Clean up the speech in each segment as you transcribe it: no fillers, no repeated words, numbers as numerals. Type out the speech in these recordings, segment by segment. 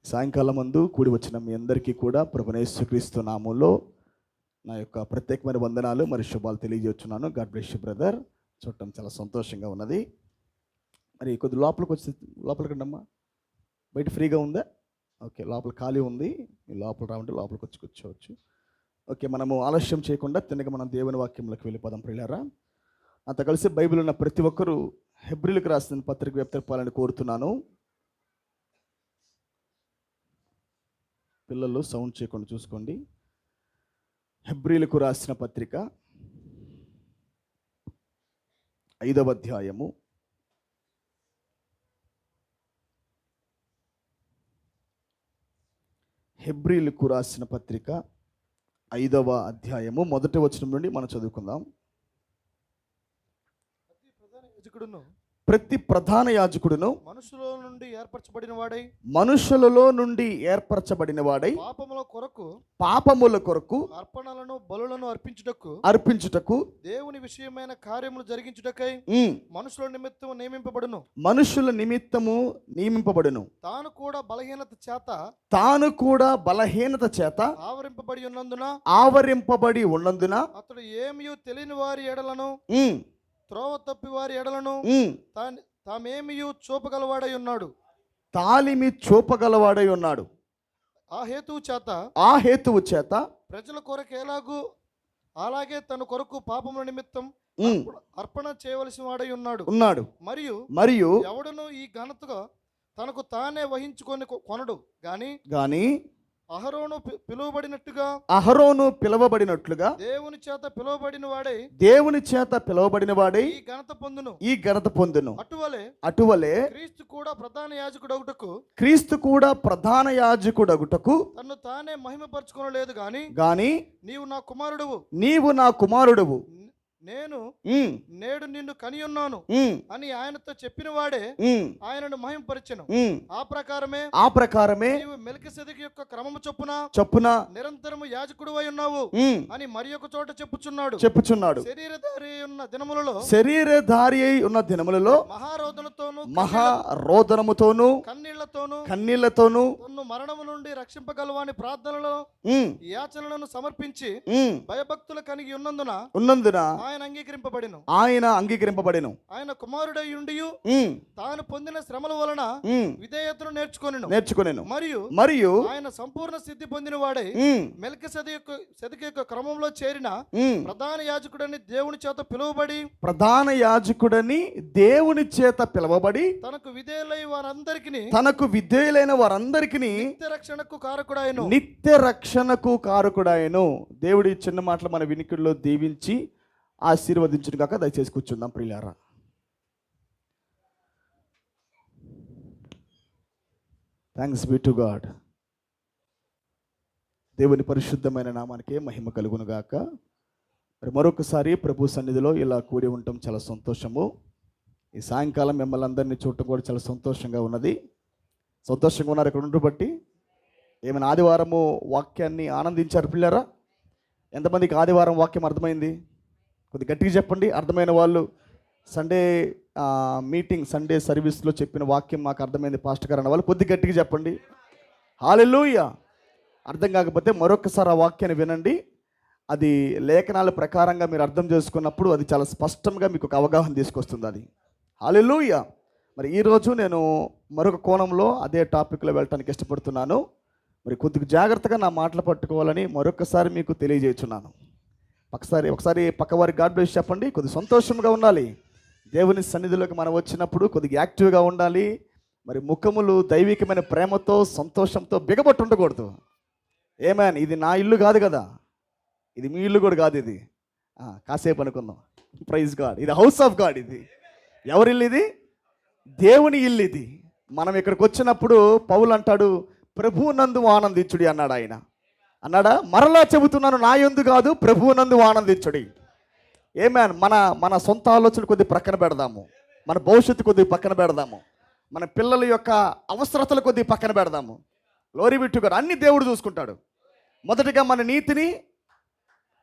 సాయంకాలం మందు కూడి వచ్చిన మీ అందరికీ కూడా ప్రభువైన యేసుక్రీస్తు నామములో నా యొక్క ప్రత్యేకమైన వందనాలు మరియు శుభాలు తెలియజేస్తున్నాను. God bless you brother. చూడటం చాలా సంతోషంగా ఉన్నది. మరి కొద్ది లోపలికి రండమ్మా. బయట ఫ్రీగా ఉందా? ఓకే, లోపల ఖాళీ ఉంది. మీరు లోపల రావంటే లోపలికి వచ్చి కూర్చోవచ్చు. ఓకే, మనము ఆలస్యం చేయకుండా తిన్నగా మనం దేవుని వాక్యంలోకి వెళ్ళిపోదాం ప్రియులారా. అంత కలిసి బైబిల్ ఉన్న ప్రతి ఒక్కరూ హెబ్రీలకు రాసిన పత్రిక వెప్తెరపాలని కోరుతున్నాను. పిల్లలు సౌండ్ చేయకుండా చూసుకోండి. హెబ్రీలకు రాసిన పత్రిక 5వ అధ్యాయము 5వ అధ్యాయము 1వ వచనం నుండి మనం చదువుకుందాం. ప్రతి ప్రధాన యాజకుడును మనుషులలో నుండి ఏర్పరచబడిన వాడై పాపముల కొరకు అర్పణలను బలులను అర్పించుటకు దేవుని విషయమైన కార్యములు జరిగించుటకై మనుషుల నిమిత్తము నియమింపబడును. తాను కూడా బలహీనత చేత ఆవరింపబడి ఉన్నందున అతడు ఏమీ తెలియని వారి ఎడలను త్రోవ తప్పి వారి ఎడలను తామేమియు చూపగలవాడై ఉన్నాడు. ఆ హేతువు చేత ప్రజల కొరకు ఎలాగూ అలాగే తన కొరకు పాపముల నిమిత్తం అర్పణ చేయవలసిన వాడై ఉన్నాడు. మరియు ఎవడును ఈ ఘనతగా తనకు తానే వహించుకొని కొనడు గాని అహరోను పిలువబడినట్లుగా దేవుని చేత పిలువబడిన వాడై ఈ ఘనత పొందును. అటువలే క్రీస్తు కూడా ప్రధాన యాజకుడగుటకు తన్ను తానే మహిమపరచుకొనలేదు గాని నీవు నా కుమారుడువు నేడు నిన్ను కనియున్నాను అని ఆయనతో చెప్పిన వాడే ఆయనను మహిమపరిచెను. ఆ ప్రకారమే నీవు మెల్కీసెదెకు యొక్క క్రమము చొప్పున నిరంతరము యాజకుడువై ఉన్నావు అని మరి ఒక చోట చెప్పుచున్నాడు. శరీరధారి అయి ఉన్న దినములలో మహారోదనముతోను కన్నీళ్లతోను మరణము నుండి రక్షింపగలవాని ప్రార్థనలో యాచనలను సమర్పించి భయభక్తులు కలిగి ఉన్నందున ఆయన అంగీకరింపబడెను. ఆయన కుమారుడై ఉండియు తాను పొందిన శ్రమల వలన విధేయతను నేర్చుకొనెను. మరియు ఆయన సంపూర్ణ సిద్ధి పొందిన వాడై మెల్కీసెదెకు యొక్క క్రమంలో చేరిన ప్రధాన యాజకుడని దేవుని చేత పిలువబడి తనకు విధేయులైన వారందరికీ నిత్య రక్షణకు కారకుడాయను. దేవుడి చిన్న మాటలు మన వినికిడిలో దీవించి ఆశీర్వదించును కాక దయచేసి కూర్చుందాం ప్రియులారా. Thanks be to God. దేవుని పరిశుద్ధమైన నామానికే మహిమ కలుగును గాక. మరి మరొకసారి ప్రభు సన్నిధిలో ఇలా కూడి ఉండటం చాలా సంతోషము. ఈ సాయంకాలం మిమ్మల్ని అందరినీ చూడటం కూడా చాలా సంతోషంగా ఉన్నది. సంతోషంగా ఉన్నారు ఇక్కడ ఉంటూ బట్టి. ఏమైనా ఆదివారము వాక్యాన్ని ఆనందించారు పిల్లరా? ఎంతమందికి ఆదివారం వాక్యం అర్థమైంది? కొద్ది గట్టిగా చెప్పండి. అర్థమైన వాళ్ళు సండే సండే సర్వీస్లో చెప్పిన వాక్యం మాకు అర్థమైంది పాస్టర్ గారు అన్న వాళ్ళు కొద్ది గట్టిగా చెప్పండి. హల్లెలూయా. అర్థం కాకపోతే మరొకసారి ఆ వాక్యాన్ని వినండి. అది లేఖనాల ప్రకారంగా మీరు అర్థం చేసుకున్నప్పుడు అది చాలా స్పష్టంగా మీకు ఒక అవగాహన తీసుకొస్తుంది. అది హల్లెలూయా. మరి ఈరోజు నేను మరొక కోణంలో అదే టాపిక్లో వెళ్ళటానికి ఇష్టపడుతున్నాను. మరి కొద్దిగా జాగ్రత్తగా నా మాటలు పట్టుకోవాలని మరొకసారి మీకు తెలియజేస్తున్నాను. ఒకసారి పక్కవారి గాడ్ బ్లెస్ చెప్పండి. కొద్దిగా సంతోషంగా ఉండాలి. దేవుని సన్నిధిలోకి మనం వచ్చినప్పుడు కొద్దిగా యాక్టివ్గా ఉండాలి. మరి ముఖములు దైవికమైన ప్రేమతో సంతోషంతో బిగబట్టు ఉండకూడదు. ఏమేన్, ఇది నా ఇల్లు కాదు కదా, ఇది మీ ఇల్లు కూడా కాదు. ఇది కాసేపు అనుకుందాం. Praise God. ఇది హౌస్ ఆఫ్ గాడ్. ఇది ఎవరి ఇల్లు? ఇది దేవుని ఇల్లు. ఇది మనం ఇక్కడికి వచ్చినప్పుడు పౌలు అంటాడు, ప్రభువునందు ఆనందించుడి అన్నాడు. ఆయన అన్నాడా? మరలా చెబుతున్నాను, నా యందు కాదు, ప్రభువునందు ఆనందించుడి. ఏమేన్, మన సొంత ఆలోచనలు కొద్ది పక్కన పెడదాము. మన భవిష్యత్తు కొద్ది పక్కన పెడదాము. మన పిల్లల యొక్క అవసరతలు కొద్ది పక్కన పెడదాము. లోరి బిట్టుగారు అన్ని దేవుడు చూసుకుంటాడు. మొదటిగా మన నీతిని,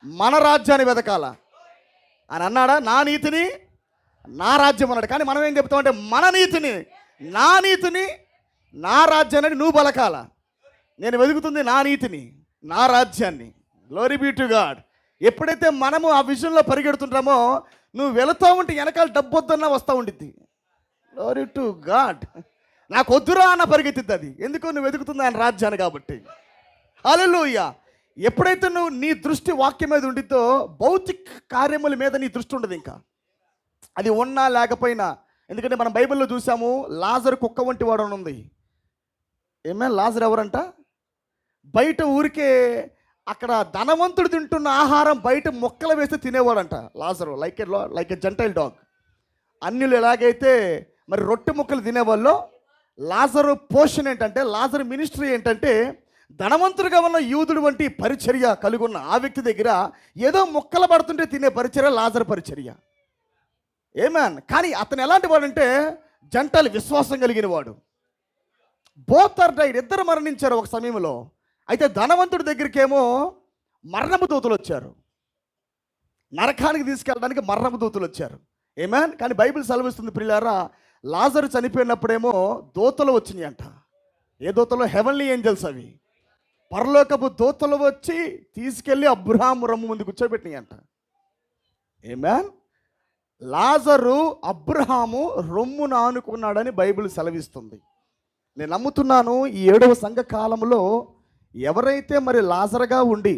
మన రాజ్యాన్ని వెతకాల అని అన్నాడా? నా నీతిని, నా రాజ్యం అన్నాడు. కానీ మనం ఏం చెప్తామంటే మన నీతిని, నా రాజ్యాన్ని నువ్వు బలకాల. నేను వెతుకుతుంది నా నీతిని, నా రాజ్యాన్ని. Glory be to God. ఎప్పుడైతే మనము ఆ విజన్లో పరిగెడుతుంటామో, నువ్వు వెళుతూ ఉంటే వెనకాల డబ్బు వద్దన్నా వస్తూ ఉండిద్ది. Glory to God. నాకు వద్దురా అన్న పరిగెత్తిద్ది అది. ఎందుకు? నువ్వు వెతుకుతుంది ఆయన రాజ్యాన్ని కాబట్టి. హల్లెలూయా. ఎప్పుడైతే నువ్వు నీ దృష్టి వాక్యం మీద ఉండిద్దో, భౌతిక కార్యముల మీద నీ దృష్టి ఉండదు ఇంకా. అది ఉన్నా లేకపోయినా. ఎందుకంటే మనం బైబిల్లో చూసాము, లాజరు కుక్క వంటి వాడు అని ఉంది. ఏమే లాజరు ఎవరంట? బయట ఊరికే అక్కడ ధనవంతుడు తింటున్న ఆహారం బయట మొక్కలు వేస్తే తినేవాడంట లాజరు. Like a gentile dog. అన్యులు ఎలాగైతే మరి రొట్టె ముక్కలు తినేవాళ్ళు, లాజరు పోషన్ ఏంటంటే, లాజరు మినిస్ట్రీ ఏంటంటే, ధనవంతుడిగా ఉన్న యూదుడు వంటి పరిచర్య కలిగి ఉన్న ఆ వ్యక్తి దగ్గర ఏదో మొక్కలు పడుతుంటే తినే పరిచర్య లాజరు పరిచర్య. ఏమన్. కానీ అతను ఎలాంటి వాడంటే, జంటలు విశ్వాసం కలిగిన వాడు. Both are died. ఇద్దరు మరణించారు ఒక సమయంలో. అయితే ధనవంతుడి దగ్గరికేమో మరణపు దూతలు వచ్చారు. నరకానికి తీసుకెళ్ళడానికి మరణపు దూతలు వచ్చారు. ఏమన్. కానీ బైబిల్ సెలవిస్తుంది ప్రియులారా, లాజరు చనిపోయినప్పుడేమో దూతలు వచ్చినాయి అంట. ఏ దూతలు? Heavenly angels. అవి పరలోకపు దూతలు వచ్చి తీసుకెళ్ళి అబ్రహాము రొమ్ము ముందు కూర్చోబెట్టినాయి అంట. ఏమన్. లాజరు అబ్రహాము రొమ్మున ఆనుకున్నాడని బైబిల్ సెలవిస్తుంది. నేను నమ్ముతున్నాను, ఈ 7వ సంఘ కాలంలో ఎవరైతే మరి లాజరుగా ఉండి,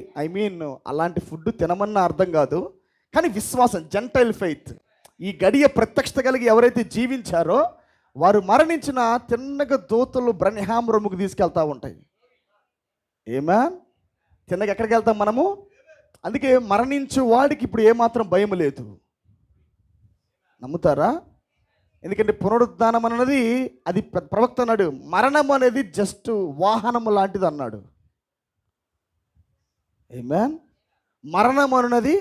అలాంటి ఫుడ్ తినమన్న అర్థం కాదు, కానీ విశ్వాసం, జెంటైల్ ఫెయిత్, ఈ గడియ ప్రత్యక్షత కలిగి ఎవరైతే జీవించారో వారు మరణించిన తిన్నగ దూతలు బ్రహ్మాం రొమ్ముకు తీసుకెళ్తా ఉంటాయి. ఏమన్. తిన్నగా ఎక్కడికి వెళ్తాం మనము? అందుకే మరణించు వాడికి ఇప్పుడు ఏమాత్రం భయం లేదు. నమ్ముతారా? ఎందుకంటే పునరుద్ధానం అన్నది, అది ప్రవక్త అన్నాడు, మరణం అనేది జస్ట్ వాహనము లాంటిది అన్నాడు. ఆమేన్. మరణం అన్నది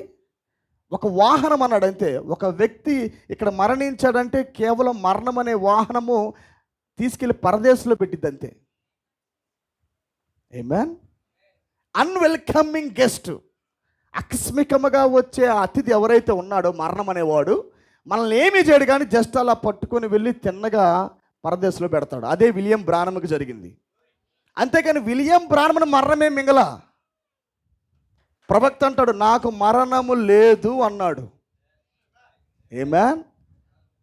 ఒక వాహనం అన్నాడు అంతే. ఒక వ్యక్తి ఇక్కడ మరణించాడంటే కేవలం మరణం అనే వాహనము తీసుకెళ్ళి పరదేశంలో పెట్టిద్ది అంతే. ఆమేన్. అన్వెల్కమింగ్ గెస్ట్, ఆకస్మికముగా వచ్చే అతిథి ఎవరైతే ఉన్నాడో మరణం అనేవాడు, మనల్ని ఏమీ చేయడు కానీ జస్ట్ అలా పట్టుకొని వెళ్ళి తిన్నగా పరదేశంలో పెడతాడు. అదే విలియం బ్రానమ్కి జరిగింది. అంతేకాని విలియం బ్రానమ్ మరణమే మింగల. ప్రవక్త అంటాడు, నాకు మరణము లేదు అన్నాడు. ఆమేన్.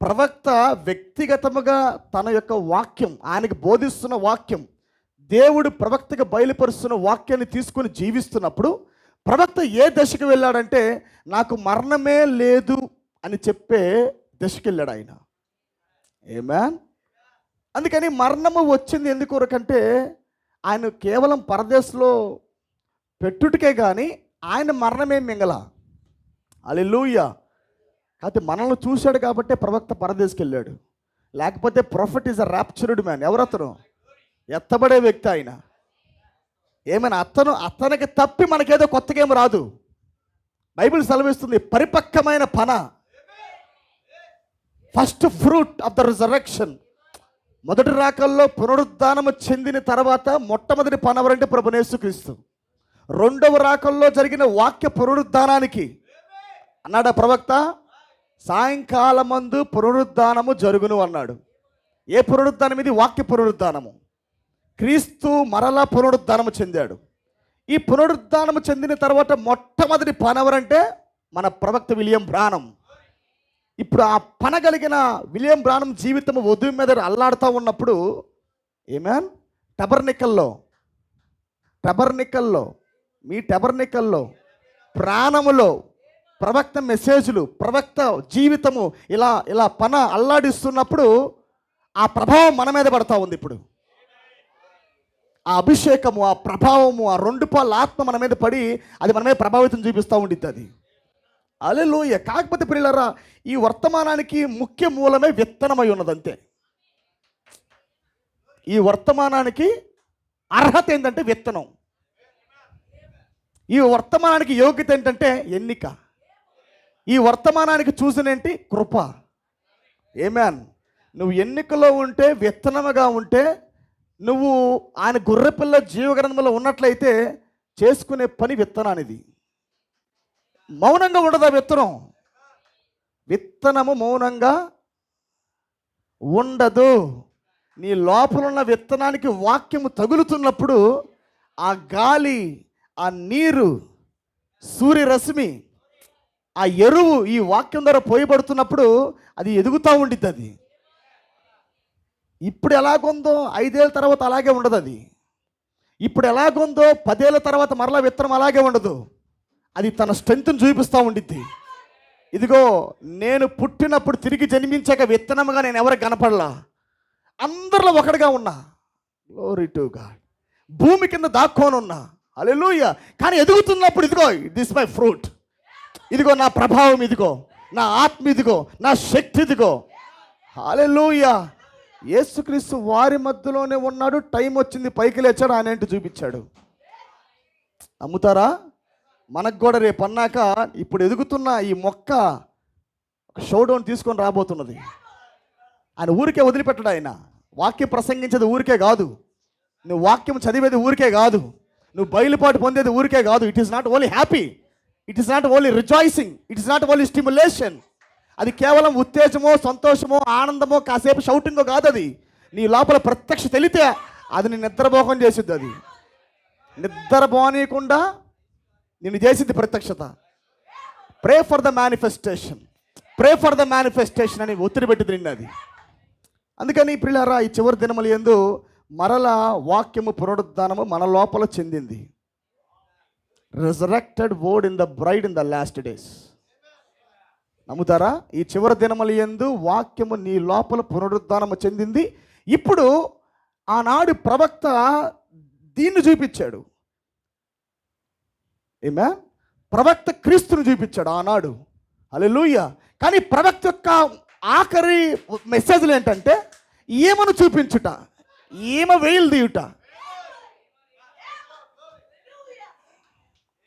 ప్రవక్త వ్యక్తిగతముగా తన యొక్క వాక్యం, ఆయనకు బోధిస్తున్న వాక్యం, దేవుడు ప్రవక్తగా బయలుపరుస్తున్న వాక్యాన్ని తీసుకొని జీవిస్తున్నప్పుడు ప్రవక్త ఏ దశకు వెళ్ళాడంటే, నాకు మరణమే లేదు అని చెప్పే దశకు వెళ్ళాడు ఆయన. ఆమేన్. అందుకని మరణము వచ్చింది ఎందుకొరకంటే, ఆయన కేవలం పరదేశంలో పెట్టుటికే కానీ ఆయన మరణమే మింగల. హల్లెలూయా. అయితే మనల్ని చూశాడు కాబట్టే ప్రవక్త పరదేశకి వెళ్ళాడు. లేకపోతే prophet is a raptured man. ఎవరతను? ఎత్తబడే వ్యక్తి ఆయన. ఏమైనా అతనికి తప్పి మనకేదో కొత్తగా ఏమి రాదు. బైబిల్ సెలవిస్తుంది, పరిపక్వమైన పన, first fruit of the resurrection. మొదటి రాకల్లో పునరుద్ధానము చెందిన తర్వాత మొట్టమొదటి పని ఎవరంటే ప్రభువైన యేసుక్రీస్తు. రెండవ రాకల్లో జరిగిన వాక్య పునరుద్ధానానికి అన్నాడు ప్రవక్త, సాయంకాలమందు పునరుద్ధానము జరుగును అన్నాడు. ఏ పునరుద్ధానం ఇది? వాక్య పునరుద్ధానము. క్రీస్తు మరలా పునరుద్ధానము చెందాడు. ఈ పునరుద్ధానము చెందిన తర్వాత మొట్టమొదటి పని ఎవరంటే మన ప్రవక్త విలియం బ్రానమ్. ఇప్పుడు ఆ పనగలిగిన విలియం బ్రానమ్ జీవితం వధువు మీద అల్లాడుతూ ఉన్నప్పుడు, ఆమేన్, టబర్నికల్లో ప్రాణములో ప్రవక్త మెసేజ్లు, ప్రవక్త జీవితము ఇలా పన అల్లాడిస్తున్నప్పుడు ఆ ప్రభావం మన మీద పడతా ఉంది. ఇప్పుడు ఆ అభిషేకము, ఆ ప్రభావము, ఆ 2 పాల ఆత్మ మన మీద పడి అది మన మీద ప్రభావితం చూపిస్తూ ఉండిద్ది అది. హల్లెలూయా. కాకపోతే ప్రియులారా, ఈ వర్తమానానికి ముఖ్య మూలమే విత్తనమై ఉన్నది అంతే. ఈ వర్తమానానికి అర్హత ఏంటంటే విత్తనం. ఈ వర్తమానానికి యోగ్యత ఏంటంటే ఎన్నిక. ఈ వర్తమానానికి చూసినేంటి? కృప. ఆమేన్. నువ్వు ఎన్నికలో ఉంటే, విత్తనముగా ఉంటే, నువ్వు ఆయన గొర్రెపిల్ల జీవగ్రంథంలో ఉన్నట్లయితే చేసుకునే పని విత్తనానిది. మౌనంగా ఉండదా విత్తనం? విత్తనము మౌనంగా ఉండదు. నీ లోపల ఉన్న విత్తనానికి వాక్యము తగులుతున్నప్పుడు ఆ గాలి, ఆ నీరు, సూర్యరశ్మి, ఆ ఎరువు ఈ వాక్యం ద్వారా పోయబడుతున్నప్పుడు అది ఎదుగుతూ ఉండిద్ది. అది ఇప్పుడు ఎలాగుందో 5 ఏళ్ళ తర్వాత అలాగే ఉండదు. అది ఇప్పుడు ఎలాగుందో 10 ఏళ్ళ తర్వాత మరలా విత్తనం అలాగే ఉండదు. అది తన స్ట్రెంగ్త్ని చూపిస్తూ ఉండిద్ది. ఇదిగో నేను పుట్టినప్పుడు తిరిగి జన్మించాక విత్తనముగా నేను ఎవరికి కనపడలా, అందరిలో ఒకటిగా ఉన్నా. Glory to God. భూమి కింద దాక్కొని ఉన్నా. హల్లెలూయా. కానీ ఎదుగుతున్నప్పుడు ఇదిగో దిస్ మై ఫ్రూట్, ఇదిగో నా ప్రభావం, ఇదిగో నా ఆత్మ, ఇదిగో నా శక్తి, ఇదిగో. హల్లెలూయా. యేసుక్రీస్తు వారి మధ్యలోనే ఉన్నాడు. టైం వచ్చింది, పైకి లేచాడు, ఆయన ఏంటి చూపించాడు. నమ్ముతారా? మనకు కూడా రేపు అన్నాక ఇప్పుడు ఎదుగుతున్న ఈ మొక్క షోడౌన్ తీసుకొని రాబోతున్నది. ఆయన ఊరికే వదిలిపెట్టడు. ఆయన వాక్యం ప్రసంగించేది ఊరికే కాదు, నువ్వు వాక్యం చదివేది ఊరికే కాదు, నువ్వు బయలుపాటు పొందేది ఊరికే కాదు. It is not only happy, it is not only rejoicing, it is not only stimulation. అది కేవలం ఉత్తేజమో, సంతోషమో, ఆనందమో, కాసేపు షౌటింగో కాదు. అది నీ లోపల ప్రత్యక్ష తెలితే అది నీ నిద్రభోగం చేసిద్ది. అది నిద్రపోనీయకుండా నేను చేసింది ప్రత్యక్షత. Pray for the manifestation, pray for the manifestation అని ఒత్తిడి పెట్టింది నిన్న. అది అందుకని ప్రియులారా, ఈ చివరి దినముల యందు మరలా వాక్యము పునరుద్ధానము మన లోపల చెందింది. Resurrected word in the bride in the last days. నమ్ముతారా? ఈ చివరి దినముల యందు వాక్యము నీ లోపల పునరుద్ధానము చెందింది. ఇప్పుడు ఆనాడు ప్రవక్త దీన్ని చూపించాడు. ఏమే? ప్రవక్త క్రీస్తును చూపించాడు ఆనాడు. హల్లెలూయా. కానీ ప్రవక్త యొక్క ఆఖరి మెసేజ్లు ఏంటంటే ఈమెను చూపించుట, ఈమె వేలు తీయుట.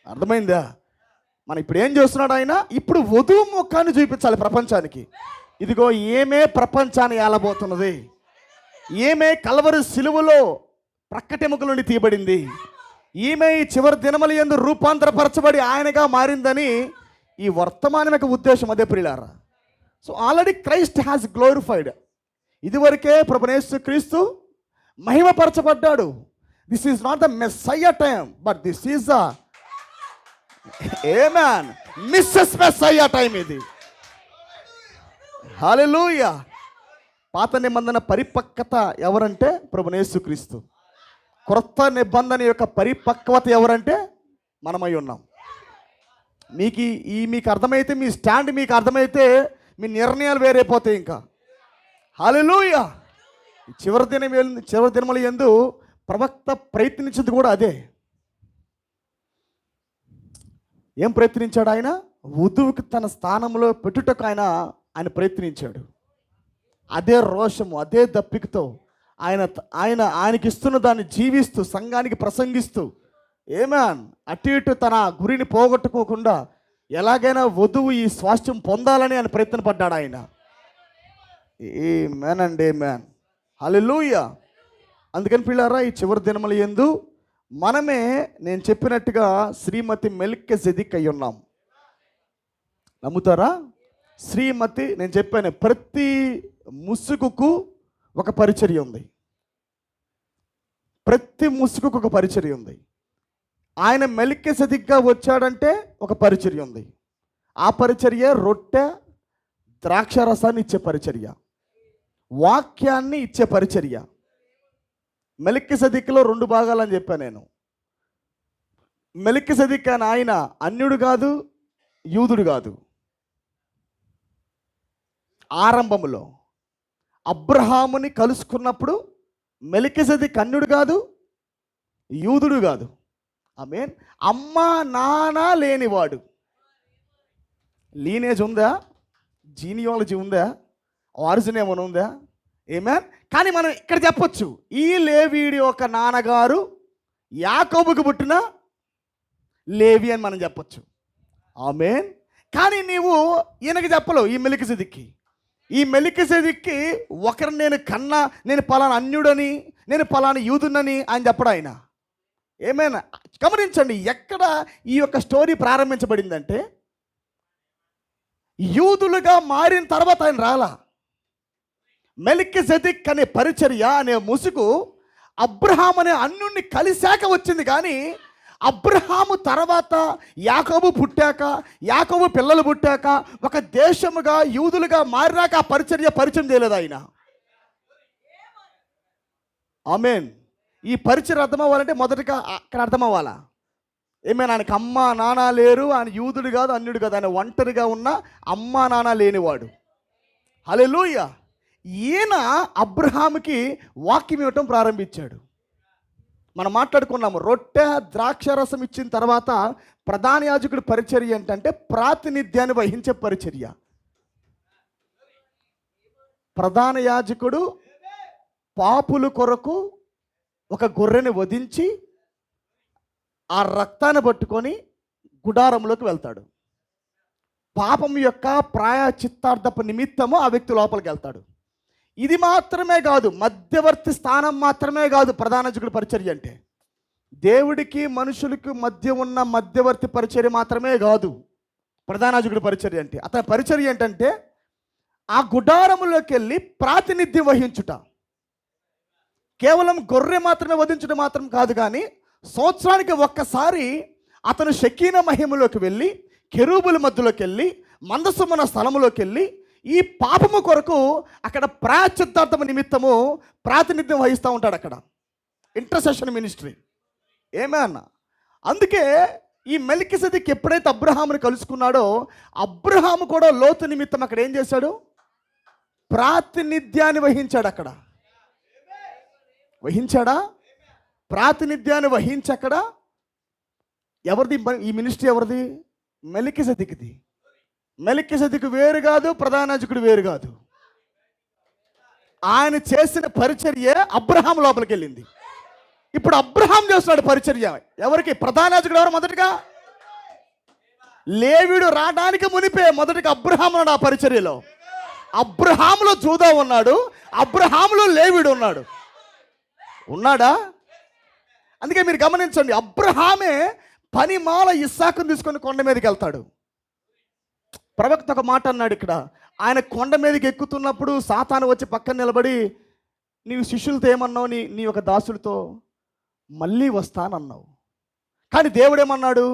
అర్థమైందా? మనం ఇప్పుడు ఏం చేస్తున్నాడు ఆయన? ఇప్పుడు వధువు ముఖాన్ని చూపించాలి ప్రపంచానికి. ఇదిగో ఏమే ప్రపంచాన్ని ఏలబోతున్నది, ఏమే కల్వరి సిలువలో ప్రక్కటెముకల నుండి తీయబడింది, ఈమె ఈ చివరి దినముల యందు రూపాంతరపరచబడి ఆయనగా మారిందని ఈ వర్తమానం యొక్క ఉద్దేశం. అదే ప్రియులారా. So already Christ has glorified. ఇదివరకే ప్రభువైన యేసుక్రీస్తు మహిమపరచబడ్డాడు. This is not the messiah time, but this is the amen misses messiah time ఇది. హల్లెలూయా. పాత నిబంధన పరిపక్వత ఎవరంటే ప్రభువైన యేసుక్రీస్తు. క్రొత్త నిబంధన యొక్క పరిపక్వత ఎవరంటే మనమై ఉన్నాం. మీకు అర్థమైతే, మీ స్టాండ్ మీకు అర్థమైతే మీ నిర్ణయాలు వేరైపోతాయి ఇంకా. హల్లెలూయా. చివరి దినముల యందు ప్రవక్త ప్రయత్నించింది కూడా అదే. ఏం ప్రయత్నించాడు ఆయన? వధువుకి తన స్థానంలో పెట్టుటకు ఆయన ప్రయత్నించాడు. అదే రోషము, అదే దప్పికతో ఆయనకి ఇస్తున్న దాన్ని జీవిస్తూ, సంఘానికి ప్రసంగిస్తూ, ఏమేన్ అటు ఇటు తన గురిని పోగొట్టుకోకుండా ఎలాగైనా వధువు ఈ స్వాస్థ్యం పొందాలని ఆయన ప్రయత్నపడ్డాడు ఆయన. ఆమేన్ అండ్ ఆమేన్. హల్లెలూయా. అందుకని పిల్లారా, ఈ చివరి దినముల యందు మనమే నేను చెప్పినట్టుగా శ్రీమతి మెల్కీసెదెక్ అయి ఉన్నాం. నమ్ముతారా? శ్రీమతి, నేను చెప్పాను, ప్రతి ముసుగుకు ఒక పరిచర్య ఉంది. ప్రతి ముసుగుకు ఒక పరిచర్య ఉంది. ఆయన మెల్కీసెదెక్గా వచ్చాడంటే ఒక పరిచర్య ఉంది. ఆ పరిచర్య రొట్టె ద్రాక్షారసాన్ని ఇచ్చే పరిచర్య, వాక్యాన్ని ఇచ్చే పరిచర్య. మెల్కీసెదెక్లో 2 భాగాలని చెప్పాను నేను. మెల్కీసెదెక్ అని ఆయన అన్యుడు కాదు, యూదుడు కాదు. ఆరంభములో అబ్రహాముని కలుసుకున్నప్పుడు మెల్కీసెదెక్ అన్యుడు కాదు, యూదుడు కాదు. ఆమేన్. అమ్మ నాన్న లేనివాడు. లీనేజ్ ఉందా? జీనియాలజీ ఉందా? ఆరిజిన్ ఏమైనా ఉందా? ఆమేన్. కానీ మనం ఇక్కడ చెప్పొచ్చు, ఈ లేవీడి యొక్క నాన్నగారు యాకోబుకు పుట్టిన లేవి అని మనం చెప్పొచ్చు. ఆమేన్. కానీ నీవు ఈయనకి చెప్పలేవు. ఈ మెల్కీసెదెక్కి, ఈ మెల్కీసెదెక్కి ఒకరిని నేను కన్నా, నేను పలానా అన్యుడని, నేను పలానా యూదునని ఆయన చెప్పడు ఆయన. ఏమైనా గమనించండి, ఎక్కడ ఈ యొక్క స్టోరీ ప్రారంభించబడిందంటే యూదులుగా మారిన తర్వాత ఆయన రాలా. మెల్కీసెదెక్ అనే పరిచర్య అనే ముసుగు అబ్రహాం అనే అన్యుణ్ణి కలిశాక వచ్చింది. కానీ అబ్రహాము తర్వాత యాకోబు పుట్టాక, యాకోబు పిల్లలు పుట్టాక, ఒక దేశముగా యూదులుగా మారినాక ఆ పరిచయం చేయలేదు ఆయన. ఆమేన్. ఈ పరిచయం అర్థం అవ్వాలంటే మొదటగా అక్కడ అర్థం అవ్వాలా? ఏమైనా ఆయనకి అమ్మ నాన్న లేరు, ఆయన యూదుడు కాదు, అన్యుడు కాదు, ఆయన ఒంటరిగా ఉన్న అమ్మ నాన్న లేనివాడు. హల్లెలూయా. ఈయన అబ్రహాముకి వాక్యం ఇవ్వటం ప్రారంభించాడు. మనం మాట్లాడుకున్నాము, రొట్టె ద్రాక్షరసం ఇచ్చిన తర్వాత ప్రధాన యాజకుడి పరిచర్య ఏంటంటే ప్రాతినిధ్యాన్ని వహించే పరిచర్య. ప్రధాన యాజకుడు పాపుల కొరకు ఒక గొర్రెని వధించి ఆ రక్తాన్ని పట్టుకొని గుడారంలోకి వెళ్తాడు. పాపం యొక్క ప్రాయచిత్తార్థపు నిమిత్తము ఆ వ్యక్తి లోపలికి వెళ్తాడు. ఇది మాత్రమే కాదు, మధ్యవర్తి స్థానం మాత్రమే కాదు ప్రధాన యాజకుడి పరిచర్య అంటే. దేవుడికి మనుషులకు మధ్య ఉన్న మధ్యవర్తి పరిచర్య మాత్రమే కాదు ప్రధాన యాజకుడి పరిచర్య అంటే. అతని పరిచర్య ఏంటంటే ఆ గుడారములోకి వెళ్ళి ప్రాతినిధ్యం వహించుట. కేవలం గొర్రె మాత్రమే వధించడం మాత్రం కాదు, కానీ సంవత్సరానికి ఒక్కసారి అతను షకీనా మహిమలోకి వెళ్ళి, కెరూబుల మధ్యలోకి వెళ్ళి, మందసమున స్థలములోకి వెళ్ళి ఈ పాపము కొరకు అక్కడ ప్రాయచిత్తార్థము నిమిత్తము ప్రాతినిధ్యం వహిస్తూ ఉంటాడు. అక్కడ ఇంటర్సెషన్ మినిస్ట్రీ. ఏమే అన్న, అందుకే ఈ మెల్కీసెదెకు ఎప్పుడైతే అబ్రహాముని కలుసుకున్నాడో, అబ్రహాము కూడా లోతు నిమిత్తం అక్కడ ఏం చేశాడు? ప్రాతినిధ్యాన్ని వహించాడు. అక్కడ వహించాడా? ప్రాతినిధ్యాన్ని వహించి అక్కడ ఎవరిది ఈ మినిస్ట్రీ? ఎవరిది? మెల్కీసెదెకుది. మెల్కీసెదెకు వేరు కాదు, ప్రధాన యాజకుడు వేరు కాదు. ఆయన చేసిన పరిచర్య అబ్రహాం లోపలికి వెళ్ళింది. ఇప్పుడు అబ్రహాం చేస్తున్నాడు పరిచర్య. ఎవరికి? ప్రధాన యాజకుడు. ఎవరు? మొదటిగా లేవీయుడు రావడానికి మునిపే మొదటిగా అబ్రహాం ఉన్నాడు ఆ పరిచర్యలో. అబ్రహాములో జూదా ఉన్నాడు, అబ్రహాములో లేవీయుడు ఉన్నాడు. ఉన్నాడా? అందుకే మీరు గమనించండి, అబ్రహామే పనిమాల ఇస్సాకును తీసుకొని కొండ మీదకి వెళ్తాడు. ప్రవక్త ఒక మాట అన్నాడు ఇక్కడ. ఆయన కొండ మీదకి ఎక్కుతున్నప్పుడు సాతాను వచ్చి పక్కన నిలబడి, నీవు శిష్యులతో ఏమన్నావు? నీ ఒక దాసుడితో మళ్ళీ వస్తానన్నావు. కానీ దేవుడేమన్నాడు?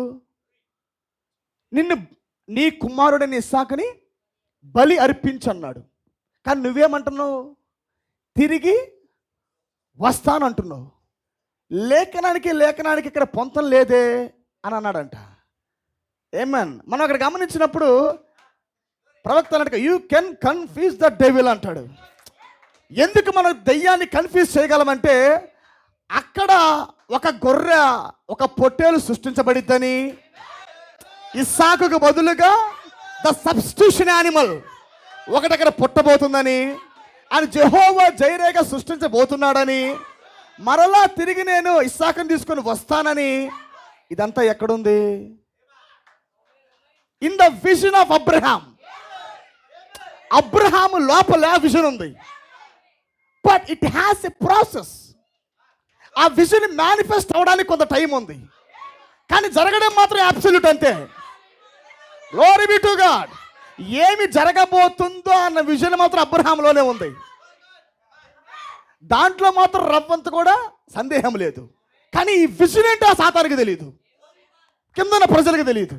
నిన్ను నీ కుమారుడని ఇస్సాకుని బలి అర్పించన్నాడు. కానీ నువ్వేమంటున్నావు? తిరిగి వస్తానంటున్నావు. లేఖనానికి ఇక్కడ పొంతం లేదే అని అన్నాడంట. ఏమన్ మనం అక్కడ గమనించినప్పుడు ప్రవక్త అన్నట్టుగా you can confuse the devil అంటాడు. ఎందుకు మనం దెయ్యాన్ని కన్ఫ్యూజ్ చేయగలమంటే, అక్కడ ఒక గొర్రె, ఒక పొట్టేలు సృష్టించబడిద్దని, ఇస్సాకుకు బదులుగా ద సబ్స్టిట్యూషన్ యానిమల్ ఒకటి అక్కడ పుట్టబోతుందని, ఆయన యెహోవా జైరేగా సృష్టించబోతున్నాడని, మరలా తిరిగి నేను ఇస్సాకుని తీసుకొని వస్తానని. ఇదంతా ఎక్కడుంది? In the vision of Abraham. Abraham లోపల విజన్ ఉంది, but it has a process. ఆ విజన్ మేనిఫెస్ట్ అవడానికి కొంత టైం ఉంది, కానీ జరగడం మాత్రం అబ్సల్యూట్ అంతే. Glory be to God. ఏమి జరగబోతుందో అన్న విజన్ మాత్రం అబ్రహాంలోనే ఉంది. దాంట్లో మాత్రం రవ్వంత కూడా సందేహం లేదు. కానీ ఈ విజన్ ఏంటో ఆ సాతానికి తెలియదు, కిందన్న ప్రజలకు తెలియదు.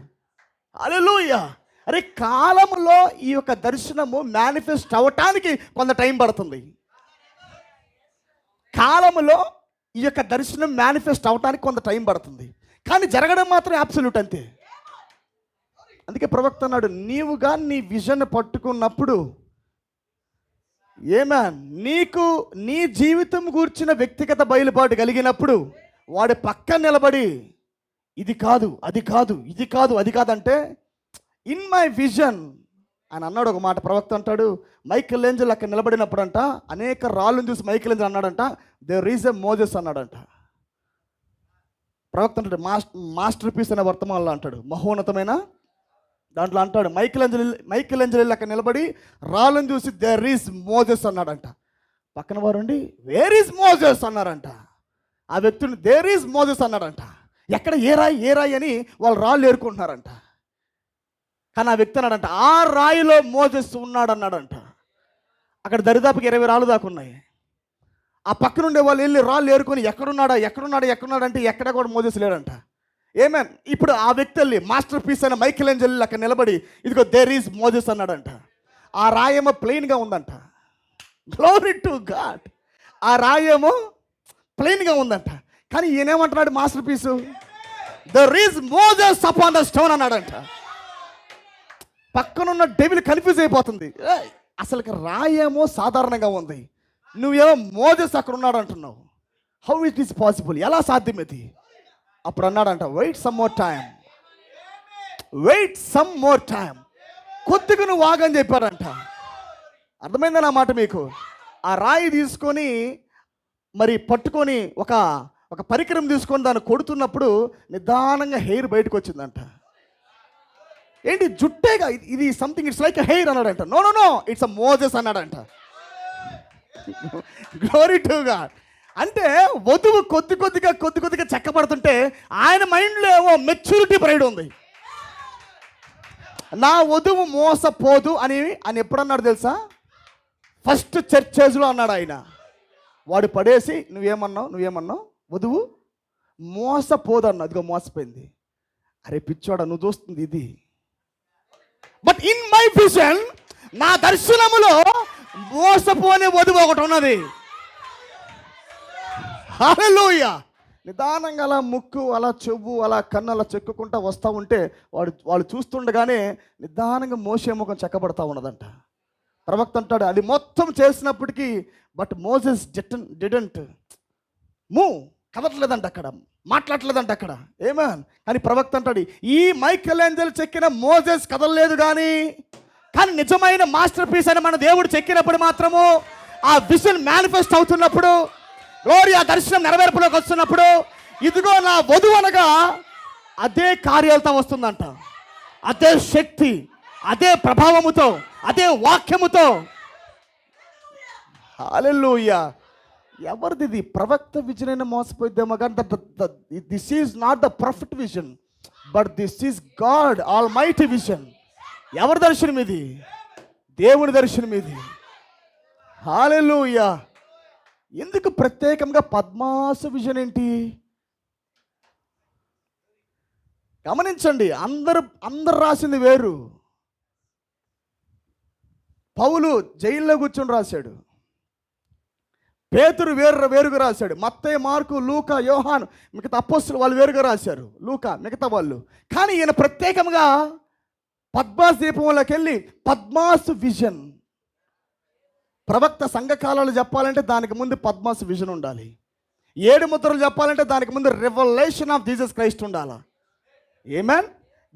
హల్లెలూయా. అరే, కాలంలో ఈ యొక్క దర్శనము మేనిఫెస్ట్ అవ్వటానికి కొంత టైం పడుతుంది. కాలంలో ఈ యొక్క దర్శనం మేనిఫెస్ట్ అవటానికి కొంత టైం పడుతుంది, కానీ జరగడం మాత్రం అబ్సల్యూట్ అంతే. అందుకే ప్రవక్త అన్నాడు, నీవుగా నీ విజన్ పట్టుకున్నప్పుడు, నీకు నీ జీవితం గూర్చిన వ్యక్తిగత బయలుపాటు కలిగినప్పుడు, వాడి పక్కన నిలబడి ఇది కాదు, అది కాదు, ఇది కాదు, అది కాదంటే, ఇన్ మై విజన్ అని అన్నాడు. ఒక మాట ప్రవక్త అంటాడు, మైకేల్ ఏంజెల్ అక్కడ నిలబడినప్పుడు అంట, అనేక రాళ్ళను చూసి మైకేల్ ఏంజెల్ అన్నాడంట, దేర్ ఈజ్ ఎ మోజెస్ అన్నాడంట. ప్రవక్త అంటాడు, మాస్టర్ పీస్ అనే వర్తమానంలో అంటాడు, మహోన్నతమైన దాంట్లో అంటాడు, మైకేల్ ఏంజెల్ అక్కడ నిలబడి రాళ్ళను చూసి దేర్ ఈజ్ మోజెస్ అన్నాడంట. పక్కన వారుండి వేర్ ఈజ్ మోజెస్ అన్నారంట. ఆ వ్యక్తిని దేర్ ఈజ్ మోజెస్ అన్నాడంట. ఎక్కడ ఏ రాయి అని వాళ్ళు రాళ్ళు ఏరుకుంటున్నారంట. కానీ ఆ వ్యక్తి అన్నాడంట, ఆ రాయిలో మోజెస్ ఉన్నాడు అన్నాడంట. అక్కడ దరిదాపుకి 20 రాళ్ళు దాకా ఉన్నాయి. ఆ పక్కన ఉండే వాళ్ళు వెళ్ళి రాళ్ళు ఏరుకొని ఎక్కడున్నాడు అంటే ఎక్కడ కూడా మోజెస్ లేడంట. ఏమేన్ ఇప్పుడు ఆ వ్యక్తి వెళ్ళి మాస్టర్ పీస్ అయిన మైకేల్ ఏంజెల్ అక్కడ నిలబడి ఇదిగో దేర్ ఈజ్ మోజెస్ అన్నాడంట. ఆ రాయేమో ప్లెయిన్గా ఉందంట. Glory to God. ఆ రాయేమో ప్లెయిన్గా ఉందంట. కానీ ఈయనేమంటున్నాడు masterpiece, there is Moses upon the stone అన్నాడంట. పక్కనున్న డెవిల్ కన్ఫ్యూజ్ అయిపోతుంది. అసలు రాయేమో సాధారణంగా ఉంది, నువ్వేమో మోజెస్ అక్కడ ఉన్నాడు అంటున్నావు. హౌ ఇట్ ఈస్ పాసిబుల్, ఎలా సాధ్యం ఇది? అప్పుడు అన్నాడంట, వెయిట్ సమ్ మోర్ టైం, కొద్దిగా నువ్వు ఆగని చెప్పాడంట. అర్థమైందా నా మాట మీకు? ఆ రాయి తీసుకొని మరి పట్టుకొని ఒక పరికరం తీసుకొని దాన్ని కొడుతున్నప్పుడు నిదానంగా హెయిర్ బయటకు వచ్చిందంట. ఏంటి జుట్టేగా ఇది, సంథింగ్ ఇట్స్ లైక్ హెయిర్ అన్నాడంట. నో ఇట్స్ అ మోజెస్ అన్నాడంట. Glory to God. అంటే వధువు కొద్ది కొద్దిగా చెక్కబడుతుంటే ఆయన మైండ్లో ఏమో మెచ్యూరిటీ ప్రైడ్ ఉంది. నా వధువు మోసపోదు అని ఎప్పుడన్నాడు తెలుసా? ఫస్ట్ చర్చేజ్లో అన్నాడు ఆయన. వాడు పడేసి నువ్వేమన్నావు వధువు మోసపోదు అన్న. అదిగో మోసపోయింది. అరే పిచ్చోడా, నువ్వు చూస్తుంది ఇది. బట్ ఇన్ మై విజన్, నా దర్శనములో మోసపోనే వధువు ఒకటి ఉన్నది. హల్లెలూయా. నిదానంగా అలా ముక్కు, అలా చెవు, అలా కన్ను అలా చెక్కుకుంటా వస్తూ ఉంటే వాళ్ళు చూస్తుండగానే నిదానంగా మోసే ముఖం చెక్కబడతా ఉన్నదంట. ప్రవక్త అంటాడు అది మొత్తం చేసినప్పటికీ బట్ మోసెస్ డిడెంట్ మూవ్, కదట్లేదంట అక్కడ, మాట్లాడలేదంట అక్కడ. ఏమన్ కానీ ప్రవక్త అంటాడు ఈ మైకేల్ ఏంజెల్ చెక్కిన మోసెస్ కదలలేదు కానీ నిజమైన మాస్టర్ పీస్ అని మన దేవుడు చెక్కినప్పుడు మాత్రము ఆ విజన్ మేనిఫెస్ట్ అవుతున్నప్పుడు, గ్లోరీ ఆ దర్శనం నెరవేర్పులోకి వస్తున్నప్పుడు, ఇదిగో నా వధువు అనగా అదే కార్యాలతో వస్తుందంట. అదే శక్తి, అదే ప్రభావముతో, అదే వాక్యముతో. హల్లెలూయా. ఎవరిది ఇది? ప్రవక్త విజన్ అయినా మోసపోయిద్దేమో కానీ this is not the profit vision, but this is God all mighty vision. ఎవరి దర్శనం ఇది? దేవుని దర్శనం ఇది. హల్లెలూయా. ఎందుకు ప్రత్యేకంగా పద్మాసు విజన్ ఏంటి? గమనించండి, అందరు రాసింది వేరు. పౌలు జైల్లో కూర్చొని రాశాడు, పేతురు వేరుగా రాశాడు, మత్తయి, మార్కు, లూకా, యోహాను, మిగతా అపోస్తులు వాళ్ళు వేరుగా రాశారు, లూకా మిగతా వాళ్ళు. కానీ ఈయన ప్రత్యేకంగా పద్మాసు దీపంలోకి వెళ్ళి పద్మాసు విజన్. ప్రవక్త సంఘకాలాలు చెప్పాలంటే దానికి ముందు పద్మాసు విజన్ ఉండాలి. 7 ముద్రలు చెప్పాలంటే దానికి ముందు రెవల్యూషన్ ఆఫ్ జీసస్ క్రైస్ట్ ఉండాలా. ఏమేన్?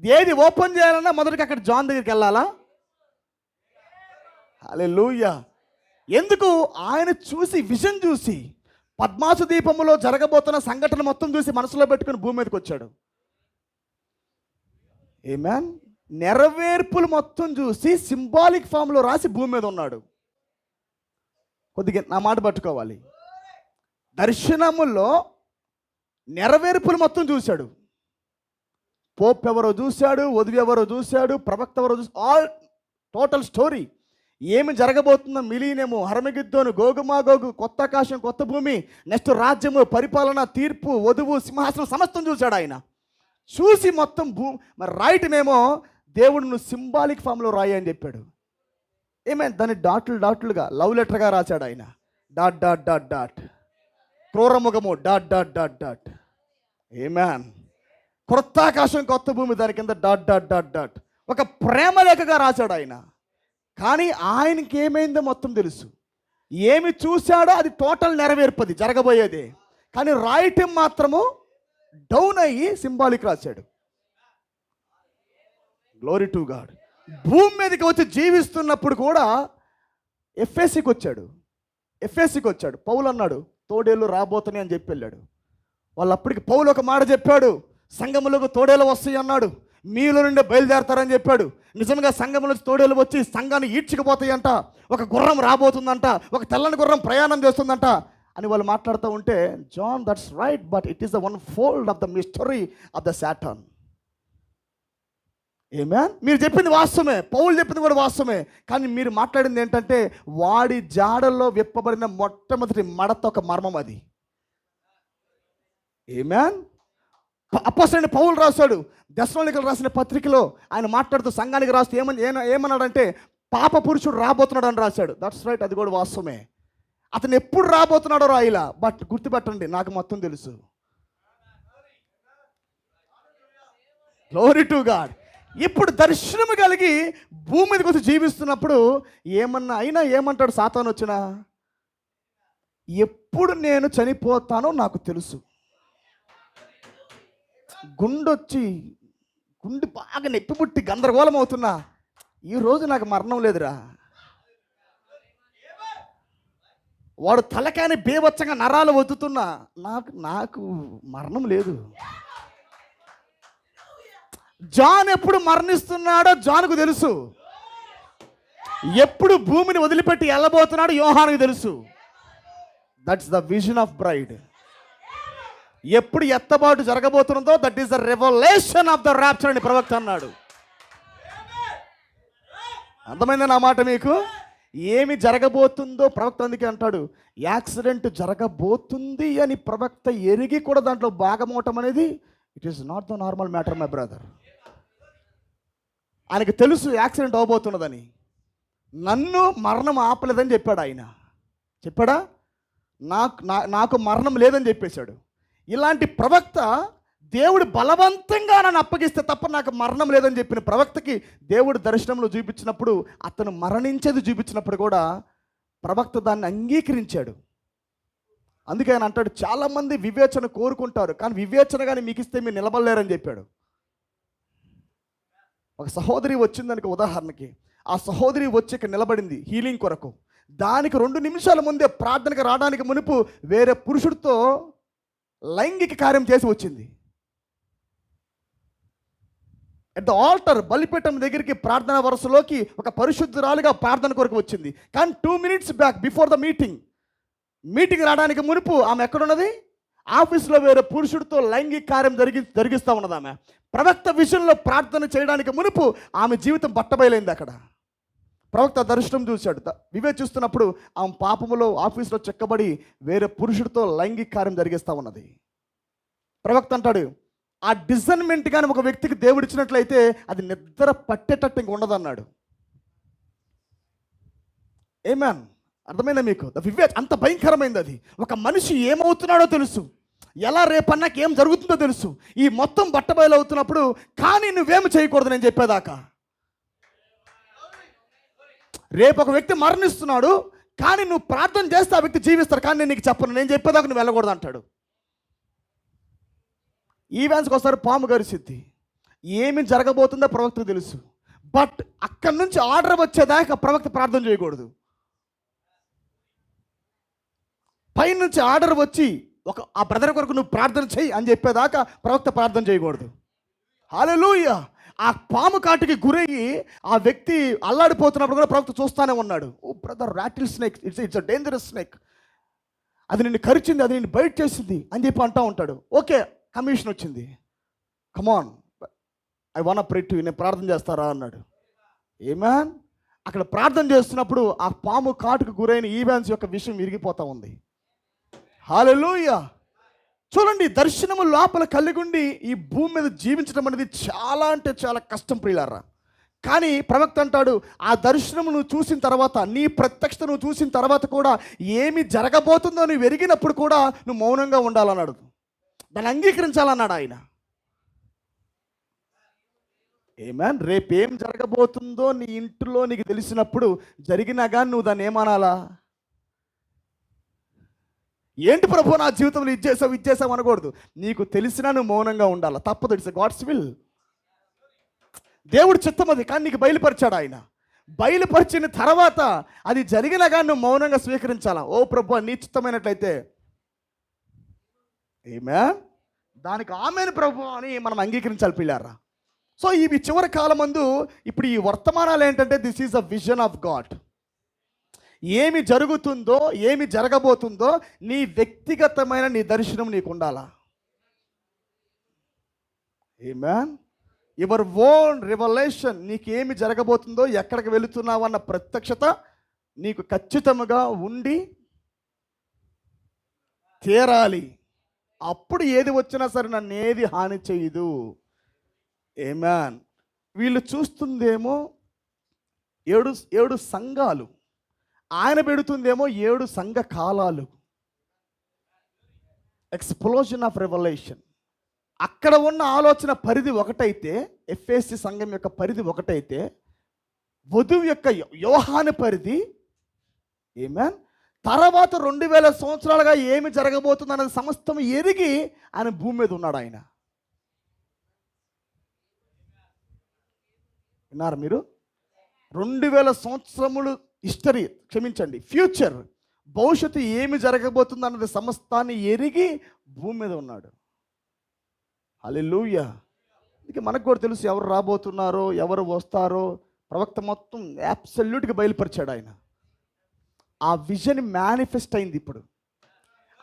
ఏది ఓపెన్ చేయాలన్నా మొదటికి అక్కడ జాన్ దగ్గరికి వెళ్ళాలా. హల్లెలూయా. ఎందుకు? ఆయన చూసి విజన్ చూసి పద్మాసు దీపములో జరగబోతున్న సంఘటన మొత్తం చూసి మనసులో పెట్టుకుని భూమి మీదకి వచ్చాడు. ఏమేన్? నెరవేర్పులు మొత్తం చూసి సింబాలిక్ ఫామ్లో రాసి భూమి మీద ఉన్నాడు. కొద్దిగా నా మాట పట్టుకోవాలి. దర్శనములో నెరవేర్పులు మొత్తం చూశాడు. పోప్ ఎవరో చూశాడు, వధువు ఎవరో చూశాడు, ప్రవక్త ఎవరో చూసి ఆల్ టోటల్ స్టోరీ ఏమి జరగబోతుందో, మిలీనియము, హర్మగిద్దోను, గోగుమాగోగు, కొత్త ఆకాశం, కొత్త భూమి, నెక్స్ట్ రాజ్యము, పరిపాలన, తీర్పు, వధువు, సింహాసనం సమస్తం చూశాడు ఆయన. చూసి మొత్తం మరి రాయటమేమో దేవుడు నువ్వు సింబాలిక్ ఫామ్లో రాయి అని చెప్పాడు. ఏమైనా దాన్ని డాట్లుగా లవ్ లెటర్గా రాశాడు ఆయన. Dot dot dot dot. క్రూరముఖము డాట్ డాట్ డాట్ డాట్. ఏమేన్? కొత్త ఆకాశం, కొత్త భూమి, దాని కింద డాట్ డాట్ డాట్ డాట్. ఒక ప్రేమ లేఖగా రాశాడు ఆయన. కానీ ఆయనకి ఏమైందో మొత్తం తెలుసు. ఏమి చూశాడో అది టోటల్ నెరవేర్పది, జరగబోయేదే. కానీ రాయటం మాత్రము డౌన్ అయ్యి సింబాలిక్ రాశాడు. Glory to God. భూమి మీదకి వచ్చి జీవిస్తున్నప్పుడు కూడా ఎఫ్ఎస్సికి వచ్చాడు. పౌలు అన్నాడు తోడేళ్ళు రాబోతున్నాయి అని చెప్పి వెళ్ళాడు. వాళ్ళు అప్పటికి పౌలు ఒక మాట చెప్పాడు, సంఘములకు తోడేళ్ళు వస్తాయి అన్నాడు, మీలో నుండి బయలుదేరతారని చెప్పాడు. నిజంగా సంఘంలో తోడేళ్ళు వచ్చి సంఘాన్ని ఈడ్చుకుపోతాయంట, ఒక గుర్రం రాబోతుందంట, ఒక తెల్లని గుర్రం ప్రయాణం చేస్తుందంట అని వాళ్ళు మాట్లాడుతూ ఉంటే, John that's right, but it is the 1/4 of the mystery of the Satan. Amen మీరు చెప్పింది వాస్తవమే, పౌలు చెప్పింది కూడా వాస్తవమే. కానీ మీరు మాట్లాడింది ఏంటంటే వాడి జాడల్లో విప్పబడిన మొట్టమొదటి మడత ఒక మర్మం అది. ఏమేన్ అపోస్తలుడైన పౌలు రాశాడు దెస్సలోనికీయులకు రాసిన పత్రికలో, ఆయన మాట్లాడుతూ సంఘానికి రాస్తూ ఏమన్నాడంటే పాప పురుషుడు రాబోతున్నాడు అని రాశాడు. దట్స్ రైట్, అది కూడా వాస్తవమే. అతను ఎప్పుడు రాబోతున్నాడో రాయిలా, బట్ గుర్తుపెట్టండి, నాకు మొత్తం తెలుసు. Glory to God. ఇప్పుడు దర్శనము కలిగి భూమి మీదకి వచ్చి జీవిస్తున్నప్పుడు ఏమంటాడు సాతాను వచ్చినా, ఎప్పుడు నేను చనిపోతానో నాకు తెలుసు. గుండె బాగా నొప్పి పుట్టి గందరగోళం అవుతున్నా, ఈరోజు నాకు మరణం లేదురా. వాడు తలకాయని బేవచ్చంగా నరాలు వద్దుతున్నా, నాకు మరణం లేదు. జాన్ ఎప్పుడు మరణిస్తున్నాడో జాన్కు తెలుసు. ఎప్పుడు భూమిని వదిలిపెట్టి వెళ్ళబోతున్నాడో యోహానుకు తెలుసు. That's the vision of braid. ఎప్పుడు ఎత్తబాటు జరగబోతుందో that is the revolution of the rapture అని ప్రవక్త అన్నాడు. అర్థమైందా నా మాట మీకు? ఏమి జరగబోతుందో ప్రవక్త అందుకే అంటాడు, యాక్సిడెంట్ జరగబోతుంది అని ప్రవక్త ఎరిగి కూడా దాంట్లో భాగమవటం అనేది it is not the normal matter my brother. ఆయనకు తెలుసు యాక్సిడెంట్ అవబోతున్నదని. నన్ను మరణం ఆపలేదని చెప్పాడు ఆయన. చెప్పాడా? నాకు మరణం లేదని చెప్పేశాడు. ఇలాంటి ప్రవక్త దేవుడు బలవంతంగా నన్ను అప్పగిస్తే తప్ప నాకు మరణం లేదని చెప్పిన ప్రవక్తకి దేవుడు దర్శనంలో చూపించినప్పుడు, అతను మరణించేది చూపించినప్పుడు కూడా ప్రవక్త దాన్ని అంగీకరించాడు. అందుకే ఆయన అంటాడు, చాలామంది వివేచన కోరుకుంటారు కానీ వివేచన కానీ మీకు ఇస్తే మీరు నిలబడలేరని చెప్పాడు. ఒక సహోదరి వచ్చిందనుకో ఉదాహరణకి, ఆ సహోదరి వచ్చి ఇక్కడ నిలబడింది హీలింగ్ కొరకు. దానికి 2 నిమిషాల ముందే ప్రార్థనకు రావడానికి మునుపు వేరే పురుషుడితో లైంగిక కార్యం చేసి వచ్చింది. అట్ ద ఆల్టర్ బలిపీఠం దగ్గరికి ప్రార్థన వరుసలోకి ఒక పరిశుద్ధురాలుగా ప్రార్థన కొరకు వచ్చింది. కానీ 2 minutes back before the meeting రావడానికి మునుపు ఆమె ఎక్కడున్నది? ఆఫీస్లో వేరే పురుషుడితో లైంగిక కార్యం జరిగిస్తూ ఉన్నది. ఆమె ప్రవక్త విషయంలో ప్రార్థన చేయడానికి మునుపు ఆమె జీవితం బట్టబయలైంది. అక్కడ ప్రవక్త దర్శనం చూశాడు. వివేచిస్తున్నప్పుడు ఆమె పాపములో ఆఫీస్లో చెక్కబడి వేరే పురుషుడితో లైంగిక కార్యం జరిగిస్తూ ఉన్నది. ప్రవక్త అంటాడు, ఆ డిజర్న్మెంట్ కానీ ఒక వ్యక్తికి దేవుడు ఇచ్చినట్లయితే అది నిద్ర పట్టేటట్టు ఇంక ఉండదన్నాడు. ఏమేన్ అర్థమైందా మీకు? అంత భయంకరమైంది అది. ఒక మనిషి ఏమవుతున్నాడో తెలుసు, ఎలా రేపన్నాక ఏం జరుగుతుందో తెలుసు. ఈ మొత్తం బట్టబయలు అవుతున్నప్పుడు కానీ నువ్వేమి చేయకూడదు నేను చెప్పేదాకా. రేపు ఒక వ్యక్తి మరణిస్తున్నాడు కానీ నువ్వు ప్రార్థన చేస్తే ఆ వ్యక్తి జీవిస్తాడు, కానీ నేను నీకు చెప్పను, నేను చెప్పేదాకా నువ్వు వెళ్ళకూడదు అంటాడు. ఈవెంట్స్కి వస్తారు, పాము గరిసిద్ది, ఏమి జరగబోతుందో ప్రవక్తకు తెలుసు. బట్ అక్కడి నుంచి ఆర్డర్ వచ్చేదాకా ప్రవక్త ప్రార్థన చేయకూడదు. పైనుంచి ఆర్డర్ వచ్చి ఆ బ్రదర్ కొరకు నువ్వు ప్రార్థన చేయి అని చెప్పేదాకా ప్రవక్త ప్రార్థన చేయకూడదు. హల్లెలూయా. ఆ పాము కాటికి గురయ్యి ఆ వ్యక్తి అల్లాడిపోతున్నప్పుడు కూడా ప్రవక్త చూస్తూనే ఉన్నాడు. Oh brother, rattlesnake, it's a dangerous snake, అది నిన్ను కరిచింది, అది నిన్ను బైట్ చేసింది అని చెప్పి అంటూ ఉంటాడు. ఓకే, కమిషన్ వచ్చింది, come on I want pray to you, నేను ప్రార్థన చేస్తారా అన్నాడు. ఏమేన్ అక్కడ ప్రార్థన చేస్తున్నప్పుడు ఆ పాము కాటుకు గురైన ఈవాన్స్ యొక్క విషయం విరిగిపోతూ ఉంది. హల్లెలూయా. చూడండి, దర్శనము లోపల కలిగి ఉండి ఈ భూమి మీద జీవించడం అనేది చాలా అంటే చాలా కష్టం ప్రియులారా. కానీ ప్రవక్త అంటాడు, ఆ దర్శనము నువ్వు చూసిన తర్వాత, నీ ప్రత్యక్షత నువ్వు చూసిన తర్వాత కూడా ఏమి జరగబోతుందో నువ్వు ఎరిగినప్పుడు కూడా నువ్వు మౌనంగా ఉండాలన్నాడు, దాన్ని అంగీకరించాలన్నాడు ఆయన. ఏమేన్ రేపేం జరగబోతుందో నీ ఇంటిలో నీకు తెలిసినప్పుడు జరిగినా కానీ నువ్వు దాన్ని ఏమనాలా? ఏంటి ప్రభు నా జీవితంలో ఇచ్చేసావు అనకూడదు. నీకు తెలిసినా నువ్వు మౌనంగా ఉండాలి, తప్పదు. ఇట్స్ గాడ్స్ విల్, దేవుడు చిత్తం అది. కానీ నీకు బయలుపరిచాడు ఆయన. బయలుపరిచిన తర్వాత అది జరిగినా కానీ నువ్వు మౌనంగా స్వీకరించాలా. ఓ ప్రభు నీ చిత్తమైనట్లయితే ఆమేన్, దానికి ఆమేన్ ప్రభు అని మనం అంగీకరించాలి పిల్లారా. సో ఇవి చివరి కాలమందు ఇప్పుడు ఈ వర్తమానాలు ఏంటంటే this is a vision of God. ఏమి జరుగుతుందో ఏమి జరగబోతుందో నీ వ్యక్తిగతమైన నీ దర్శనం నీకు ఉండాలా. ఆమేన్. యువర్ ఓన్ రివలేషన్, నీకేమి జరగబోతుందో, ఎక్కడికి వెళుతున్నావు అన్న ప్రత్యక్షత నీకు ఖచ్చితంగా ఉండి తీరాలి. అప్పుడు ఏది వచ్చినా సరే నన్ను ఏది హాని చేయదు. ఆమేన్. వీళ్ళు చూస్తుందేమో 7 సంఘాలు, ఆయన పెడుతుందేమో 7 సంఘ కాలాలు. Explosion of revolution. అక్కడ ఉన్న ఆలోచన పరిధి ఒకటైతే, ఎఫ్ఎస్సి సంఘం యొక్క పరిధి ఒకటైతే, వధువు యొక్క యోహాను పరిధి ఆమేన్ తర్వాత 2000 సంవత్సరాలుగా ఏమి జరగబోతుంది అన్నది సమస్తం ఎరిగి ఆయన భూమి మీద ఉన్నాడు. ఆయన విన్నారు మీరు? 2000 సంవత్సరములు హిస్టరీ, క్షమించండి, ఫ్యూచర్, భవిష్యత్తు ఏమి జరగబోతుంది అన్నది సమస్తాన్ని ఎరిగి భూమి మీద ఉన్నాడు. హల్లెలూయా. అందుకే మనకు కూడా తెలుసు ఎవరు రాబోతున్నారో, ఎవరు వస్తారో. ప్రవక్త మొత్తం అబ్సల్యూట్గా బయలుపరిచాడు ఆయన. ఆ విజన్ మేనిఫెస్ట్ అయింది ఇప్పుడు.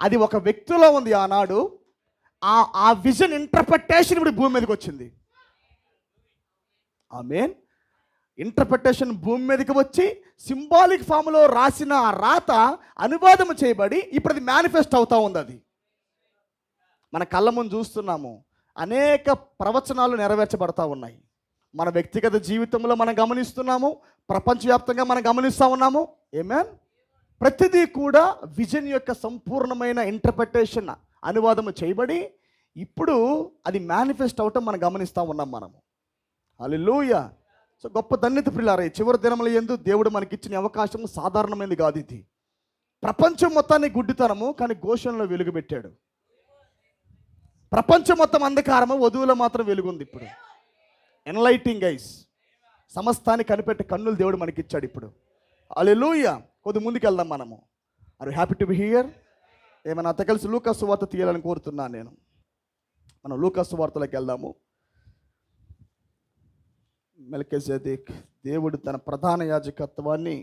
అది ఒక వ్యక్తిలో ఉంది ఆనాడు. ఆ విజన్ ఇంటర్ప్రిటేషన్ ఇప్పుడు భూమి మీదకి వచ్చింది. ఆమేన్. ఇంటర్ప్రిటేషన్ భూమి మీదకి వచ్చి సింబాలిక్ ఫామ్లో రాసిన ఆ రాత అనువాదం చేయబడి ఇప్పుడు అది మేనిఫెస్ట్ అవుతా ఉంది. అది మన కళ్ళ ముందు చూస్తున్నాము. అనేక ప్రవచనాలు నెరవేర్చబడతా ఉన్నాయి. మన వ్యక్తిగత జీవితంలో మనం గమనిస్తున్నాము, ప్రపంచవ్యాప్తంగా మనం గమనిస్తూ ఉన్నాము. ఆమేన్. ప్రతిదీ కూడా విజన్ యొక్క సంపూర్ణమైన ఇంటర్ప్రిటేషన్ అనువాదము చేయబడి ఇప్పుడు అది మేనిఫెస్ట్ అవటం మనం గమనిస్తూ ఉన్నాం మనము. హల్లెలూయా. సో గొప్ప ధన్యత ప్రియులారా, చివరి దినముల యందు దేవుడు మనకిచ్చిన అవకాశం సాధారణమైనది కాదు. ఇది ప్రపంచం మొత్తాన్ని గుడ్డితనము, కానీ గోషణలో వెలుగు పెట్టాడు. ప్రపంచం మొత్తం అంధకారము, వధువులో మాత్రం వెలుగుంది. ఇప్పుడు ఎన్లైటింగ్ ఐస్, సమస్తాన్ని కనిపెట్టే కన్నులు దేవుడు మనకిచ్చాడు ఇప్పుడు. హల్లెలూయా. కొద్ది ముందుకు వెళ్దాం మనము. Are happy to be here? ఏమైనా అంత కలిసి లూకాసు వార్త తీయాలని కోరుతున్నాను నేను. మనం లూకాసు వార్తలోకి వెళ్దాము. మెల్కీసెదెక్ దేవుడు తన ప్రధాన యాజకత్వాన్ని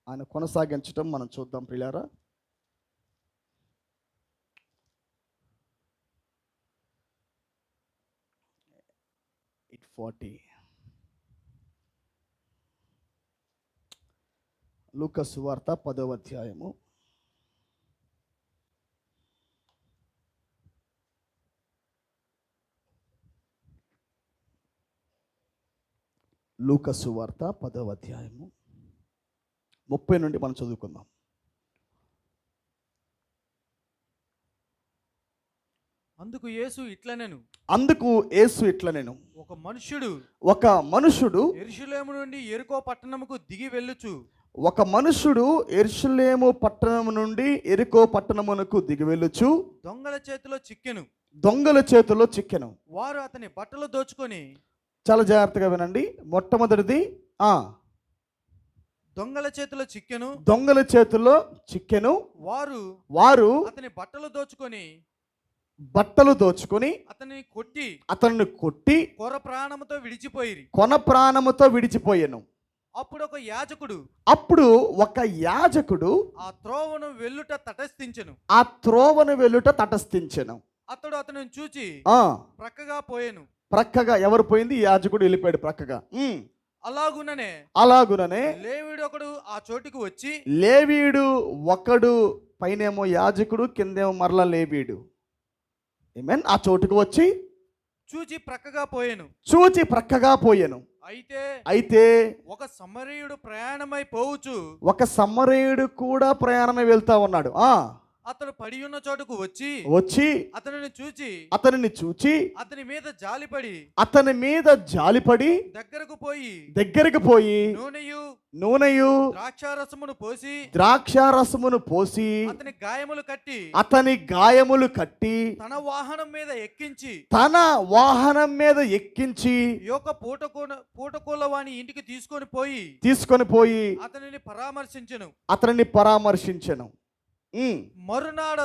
ఆయన కొనసాగించడం మనం చూద్దాం ప్రియులారా. లూకాసు వార్త 10వ అధ్యాయము. లూకాసు వార్త 10వ అధ్యాయము 30 నుండి మనం చదువుకుందాం. అందుకు యేసు ఇట్లనెను, ఒక మనుష్యుడు యెరూషలేము నుండి యెరికో పట్టణముకు దిగి వెళ్ళుచు, దొంగల చేతిలో చిక్కెను. వారు అతని బట్టలు దోచుకొని, చాలా జాగ్రత్తగా వినండి. మొట్టమొదటిది దొంగల చేతిలో చిక్కెను. వారు అతని బట్టలు దోచుకొని అతన్ని కొట్టి కొన ప్రాణముతో విడిచిపోయాను. అప్పుడు ఒక యాజకుడు ఆ త్రోవను వెళ్ళుట తటస్థించెను. అతడు అతనిని చూచి ప్రక్కగా పోయెను. ప్రక్కగా ఎవరు పోయింది? యాజకుడు వెళ్ళిపోయాడు ప్రక్కగా. అలాగుననే లేవీడు ఒకడు ఆ చోటికి వచ్చి, లేవీడు ఒకడు, పైనేమో యాజకుడు, కిందేమో మరలా లేవీడు. ఆమేన్. ఆ చోటుకు వచ్చి చూచి ప్రక్కగా పోయెను. అయితే ఒక సమరయుడు ప్రయాణమై పోవచ్చు, ఒక సమరయుడు కూడా ప్రయాణమై వెళ్తా ఉన్నాడు. అతడు పడి ఉన్న చోటుకు వచ్చి అతనిని చూచి అతని మీద జాలిపడి దగ్గరకు పోయి నూనెయు ద్రాక్షారసమును పోసి అతని గాయములు కట్టి తన వాహనం మీద ఎక్కించి యొక్క పూటకోల వాని ఇంటికి తీసుకొని పోయి అతనిని పరామర్శించెను. మరునాడు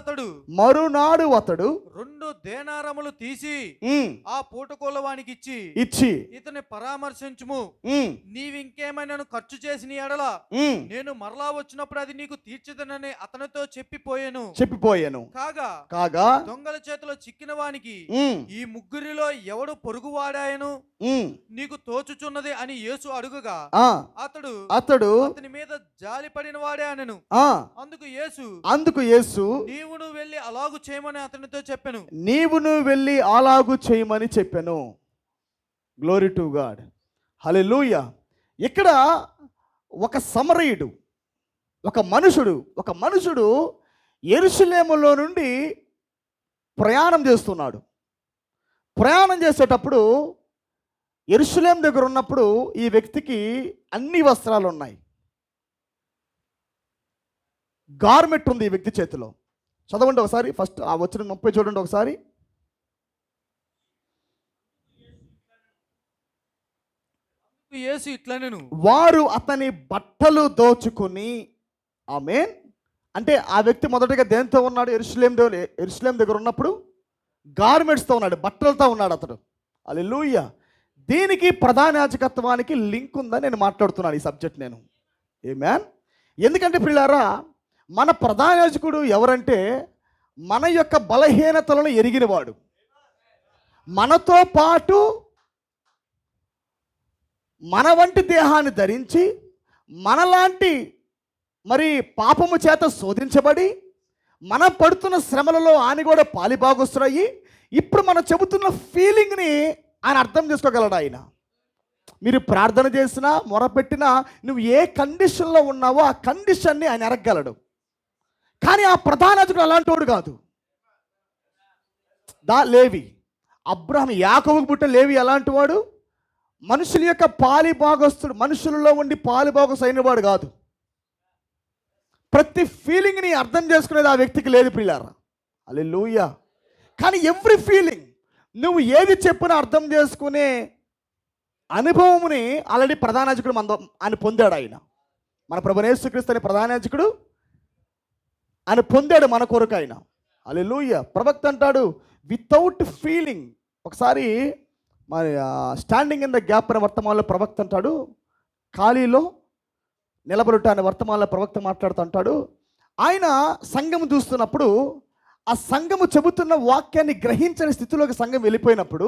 అతడు 2 దేనారములు తీసి ఆ పూటకోలవానికి ఇచ్చి ఇతని పరామర్శించుము, నీవింకేమైనా ఖర్చు చేసిన ఎడల నేను మరలా వచ్చినప్పుడు అది నీకు తీర్చదనని అతనితో చెప్పిపోయాను. కాగా దొంగల చేతిలో చిక్కిన వానికి ఈ ముగ్గురిలో ఎవడు పొరుగువాడాయను నీకు తోచుచున్నది అని యేసు అడుగుగా అతడు అతని మీద జాలి పడిన వాడే అనెను. అందుకు యేసు నీవును వెళ్ళి అలాగు చేయమని అతనితో చెప్పెను. గ్లోరీ టు గాడ్, హల్లెలూయా. ఇక్కడ ఒక సమరయుడు, ఒక మనుషుడు యెరూషలేములో నుండి ప్రయాణం చేస్తున్నాడు. ప్రయాణం చేసేటప్పుడు యెరూషలేము దగ్గర ఉన్నప్పుడు ఈ వ్యక్తికి అన్ని వస్త్రాలు ఉన్నాయి. గార్మెంట్ ఉంది ఈ వ్యక్తి చేతిలో. చదవండి ఒకసారి, ఫస్ట్ ఆ వచ్చిన 30 చూడండి ఒకసారి. యేసు ఇట్లనెను, వారు అతని బట్టలు దోచుకుని. ఆమేన్. అంటే ఆ వ్యక్తి మొదటగా దేంతో ఉన్నాడు? యెరూషలేం దగ్గర ఉన్నప్పుడు గార్మెంట్స్తో ఉన్నాడు, బట్టలతో ఉన్నాడు అతడు. హల్లెలూయా. దీనికి ప్రధాన యాజకత్వానికి లింక్ ఉందని నేను మాట్లాడుతున్నాను ఈ సబ్జెక్ట్ నేను. ఆమేన్. ఎందుకంటే ప్రియులారా, మన ప్రధాన యాజకుడు ఎవరంటే మన యొక్క బలహీనతలను ఎరిగినవాడు, మనతో పాటు మన వంటి దేహాన్ని ధరించి మనలాంటి మరి పాపము చేత శోధించబడి మనం పడుతున్న శ్రమలలో ఆయన కూడా పాలిభాగస్తుడయ్యి ఇప్పుడు మనం చెబుతున్న ఫీలింగ్ని ఆయన అర్థం చేసుకోగలడు. ఆయన మీరు ప్రార్థన చేసినా మొరపెట్టినా నువ్వు ఏ కండిషన్లో ఉన్నావో ఆ కండిషన్ని ఆయన ఎరగగలడు. కానీ ఆ ప్రధాన యాజకుడు అలాంటి వాడు కాదు. లేవి, అబ్రహాం, యాకోబుకు పుట్టిన లేవి అలాంటి వాడు, మనుషుల యొక్క పాలిభాగస్తుడు, మనుషులలో ఉండి పాలిభాగస్తు అయినవాడు కాదు. ప్రతి ఫీలింగ్ని అర్థం చేసుకునేది ఆ వ్యక్తికి లేదు ప్రియులారా. హల్లెలూయా. కానీ ఎవ్రీ ఫీలింగ్ నువ్వు ఏది చెప్పినా అర్థం చేసుకునే అనుభవముని ఆల్రెడీ ప్రధాన యాజకుడు ఆయన పొందాడు. మన ప్రభువైన యేసుక్రీస్తు అనే ప్రధాన యాజకుడు ఆయన పొందాడు మన కొరకు ఆయన. హల్లెలూయా. ప్రవక్త అంటాడు వితౌట్ ఫీలింగ్. ఒకసారి మరి స్టాండింగ్ ఇన్ ద గ్యాప్ అనే వర్తమానంలో ప్రవక్త అంటాడు, ఖాళీలో నిలబడుట అనే వర్తమానంలో ప్రవక్త మాట్లాడుతూ అంటాడు, ఆయన సంఘము చూస్తున్నప్పుడు ఆ సంఘము చెబుతున్న వాక్యాన్ని గ్రహించని స్థితిలోకి సంఘం వెళ్ళిపోయినప్పుడు,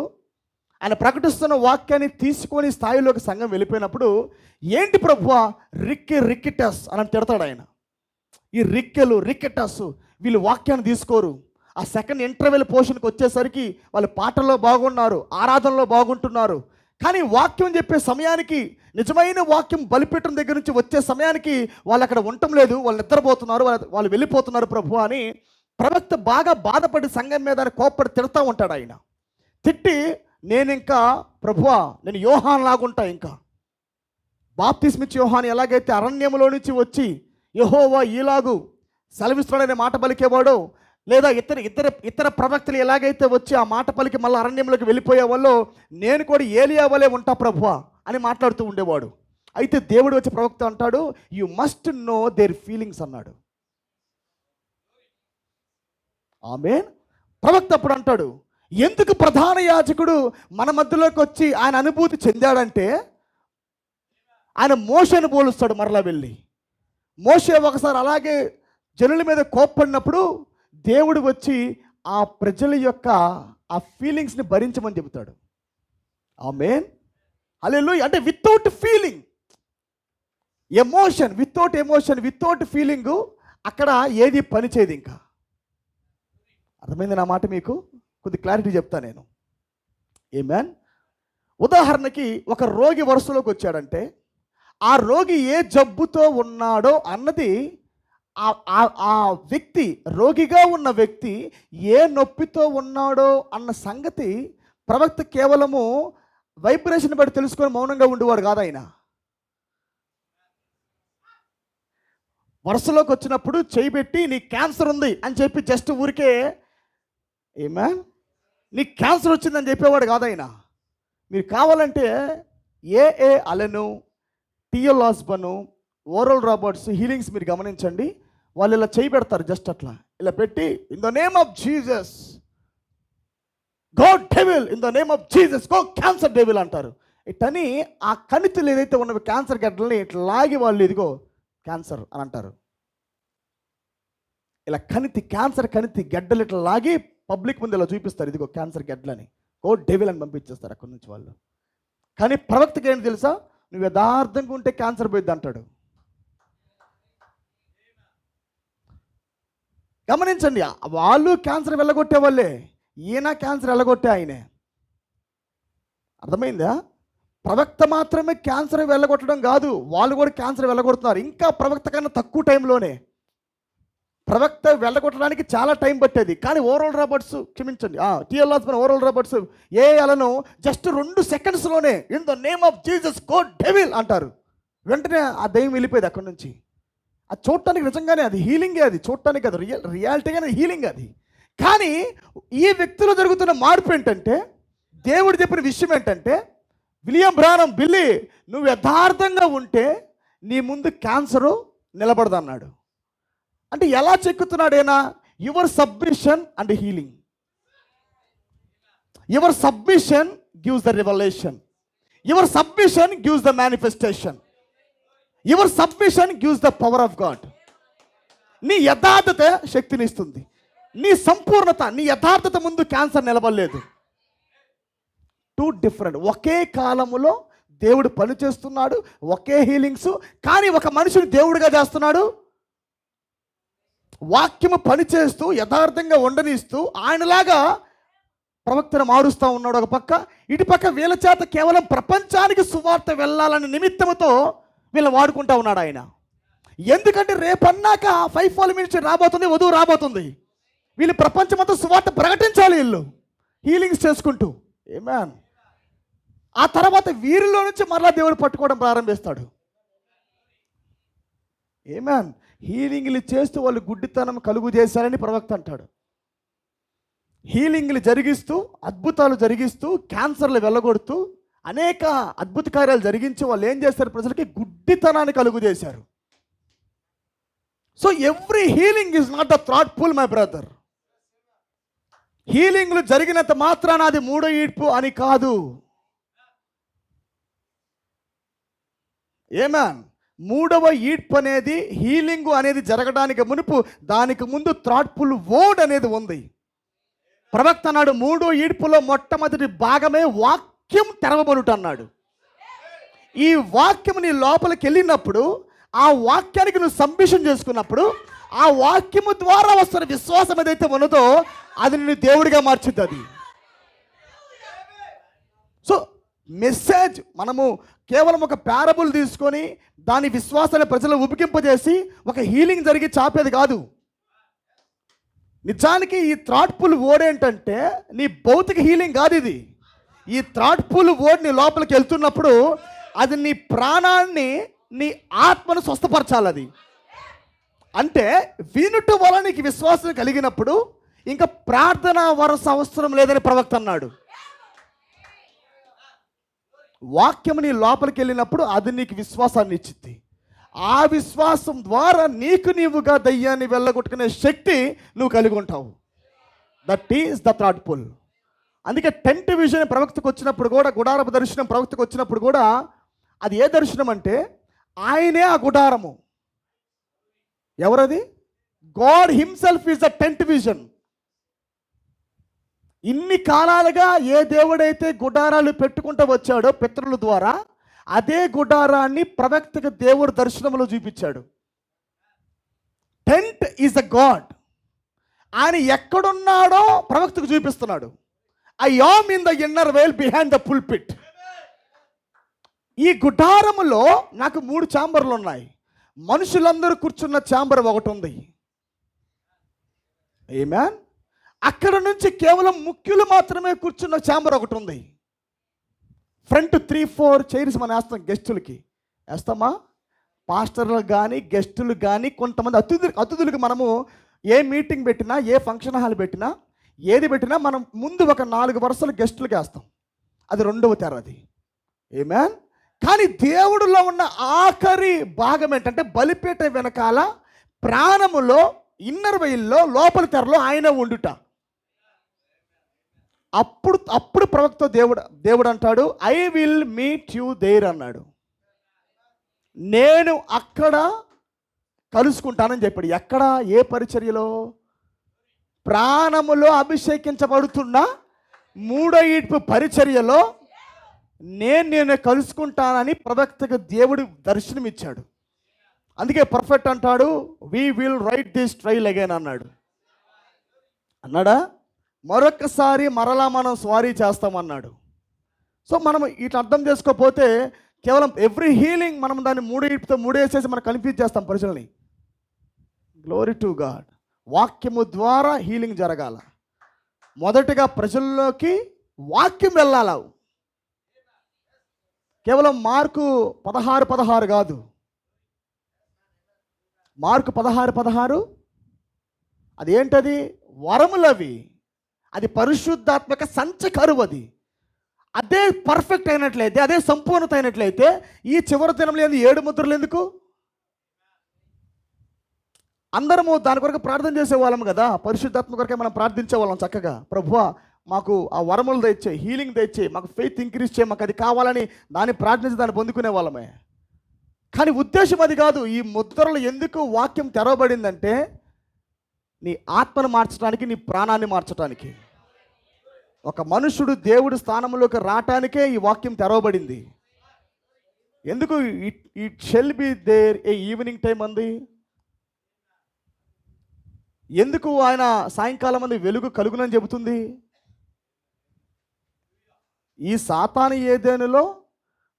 ఆయన ప్రకటిస్తున్న వాక్యాన్ని తీసుకొని స్థాయిలోకి సంఘం వెళ్ళిపోయినప్పుడు, ఏంటి ప్రభువా రిక్కిటస్ అని తిడతాడు ఆయన. ఈ రిక్కెటస్ వీళ్ళు వాక్యాన్ని తీసుకోరు. ఆ సెకండ్ ఇంటర్వెల్ పోర్షన్కి వచ్చేసరికి వాళ్ళు పాటల్లో బాగున్నారు, ఆరాధనలో బాగుంటున్నారు, కానీ వాక్యం చెప్పే సమయానికి, నిజమైన వాక్యం బలిపీఠం దగ్గర నుంచి వచ్చే సమయానికి వాళ్ళు అక్కడ ఉండటం లేదు, వాళ్ళు నిద్రపోతున్నారు, వాళ్ళు వెళ్ళిపోతున్నారు ప్రభు అని ప్రవక్త బాగా బాధపడి సంఘం మీద కోప్పడి తిడతా ఉంటాడు. ఆయన తిట్టి, నేను ఇంకా ప్రభువా నేను యోహాన్ లాగుంటా, ఇంకా బాప్తిస్మిచ్చి యోహాన్ ఎలాగైతే అరణ్యంలో నుంచి వచ్చి యెహోవా ఈలాగు సెలవిస్తున్నాడనే మాట పలికేవాడో, లేదా ఇతర ప్రవక్తలు ఎలాగైతే వచ్చి ఆ మాట పలికి మళ్ళీ అరణ్యంలోకి వెళ్ళిపోయే వాళ్ళు, నేను కూడా ఏలియా వలె ఉంటా ప్రభువా అని మాట్లాడుతూ ఉండేవాడు. అయితే దేవుడు వచ్చి ప్రవక్త అంటాడు, you must know there feelings అన్నాడు. ఆమేన్. ప్రవక్త అప్పుడు అంటాడు, ఎందుకు ప్రధాన యాజకుడు మన మధ్యలోకి వచ్చి ఆయన అనుభూతి చెందాడంటే, ఆయన మోషేను పోలుస్తాడు. మరలా వెళ్ళి మోషే ఒకసారి అలాగే జనుల మీద కోప్పడినప్పుడు దేవుడు వచ్చి ఆ ప్రజల యొక్క ఆ ఫీలింగ్స్ని భరించమని చెబుతాడు. ఆమేన్. హల్లెలూయా. అంటే వితౌట్ ఫీలింగ్, వితౌట్ ఫీలింగ్ అక్కడ ఏది పనిచేయదు. ఇంకా అర్థమైంది నా మాట? మీకు కొద్ది క్లారిటీ చెప్తా నేను. ఆమేన్. ఉదాహరణకి ఒక రోగి వరుసలోకి వచ్చాడంటే, ఆ రోగి ఏ జబ్బుతో ఉన్నాడో అన్నది ఆ వ్యక్తి, రోగిగా ఉన్న వ్యక్తి ఏ నొప్పితో ఉన్నాడో అన్న సంగతి ప్రవక్త కేవలము వైబ్రేషన్ బట్టి తెలుసుకొని మౌనంగా ఉండేవాడు కాదు. ఆయన వరుసలోకి వచ్చినప్పుడు చేయి పెట్టి నీకు క్యాన్సర్ ఉంది అని చెప్పి జస్ట్ ఊరికే నీకు క్యాన్సర్ వచ్చిందని చెప్పేవాడు కాదు ఆయన. మీరు కావాలంటే అలెను, టిఎల్ ఆస్బను, ఓరల్ రాబర్ట్స్ హీలింగ్స్ మీరు గమనించండి. వాళ్ళు ఇలా చేయి పెడతారు, జస్ట్ అట్లా ఇలా పెట్టి in the name of Jesus go devil, in the name of Jesus go cancer devil అంటారు. ఇటని ఆ కణితులు ఏదైతే ఉన్నవి క్యాన్సర్ గడ్డల్ని ఇట్లా లాగి వాళ్ళు ఇదిగో క్యాన్సర్ అని అంటారు. ఇలా క్యాన్సర్ కణితి గడ్డలు ఇట్లా లాగి పబ్లిక్ ముందు ఇలా చూపిస్తారు, ఇదిగో క్యాన్సర్ గడ్డలని, గో డెవిల్ అని పంపించేస్తారు అక్కడి నుంచి వాళ్ళు. కానీ ప్రవక్తకి ఏంటి తెలుసా, నువ్వు యథార్థంగా ఉంటే క్యాన్సర్ పోయిద్ది అంటాడు. గమనించండి, వాళ్ళు క్యాన్సర్ వెళ్ళగొట్టే వాళ్ళే, ఈయన క్యాన్సర్ వెళ్ళగొట్టే ఆయనే. అర్థమైందా? ప్రవక్త మాత్రమే క్యాన్సర్ వెళ్ళగొట్టడం కాదు, వాళ్ళు కూడా క్యాన్సర్ వెళ్ళగొడుతున్నారు. ఇంకా ప్రవక్త కన్నా తక్కువ టైంలోనే. ప్రవక్త వెళ్ళగొట్టడానికి చాలా టైం పట్టేది, కానీ ఓరల్ రాబర్ట్స్, క్షమించండి, టిఎల్ ఆస్మాన్ ఓరల్ రాబర్ట్స్ ఏలను జస్ట్ 2 సెకండ్స్లోనే in the name of Jesus go devil అంటారు. వెంటనే ఆ దయ్యం వెళ్ళిపోయేది అక్కడి నుంచి. అది చూడటానికి నిజంగానే అది హీలింగే, అది చూడటానికి అది రియాలిటీగానే హీలింగ్ అది. కానీ ఈ వ్యక్తిలో జరుగుతున్న మార్పు ఏంటంటే, దేవుడు చెప్పిన విషయం ఏంటంటే, విలియం బ్రానమ్, బిల్లీ నువ్వు యథార్థంగా ఉంటే నీ ముందు క్యాన్సరు నిలబడదు అన్నాడు. అంటే ఎలా చెక్కుతున్నాడేనా, your submission and healing. Your submission gives the revelation, your submission gives the manifestation, your submission gives the power of God. నీ యథార్థత శక్తిని ఇస్తుంది. నీ సంపూర్ణత, నీ యథార్థత ముందు క్యాన్సర్ నిలబడలేదు. 2 డిఫరెంట్. ఒకే కాలములో దేవుడు పని చేస్తున్నాడు, ఒకే హీలింగ్స్, కానీ ఒక మనిషిని దేవుడిగా చేస్తున్నాడు. వాక్యము పనిచేస్తూ యథార్థంగా ఉండనిస్తూ ఆయనలాగా ప్రవక్తను మారుస్తూ ఉన్నాడు ఒక పక్క. ఇటు పక్క వీళ్ళ చేత కేవలం ప్రపంచానికి సువార్త వెళ్ళాలని నిమిత్తముతో వీళ్ళని వాడుకుంటూ ఉన్నాడు ఆయన. ఎందుకంటే రేపన్నాక 5 మినిట్స్ రాబోతుంది, వధువు రాబోతుంది. వీళ్ళు ప్రపంచమంతా సువార్త ప్రకటించాలి, వీళ్ళు హీలింగ్స్ చేసుకుంటూ. ఆమేన్. ఆ తర్వాత వీరిలో నుంచి మరలా దేవుడు పట్టుకోవడం ప్రారంభిస్తాడు. ఆమేన్. హీలింగ్లు చేస్తూ వాళ్ళు గుడ్డితనం కలుగు చేశారని ప్రవక్త అంటాడు. హీలింగ్లు జరిగిస్తూ, అద్భుతాలు జరిగిస్తూ, క్యాన్సర్లు వెళ్ళగొడుతూ, అనేక అద్భుత కార్యాలు జరిగించి వాళ్ళు ఏం చేస్తారు, ప్రజలకి గుడ్డితనాన్ని కలుగు చేశారు. So every healing is not the fruitful my brother. హీలింగ్లు జరిగినంత మాత్రాన అది 3వ ఈడ్పు అని కాదు. ఆమేన్. 3వ ఈడ్పు అనేది, హీలింగ్ అనేది జరగడానికి మునుపు దానికి ముందు థ్రాట్ఫుల్ వర్డ్ అనేది ఉంది. ప్రవక్త అన్నాడు 3వ ఈడ్పులో మొట్టమొదటి భాగమే వాక్యం తెరవబడుట అన్నాడు. ఈ వాక్యం నీ లోపలికి వెళ్ళినప్పుడు, ఆ వాక్యానికి నువ్వు సబ్మిషన్ చేసుకున్నప్పుడు, ఆ వాక్యము ద్వారా వస్తున్న విశ్వాసం ఏదైతే ఉన్నదో అది నిన్ను దేవుడిగా మార్చుద్ది. అది సో మెసేజ్ మనము కేవలం ఒక ప్యారబుల్ తీసుకొని దాని విశ్వాసాన్ని ప్రజలు ఉబికింపజేసి ఒక హీలింగ్ జరిగి చాపేది కాదు. నిజానికి ఈ థ్రాట్ఫుల్ వర్డ్ ఏంటంటే నీ భౌతిక హీలింగ్ కాదు ఇది. ఈ థ్రాట్ఫుల్ వర్డ్ నీ లోపలికి వెళ్తున్నప్పుడు అది నీ ప్రాణాన్ని, నీ ఆత్మను స్వస్థపరచాలి. అది అంటే వినుట వల్ల నీకు విశ్వాసం కలిగినప్పుడు ఇంకా ప్రార్థన వరస అవసరం లేదని ప్రవక్త అన్నాడు. వాక్యం నీ లోపలికి వెళ్ళినప్పుడు అది నీకు విశ్వాసాన్ని ఇచ్చింది. ఆ విశ్వాసం ద్వారా నీవుగా దయ్యాన్ని వెళ్ళగొట్టుకునే శక్తి నువ్వు కలిగి ఉంటావు. That is the fruitful. అందుకే టెంట్ విజన్ ప్రవక్తకు వచ్చినప్పుడు కూడా, గుడారపు దర్శనం ప్రవక్తకు వచ్చినప్పుడు కూడా, అది ఏ దర్శనం అంటే ఆయనే ఆ గుడారము. ఎవరది? God himself is the tent vision. ఇన్ని కాలాలుగా ఏ దేవుడైతే గుడారాలు పెట్టుకుంటూ వచ్చాడో పితరుల ద్వారా, అదే గుడారాన్ని ప్రవక్తకు దేవుడు దర్శనంలో చూపించాడు. Tent is a God. ఆయన ఎక్కడున్నాడో ప్రవక్తకు చూపిస్తున్నాడు. I am in the inner veil behind the pulpit. ఈ గుడారములో నాకు 3 ఛాంబర్లు ఉన్నాయి. మనుషులందరూ కూర్చున్న ఛాంబర్ ఒకటి ఉంది. ఆమేన్. అక్కడ నుంచి కేవలం ముఖ్యులు మాత్రమే కూర్చున్న ఛాంబర్ ఒకటి ఉంది. ఫ్రంట్ 3-4 చైర్స్ మనం వేస్తాం, గెస్టులకి వేస్తామా? పాస్టర్లకు కానీ గెస్టులు కానీ కొంతమంది అతిథులకు మనము ఏ మీటింగ్ పెట్టినా, ఏ ఫంక్షన్ హాల్ పెట్టినా, ఏది పెట్టినా మనం ముందు ఒక 4 వరుసలు గెస్టులకు వేస్తాం. అది 2వ తెర. అది ఆమేన్. కానీ దేవుడిలో ఉన్న ఆఖరి భాగం ఏంటంటే బలిపీఠ వెనకాల ప్రాణములో ఇన్నర్ వెయిల్లో లోపలి తెరలో ఆయన ఉండుట. అప్పుడు ప్రవక్త దేవుడు అంటాడు, I will meet you there అన్నాడు. నేను అక్కడ కలుసుకుంటానని చెప్పాడు. ఎక్కడ? ఏ పరిచర్యలో? ప్రాణములో అభిషేకించబడుతున్న మూడో ఈడ్పు పరిచర్యలో నేను కలుసుకుంటానని ప్రవక్తకు దేవుడు దర్శనమిచ్చాడు. అందుకే పర్ఫెక్ట్ అంటాడు, we will write this trail again అన్నాడా? మరొకసారి మరలా మనం స్వారీ చేస్తామన్నాడు. సో మనం ఇట్లా అర్థం చేసుకోకపోతే కేవలం ఎవ్రీ హీలింగ్ మనం దాన్ని మూడేసేసి మనం కన్ఫ్యూజ్ చేస్తాం ప్రజల్ని. Glory to God. వాక్యము ద్వారా హీలింగ్ జరగాల. మొదటగా ప్రజల్లోకి వాక్యం వెళ్ళాల. కేవలం మార్కు 16:16 కాదు. మార్కు 16:16 అది ఏంటది? వరములవి. అది పరిశుద్ధాత్మక సంచకరువు. అదే పర్ఫెక్ట్ అయినట్లయితే, అదే సంపూర్ణత అయినట్లయితే ఈ చివరి దినంలో 7 ముద్రలు ఎందుకు? అందరము దాని కొరకు ప్రార్థన చేసేవాళ్ళం కదా. పరిశుద్ధాత్మ కొరకే మనం ప్రార్థించేవాళ్ళం చక్కగా. ప్రభువా మాకు ఆ వరములు తెచ్చే, హీలింగ్ తెచ్చే, మాకు ఫెయిత్ ఇంక్రీజ్ చేయి, మాకు అది కావాలని దాన్ని ప్రార్థించి దాన్ని పొందుకునే వాళ్ళమే. కానీ ఉద్దేశం అది కాదు. ఈ ముద్రలు ఎందుకు వాక్యం తెరవబడిందంటే నీ ఆత్మను మార్చడానికి, నీ ప్రాణాన్ని మార్చడానికి. ఒక మనుషుడు దేవుడి స్థానంలోకి రావటానికే ఈ వాక్యం తెరవబడింది. ఎందుకు? It shall be there a evening time అంది. ఎందుకు ఆయన సాయంకాలం అంది వెలుగు కలుగునని చెబుతుంది? ఈ సాతాను ఏదేనులో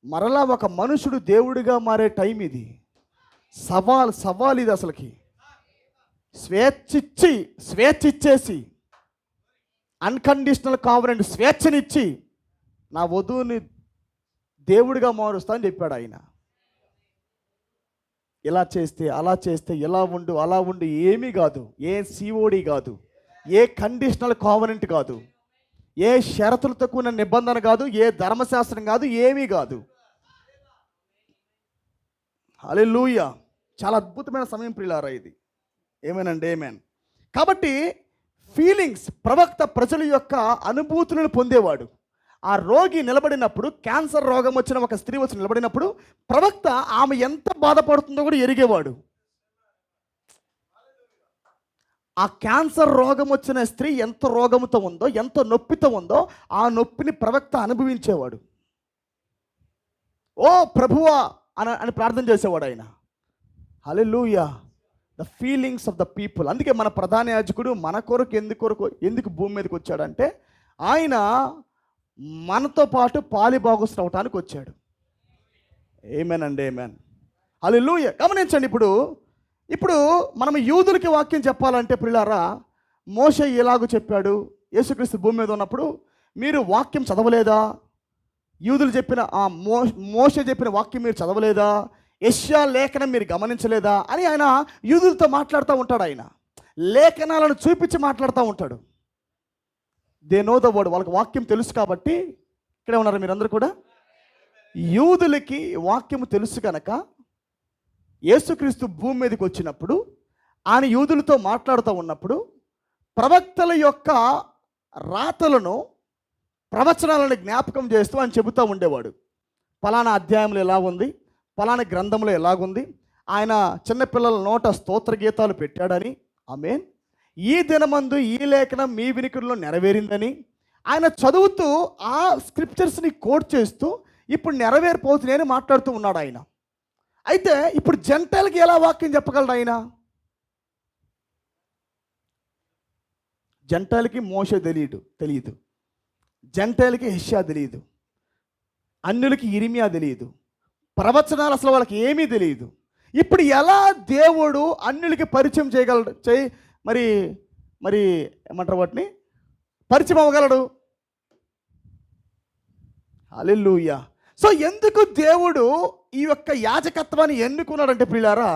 మరలా ఒక మనుషుడు దేవుడిగా మారే టైం ఇది. సవాల్ ఇది అసలుకి. స్వేచ్ఛ ఇచ్చేసి, అన్కండిషనల్ కావరండి, స్వేచ్ఛనిచ్చి నా వధువుని దేవుడిగా మారుస్తా అని చెప్పాడు ఆయన. ఇలా చేస్తే, అలా చేస్తే, ఇలా ఉండు, అలా ఉండు ఏమీ కాదు. ఏ సిఓడి కాదు, ఏ కండిషనల్ కావరెంట్ కాదు, ఏ షరతులతో కూడిన నిబంధన కాదు, ఏ ధర్మశాస్త్రం కాదు, ఏమీ కాదు. హల్లెలూయా. చాలా అద్భుతమైన సమయం ప్రియులారా ఇది. ఏమేనండి? ఏమేన్. కాబట్టి ఫీలింగ్స్, ప్రవక్త ప్రజల యొక్క అనుభూతులను పొందేవాడు. ఆ రోగి నిలబడినప్పుడు, క్యాన్సర్ రోగం వచ్చిన ఒక స్త్రీ వచ్చి నిలబడినప్పుడు ప్రవక్త ఆమె ఎంత బాధపడుతుందో కూడా ఎరిగేవాడు. ఆ క్యాన్సర్ రోగం వచ్చిన స్త్రీ ఎంత రోగముతో ఉందో, ఎంత నొప్పితో ఉందో ఆ నొప్పిని ప్రవక్త అనుభవించేవాడు. ఓ ప్రభువా అని ప్రార్థన చేసేవాడు ఆయన. హల్లెలూయా. The feelings of the people. అందుకే మన ప్రధాన యాజకుడు మన కొరకు ఎందుకు భూమి మీదకి వచ్చాడంటే ఆయన మనతో పాటు పాలిభాగస్తులు అవటానికి వచ్చాడు. ఆమేన్ అండి, ఆమేన్. హల్లెలూయా. గమనించండి, ఇప్పుడు మనం యూదులకి వాక్యం చెప్పాలంటే ప్రియులారా, మోషే ఎలాగో చెప్పాడు. యేసుక్రీస్తు భూమి మీద ఉన్నప్పుడు మీరు వాక్యం చదవలేదా? యూదులు చెప్పిన మోషే చెప్పిన వాక్యం మీరు చదవలేదా? యెషయా లేఖనం మీరు గమనించలేదా అని ఆయన యూదులతో మాట్లాడుతూ ఉంటాడు. ఆయన లేఖనాలను చూపించి మాట్లాడుతూ ఉంటాడు. They know the word. వాళ్ళకి వాక్యం తెలుసు కాబట్టి. ఇక్కడే ఉన్నారు మీరందరూ కూడా. యూదులకి వాక్యము తెలుసు కనుక యేసుక్రీస్తు భూమి మీదకి వచ్చినప్పుడు ఆయన యూదులతో మాట్లాడుతూ ఉన్నప్పుడు ప్రవక్తల యొక్క రాతలను, ప్రవచనాలను జ్ఞాపకం చేస్తూ ఆయన చెబుతూ ఉండేవాడు. ఫలానా అధ్యాయంలో ఎలా ఉంది, ఫలానా గ్రంథంలో ఎలాగుంది, ఆయన చిన్నపిల్లల నోట స్తోత్ర గీతాలు పెట్టాడని, ఆమేన్, ఈ దినమందు ఈ లేఖనం మీ వినికిడిలో నెరవేరిందని ఆయన చదువుతూ ఆ స్క్రిప్చర్స్ని కోట్ చేస్తూ ఇప్పుడు నెరవేరిపోతున్నాయని మాట్లాడుతూ ఉన్నాడు ఆయన. అయితే ఇప్పుడు జంటలకి ఎలా వాక్యం చెప్పగలడు ఆయన? జంటలకి మోషే తెలియదు, జంటలకి యెషయా తెలియదు, అన్యులకి ఇర్మియా తెలియదు, ప్రవచనాలు అసలు వాళ్ళకి ఏమీ తెలియదు. ఇప్పుడు ఎలా దేవుడు అన్యులకి పరిచయం చేయగలడు? మరి ఏమంటారు వాటిని? పరిచయం అవ్వగలడు. హల్లెలూయా. సో ఎందుకు దేవుడు ఈ యొక్క యాజకత్వాన్ని ఎన్నుకున్నాడంటే ప్రియులారా,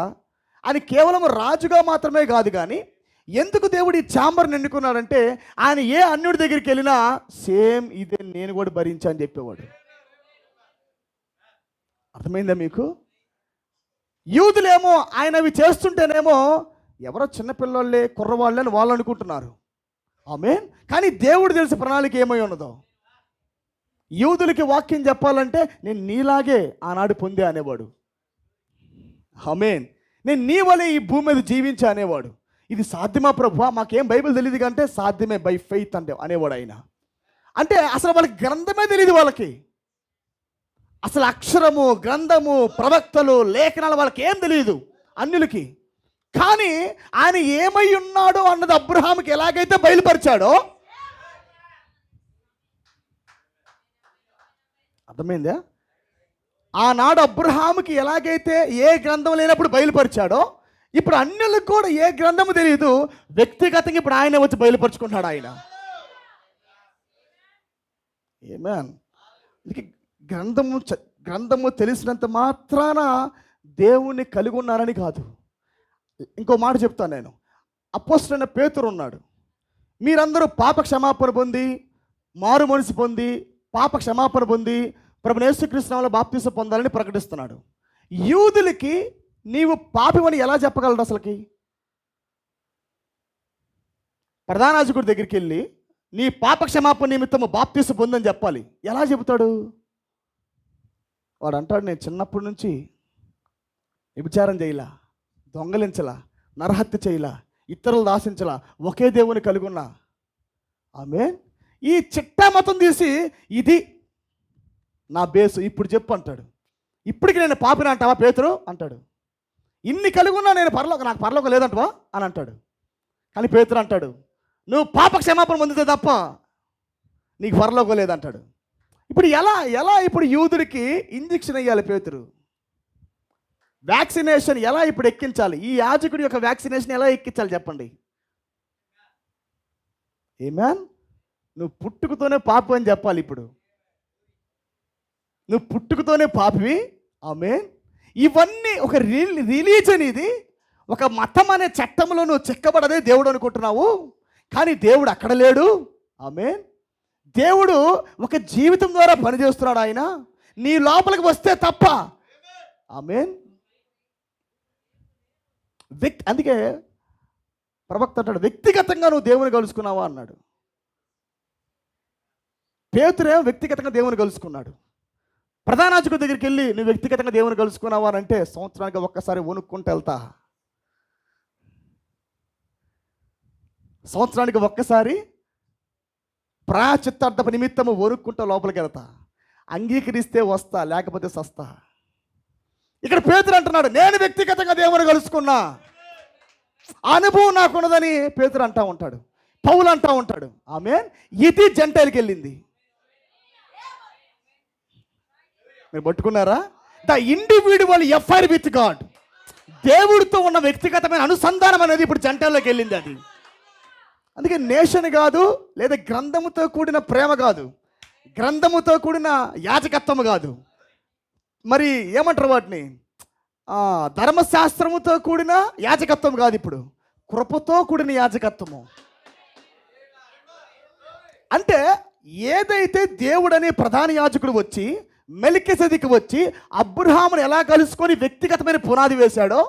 ఆయన కేవలం రాజుగా మాత్రమే కాదు, కానీ ఎందుకు దేవుడు ఈ ఛాంబర్ని ఎన్నుకున్నాడంటే ఆయన ఏ అన్యుడి దగ్గరికి వెళ్ళినా సేమ్ ఇదే నేను కూడా భరించా అని చెప్పేవాడు. అర్థమైందా మీకు? యూదులేమో ఆయన అవి చేస్తుంటేనేమో ఎవరో చిన్నపిల్లలే కుర్రవాళ్ళే అని వాళ్ళు అనుకుంటున్నారు. ఆమేన్. కానీ దేవుడు తెలిసిన ప్రణాళిక ఏమై ఉన్నదో. యూదులకి వాక్యం చెప్పాలంటే నేను నీలాగే ఆనాడు పొందే అనేవాడు. ఆమేన్. నేను నీ వలే ఈ భూమి మీద జీవించా అనేవాడు. ఇది సాధ్యమా ప్రభువా, మాకేం బైబిల్ తెలియదు కంటే సాధ్యమే బై ఫెయిత్ అంటే అనేవాడు ఆయన. అంటే అసలు వాళ్ళకి గ్రంథమే తెలియదు, వాళ్ళకి అసలు అక్షరము, గ్రంథము, ప్రవక్తలు, లేఖనాలు వాళ్ళకి ఏం తెలియదు అన్యులకి. కానీ ఆయన ఏమై ఉన్నాడో అన్నది అబ్రహాముకి ఎలాగైతే బయలుపరిచాడో, అర్థమైందా? ఆనాడు అబ్రహాముకి ఎలాగైతే ఏ గ్రంథం లేనప్పుడు బయలుపరిచాడో, ఇప్పుడు అన్యులకు కూడా ఏ గ్రంథము తెలియదు, వ్యక్తిగతంగా ఇప్పుడు ఆయన వచ్చి బయలుపరుచుకుంటున్నాడు ఆయన. ఆమేన్. గ్రంథము తెలిసినంత మాత్రాన దేవుణ్ణి కలిగి ఉన్నారని కాదు. ఇంకో మాట చెప్తాను నేను. అపోస్తలుడైన పేతురు ఉన్నాడు. మీరందరూ పాప క్షమాపణ పొంది, మారు మనసు పొంది, పాప క్షమాపణ పొంది ప్రభువైన యేసుక్రీస్తు నామములో బాప్తిసం పొందాలని ప్రకటిస్తున్నాడు. యూదులకి నీవు పాపివని ఎలా చెప్పగలడు అసలుకి? ప్రధాన యాజకుడి దగ్గరికి వెళ్ళి నీ పాప క్షమాపణ నిమిత్తము బాప్తిసం పొందని చెప్పాలి. ఎలా చెబుతాడు? వాడు అంటాడు, నేను చిన్నప్పటి నుంచి వ్యభిచారం చేయలా, దొంగలించలా, నరహత్య చేయలా, ఇతరులు దాసించలా, ఒకే దేవుని కలిగి ఉన్నా. ఆమేన్. ఈ చిట్టా మతం తీసి ఇది నా బేసు ఇప్పుడు చెప్పు అంటాడు. ఇప్పటికి నేను పాపిని అంటావా పేతురు అంటాడు. ఇన్ని కలిగి ఉన్నా నేను నాకు పరలోకం లేదంటవా అని అంటాడు. కానీ పేతురు అంటాడు, నువ్వు పాప క్షమాపణ పొందితే తప్ప నీకు పరలోకం లేదంటాడు. ఇప్పుడు ఎలా ఇప్పుడు యూదుడికి ఇంజెక్షన్ వేయాలి పేతురు? వ్యాక్సినేషన్ ఎలా ఇప్పుడు ఎక్కించాలి? ఈ యాజకుడి యొక్క వ్యాక్సినేషన్ ఎలా ఎక్కించాలి చెప్పండి? ఆమేన్. నువ్వు పుట్టుకతోనే పాపి అని చెప్పాలి. ఇప్పుడు నువ్వు పుట్టుకతోనే పాపివి. ఆమేన్. ఇవన్నీ ఒక రిలీజన్, ఇది ఒక మతం అనే చట్టంలో నువ్వు చెక్కబడదే దేవుడు అనుకుంటున్నావు. కానీ దేవుడు అక్కడ లేడు. ఆమేన్. దేవుడు ఒక జీవితం ద్వారా పనిచేస్తున్నాడు. ఆయన నీ లోపలికి వస్తే తప్ప. ఆమేన్. అందుకే ప్రవక్త అంటాడు, వ్యక్తిగతంగా నువ్వు దేవుని కలుసుకున్నావా అన్నాడు. పేతురేమో వ్యక్తిగతంగా దేవుని కలుసుకున్నాడు. ప్రధాన యాజకుడి దగ్గరికి వెళ్ళి నువ్వు వ్యక్తిగతంగా దేవుని కలుసుకున్నావా అని అంటే సంవత్సరానికి ఒక్కసారి వణుక్కుంటూ వెళ్తా, సంవత్సరానికి ఒక్కసారి ప్రాచిత్తార్థ నిమిత్తము వణుక్కుంటూ లోపలికి వెళ్తా, అంగీకరిస్తే వస్తా, లేకపోతే సస్తా. ఇక్కడ పేతురు అంటున్నాడు, నేను వ్యక్తిగతంగా దేవుని కలుసుకున్నా, అనుభవం నాకున్నదని పేతురు అంటా ఉంటాడు, పౌలు అంటా ఉంటాడు. ఆమేన్. ఇది జెంటైల్కి వెళ్ళింది. మీరు పట్టుకున్నారా? The individual affair with God, దేవుడితో ఉన్న వ్యక్తిగతమైన అనుసంధానం అనేది ఇప్పుడు జంటల్లోకి వెళ్ళింది. అది అందుకే నేషన్ కాదు, లేదా గ్రంథముతో కూడిన ప్రేమ కాదు, గ్రంథముతో కూడిన యాజకత్వము కాదు, మరి ఏమంటారు వాటిని, ధర్మశాస్త్రముతో కూడిన యాజకత్వం కాదు, ఇప్పుడు కృపతో కూడిన యాజకత్వము. అంటే ఏదైతే దేవుడనే ప్రధాన యాజకుడు వచ్చి మెల్కీసెదెకు వచ్చి అబ్రహామును ఎలా కలుసుకొని వ్యక్తిగతమైన పునాది వేశాడో,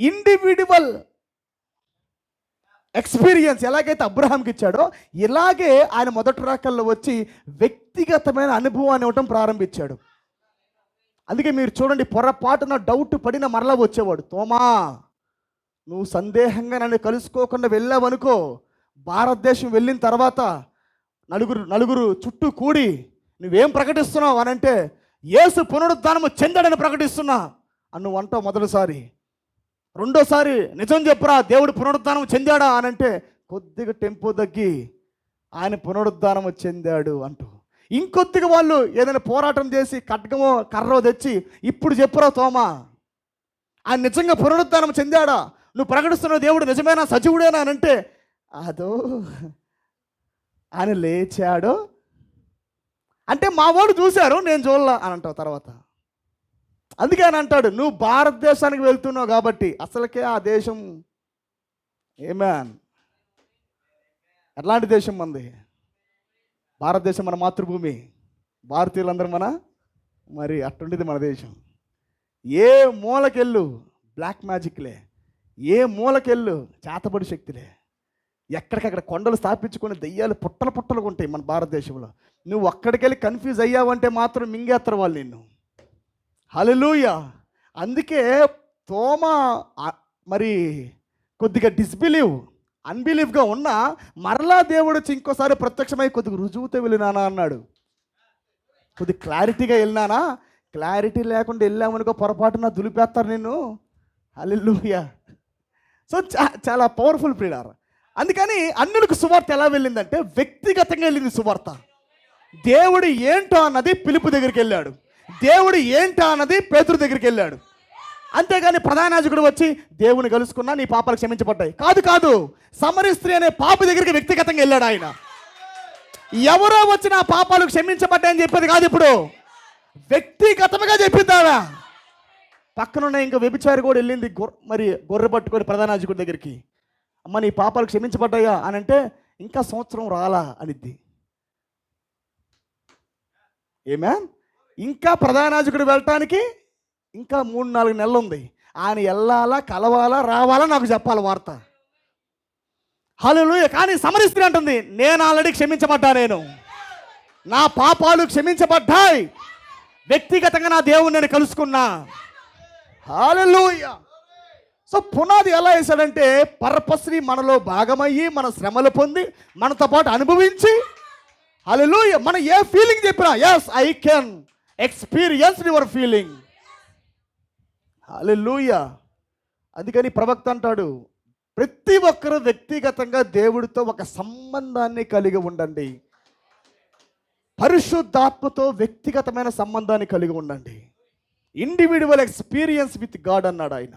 ఇండివిడ్యువల్ ఎక్స్పీరియన్స్ ఎలాగైతే అబ్రహాంకి ఇచ్చాడో, ఇలాగే ఆయన మొదటి రాకల్లో వచ్చి వ్యక్తిగతమైన అనుభవాన్ని ఇవ్వటం ప్రారంభించాడు. అందుకే మీరు చూడండి, పొరపాటున డౌట్ పడిన మరలా వచ్చేవాడు. తోమా, నువ్వు సందేహంగా నన్ను కలుసుకోకుండా వెళ్ళావనుకో, భారతదేశం వెళ్ళిన తర్వాత నలుగురు చుట్టూ కూడి నువ్వేం ప్రకటిస్తున్నావు అని అంటే, యేసు పునరుద్ధానము చెందాడని ప్రకటిస్తున్నా అని నువ్వు అంటావు మొదటిసారి. రెండోసారి నిజం చెప్పురా, దేవుడు పునరుద్ధానం చెందాడా అని అంటే కొద్దిగా టెంపో తగ్గి ఆయన పునరుద్ధానము చెందాడు అంటూ, ఇంకొద్దిగా వాళ్ళు ఏదైనా పోరాటం చేసి ఖడ్గమో కర్రో తెచ్చి ఇప్పుడు చెప్పురా తోమా, ఆయన నిజంగా పునరుద్ధానం చెందాడా, నువ్వు ప్రకటిస్తున్న దేవుడు నిజమేనా, సజీవుడేనా అని అంటే, అదో ఆయన లేచాడు అంటే మా వాడు చూశారు, నేను చూడలా అని అంటావు తర్వాత. అందుకే ఆయన అంటాడు, నువ్వు భారతదేశానికి వెళ్తున్నావు కాబట్టి అసలుకే ఆ దేశం ఏమేన్ ఎట్లాంటి దేశం మంది? భారతదేశం మన మాతృభూమి, భారతీయులందరూ మరి అట్టుండిది మన దేశం. ఏ మూలకెళ్ళు బ్లాక్ మ్యాజిక్లే, ఏ మూలకెళ్ళు చేతబడి శక్తులే. ఎక్కడికక్కడ కొండలు స్థాపించుకొని దెయ్యాలు పుట్టలు పుట్టలుగా ఉంటాయి మన భారతదేశంలో. నువ్వు అక్కడికెళ్ళి కన్ఫ్యూజ్ అయ్యావంటే మాత్రం మింగేస్తారు వాళ్ళు నిన్ను. హల్లెలూయా. అందుకే తోమ మరి కొద్దిగా అన్బిలీవ్గా ఉన్నా మరలా దేవుడు వచ్చి ఇంకోసారి ప్రత్యక్షమై కొద్దిగా రుజువుతో వెళ్ళినానా అన్నాడు. కొద్దిగా క్లారిటీగా వెళ్ళినానా, క్లారిటీ లేకుండా వెళ్ళామనుకో పొరపాటున దులిపేస్తారు నిన్ను. హల్లెలూయా. సో చాలా పవర్ఫుల్ ప్రియులారా. అందుకని అన్యులకు సువార్త ఎలా వెళ్ళిందంటే వ్యక్తిగతంగా వెళ్ళింది సువార్త. దేవుడు ఏంటో అన్నది పిలుపు దగ్గరికి వెళ్ళాడు, దేవుడు ఏంటో అన్నది పేతురు దగ్గరికి వెళ్ళాడు. అంతేగాని ప్రధాన యాజకుడు వచ్చి దేవుని కలుసుకున్నా నీ పాపాలు క్షమించబడ్డాయి కాదు. సమరీ స్త్రీ అనే పాప దగ్గరికి వ్యక్తిగతంగా వెళ్ళాడు ఆయన. ఎవరో వచ్చి నా పాపాలు క్షమించబడ్డాయని చెప్పేది కాదు, ఇప్పుడు వ్యక్తిగతంగా చెప్పిద్దావా. పక్కనున్న ఇంకా వ్యభిచారి కూడా వెళ్ళింది గొర్రె పట్టుకొని ప్రధాన యాజకుడి దగ్గరికి. అమ్మ నీ పాపాలు క్షమించబడ్డాయా అని అంటే ఇంకా సంవత్సరం రాలా అనిద్ది. ఇంకా ప్రధాన యాజకుడు వెళ్ళటానికి ఇంకా 3-4 నెలలు ఉంది. ఆయన వెళ్ళాలా, కలవాలా, రావాలా, నాకు చెప్పాలి వార్త. హల్లెలూయా. కానీ సమరీ స్త్రీ అంటుంది, నేను ఆల్రెడీ క్షమించబడ్డా, నా పాపాలు క్షమించబడ్డాయి, వ్యక్తిగతంగా నా దేవుని నేను కలుసుకున్నా. హల్లెలూయా. సో పునాది ఎలా వేశాడంటే పర్పస్ని మనలో భాగమయ్యి మన శ్రమలు పొంది మనతో పాటు అనుభవించి, హల్లెలూయా, మనం ఏ ఫీలింగ్ చెప్పినా yes I can experience your feeling. హల్లెలూయా. అందుకని ప్రవక్త అంటాడు, ప్రతి ఒక్కరూ వ్యక్తిగతంగా దేవుడితో ఒక సంబంధాన్ని కలిగి ఉండండి, పరిశుద్ధాత్మతో వ్యక్తిగతమైన సంబంధాన్ని కలిగి ఉండండి. ఇండివిజువల్ ఎక్స్పీరియన్స్ విత్ గాడ్ అన్నాడు ఆయన.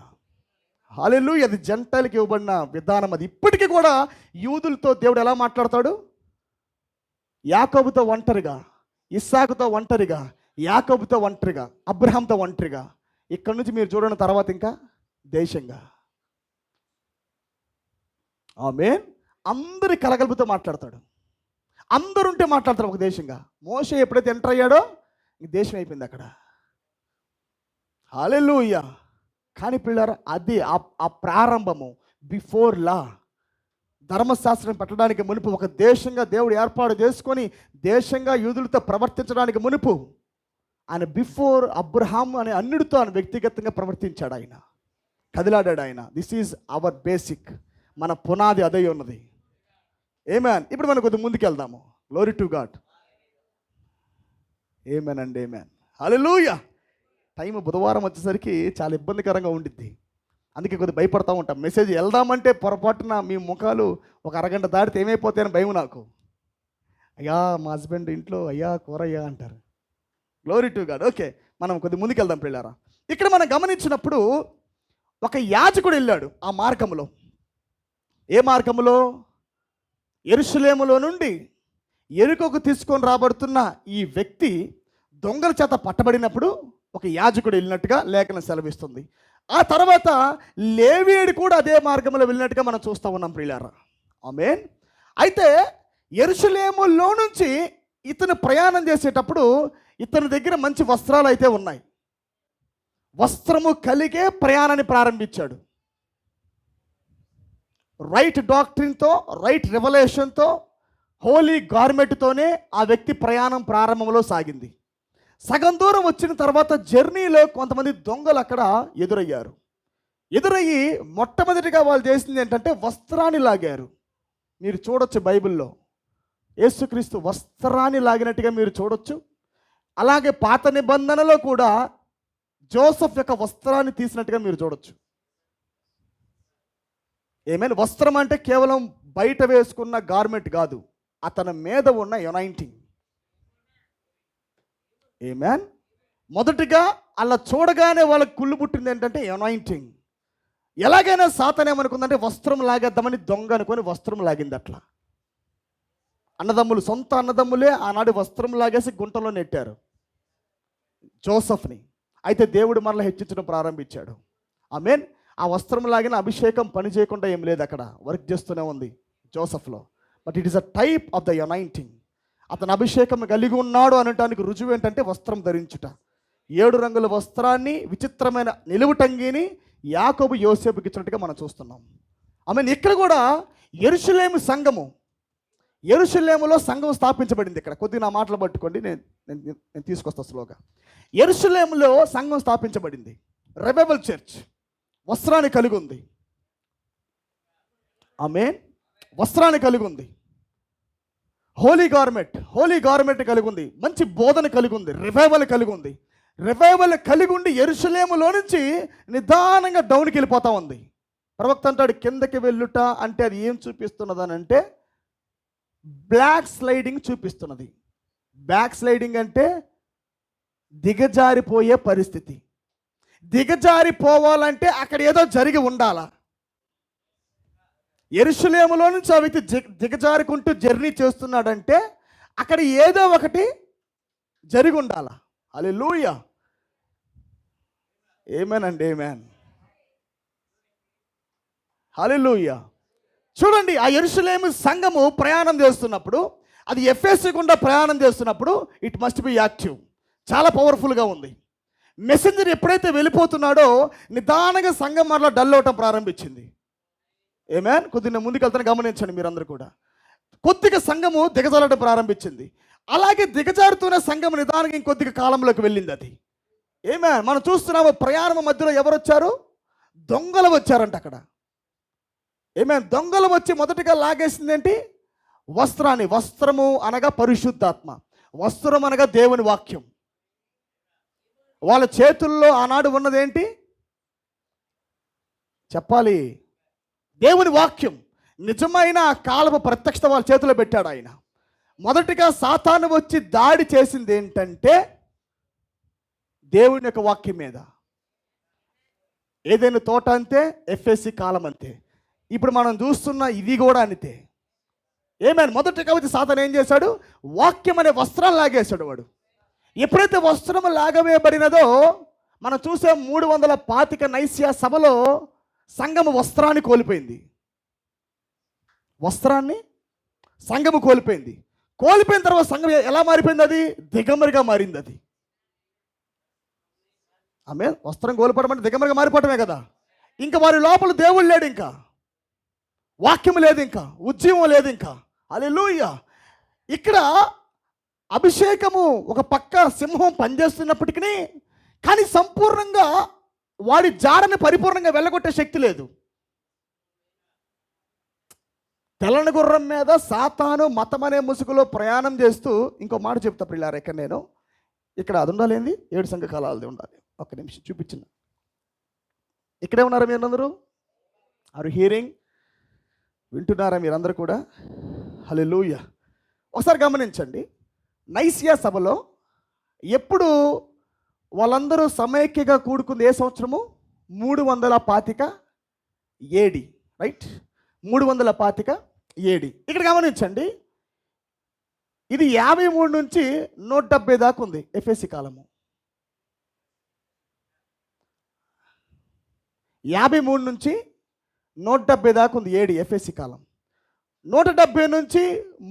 హల్లెలూయా. అది జంటలకి ఇవ్వబడిన విధానం. అది ఇప్పటికీ కూడా యూదులతో దేవుడు ఎలా మాట్లాడతాడు? యాకోబుతో ఒంటరిగా, ఇస్సాకుతో ఒంటరిగా, యాకోబుతో ఒంటరిగా, అబ్రహాంతో ఒంటరిగా. ఇక్కడ నుంచి మీరు చూడని తర్వాత ఇంకా దేశంగా, ఆమేన్, అందరి కలగలుపుతో మాట్లాడతాడు. అందరుంటే మాట్లాడతాడు ఒక దేశంగా. మోషే ఎప్పుడైతే ఎంటర్ అయ్యాడో ఇంక దేశం అయిపోయింది అక్కడ. హల్లెలూయా. కానీ పిల్లరా, అది ఆ ప్రారంభము, బిఫోర్ లా, ధర్మశాస్త్రం పెట్టడానికి మునుపు ఒక దేశంగా దేవుడు ఏర్పాటు చేసుకొని దేశంగా యూదులతో ప్రవర్తించడానికి మునుపు ఆయన బిఫోర్ అబ్రహాం అనే అన్యుడితో ఆయన వ్యక్తిగతంగా ప్రవర్తించాడు, ఆయన కదిలాడాడు ఆయన. దిస్ ఈజ్ అవర్ బేసిక్, మన పునాది అదే ఉన్నది. ఏమేన్. ఇప్పుడు మనం కొద్దిగా ముందుకు వెళ్దాము. Glory to God. ఏమేన్ అండి, ఏమేన్. హల్లెలూయా. టైం బుధవారం వచ్చేసరికి చాలా ఇబ్బందికరంగా ఉండిద్ది, అందుకే కొద్దిగా భయపడతా ఉంటాం. మెసేజ్ వెళ్దామంటే పొరపాటున మీ ముఖాలు ఒక అరగంట దాటితే ఏమైపోతాయని భయం నాకు. అయ్యా మా హస్బెండ్ ఇంట్లో అయ్యా కూర అయ్యా అంటారు. Glory to God. ఓకే, మనం కొద్దిగా ముందుకు వెళ్దాం పిల్లారా. ఇక్కడ మనం గమనించినప్పుడు ఒక యాజకుడు వెళ్ళాడు ఆ మార్గంలో. ఏ మార్గంలో? యెరూషలేములో నుండి యెరికోకు తీసుకొని రాబడుతున్న ఈ వ్యక్తి దొంగల చేత పట్టబడినప్పుడు ఒక యాజకుడు వెళ్ళినట్టుగా లేఖనం సెలవిస్తుంది. ఆ తర్వాత లేవీయుడు కూడా అదే మార్గంలో వెళ్ళినట్టుగా మనం చూస్తూ ఉన్నాం ప్రియులారా. ఆమేన్. అయితే యెరూషలేములో నుంచి ఇతను ప్రయాణం చేసేటప్పుడు ఇతని దగ్గర మంచి వస్త్రాలు అయితే ఉన్నాయి. వస్త్రము కలిగే ప్రయాణాన్ని ప్రారంభించాడు. రైట్ డాక్ట్రిన్తో, రైట్ రెవల్యూషన్తో, హోలీ గార్మెంట్తోనే ఆ వ్యక్తి ప్రయాణం ప్రారంభంలో సాగింది. సగం దూరం వచ్చిన తర్వాత జర్నీలో కొంతమంది దొంగలు అక్కడ ఎదురయ్యి మొట్టమొదటిగా వాళ్ళు చేసింది ఏంటంటే వస్త్రాన్ని లాగారు. మీరు చూడొచ్చు బైబిల్లో యేసుక్రీస్తు వస్త్రాన్ని లాగినట్టుగా మీరు చూడొచ్చు. అలాగే పాత నిబంధనలో కూడా జోసెఫ్ యొక్క వస్త్రాన్ని తీసినట్టుగా మీరు చూడొచ్చు. ఏమైనా వస్త్రం అంటే కేవలం బయట వేసుకున్న గార్మెంట్ కాదు, అతని మీద ఉన్న యునైటింగ్. ఆమేన్. మొదటిగా అలా చూడగానే వాళ్ళకి కుళ్ళు పుట్టింది ఏంటంటే యునైటింగ్. ఎలాగైనా సాతాను ఏమనుకుందంటే వస్త్రం లాగేద్దామని దొంగ అనుకొని వస్త్రం లాగింది. అట్లా అన్నదమ్ములు, సొంత అన్నదమ్ములే ఆనాడు వస్త్రం లాగేసి గుంటలో నెట్టారు జోసెఫ్ని. అయితే దేవుడు మరలా హెచ్చించడం ప్రారంభించాడు. ఆమేన్. ఆ వస్త్రం లాగిన అభిషేకం పని చేయకుండా ఏం లేదు, అక్కడ వర్క్ చేస్తూనే ఉంది జోసెఫ్లో. But it is a type of the uniting. అతను అభిషేకం కలిగి ఉన్నాడు అనటానికి రుజువు ఏంటంటే వస్త్రం ధరించుట. 7 రంగుల వస్త్రాన్ని, విచిత్రమైన నిలువుటంగిని యాకోబు యోసేపుకి ఇచ్చినట్టుగా మనం చూస్తున్నాం. ఇక్కడ కూడా యెరూషలేము సంఘము, యెరూషలేములో సంఘం స్థాపించబడింది. ఇక్కడ కొద్దిగా నా మాటలు పట్టుకోండి, నేను తీసుకొస్తా స్లోగా. యెరూషలేములో సంఘం స్థాపించబడింది. రివైవల్ చర్చ్ వస్త్రాన్ని కలిగి ఉంది. ఆమేన్. వస్త్రాన్ని కలిగి ఉంది. హోలీ గార్మెంట్ కలిగి ఉంది. మంచి బోధన కలిగి ఉంది. రివైవల్ కలిగి ఉంది. రివైవల్ కలిగి ఉండి యెరూషలేములో నుంచి నిదానంగా డౌన్కి వెళ్ళిపోతా ఉంది. ప్రవక్త అంటాడు, కిందకి వెళ్ళుట అంటే అది ఏం చూపిస్తున్నది అని అంటే బ్యాక్ స్లైడింగ్ చూపిస్తున్నది. బ్యాక్ స్లైడింగ్ అంటే దిగజారిపోయే పరిస్థితి. దిగజారిపోవాలంటే అక్కడ ఏదో జరిగి ఉండాలా. యెరూషలేములో నుంచి ఆ వ్యక్తి దిగజారుకుంటూ జర్నీ చేస్తున్నాడంటే అక్కడ ఏదో ఒకటి జరిగి ఉండాలా. హల్లెలూయా. ఆమేన్. హల్లెలూయా. చూడండి, ఆ యెరూషలేము సంఘము ప్రయాణం చేస్తున్నప్పుడు, అది ఎఫెసు గుండా ప్రయాణం చేస్తున్నప్పుడు ఇట్ మస్ట్ బి యాక్టివ్. చాలా పవర్ఫుల్గా ఉంది. మెసెంజర్ ఎప్పుడైతే వెళ్ళిపోతున్నాడో నిదానంగా సంఘం మరలా డల్ అవటం ప్రారంభించింది. ఆమేన్. కొద్దిగా ముందుకెళ్తాను, గమనించండి మీరందరూ కూడా. కొద్దిగా సంఘము దిగజారడం ప్రారంభించింది. అలాగే దిగజారుతున్న సంఘం నిదానంగా ఇంకొద్దిగా కాలంలోకి వెళ్ళింది అది. ఆమేన్. మనం చూస్తున్నాము, ప్రయాణం మధ్యలో ఎవరు వచ్చారు? దొంగలు వచ్చారంట అక్కడ. ఆమేన్. దొంగలు వచ్చి మొదటిగా లాగేసింది ఏంటి? వస్త్రాన్ని. వస్త్రము అనగా పరిశుద్ధాత్మ, వస్త్రం అనగా దేవుని వాక్యం. వాళ్ళ చేతుల్లో ఆనాడు ఉన్నదేంటి చెప్పాలి? దేవుని వాక్యం. నిజమైన కాలపు ప్రత్యక్షత వాళ్ళ చేతిలో పెట్టాడు ఆయన. మొదటిగా సాతాను వచ్చి దాడి చేసింది ఏంటంటే దేవుని యొక్క వాక్యం మీద. ఏదైనా తోట అంతే, ఎఫ్ఎస్సి కాలం అంతే. ఇప్పుడు మనం చూస్తున్న ఇది కూడా అంతే. ఆమేన్. మొదటిగా వచ్చి సాతాను ఏం చేశాడు? వాక్యం అనే వస్త్రం లాగేశాడు వాడు. ఎప్పుడైతే వస్త్రం లాగవేయబడినదో మనం చూసే 325 నైసియా సభలో సంఘము వస్త్రాన్ని కోల్పోయింది. వస్త్రాన్ని సంఘము కోల్పోయింది. కోల్పోయిన తర్వాత సంఘం ఎలా మారిపోయింది? అది దిగంబరిగా మారింది. అది ఆమేన్. వస్త్రం కోల్పోవడం అంటే దిగంబరిగా మారిపోవటమే కదా. ఇంకా వారి లోపల దేవుడు లేడు, ఇంకా వాక్యం లేదు, ఇంకా ఉద్యమం లేదు, ఇంకా. హల్లెలూయా. ఇక్కడ అభిషేకము ఒక పక్క సింహం పనిచేస్తున్నప్పటికీ కానీ సంపూర్ణంగా వాడి జాడని పరిపూర్ణంగా వెళ్ళగొట్టే శక్తి లేదు. తెల్లని గుర్రం మీద సాతాను మతం అనే ముసుగులో ప్రయాణం చేస్తూ, ఇంకో మాట చెప్తా ప్రియులారా, ఇక్కడ అది ఉండాలి, 7 సంఘకాలాలది ఉండాలి. ఒక్క నిమిషం చూపించిన. ఇక్కడే ఉన్నారా మీరందరూ? Are hearing? వింటున్నారా మీరందరూ కూడా? హల్లెలూయా. ఒకసారి గమనించండి, నైసియా సభలో ఎప్పుడు వాళ్ళందరూ సమైక్యగా కూడుకుంది ఏ సంవత్సరము? 325 AD, రైట్? 325 AD. ఇక్కడ గమనించండి, ఇది 53 నుంచి 170 దాకా ఉంది ఎఫెసి కాలము. 53 నుంచి 170 దాకా ఉంది AD ఎఫెసి కాలం. 170 నుంచి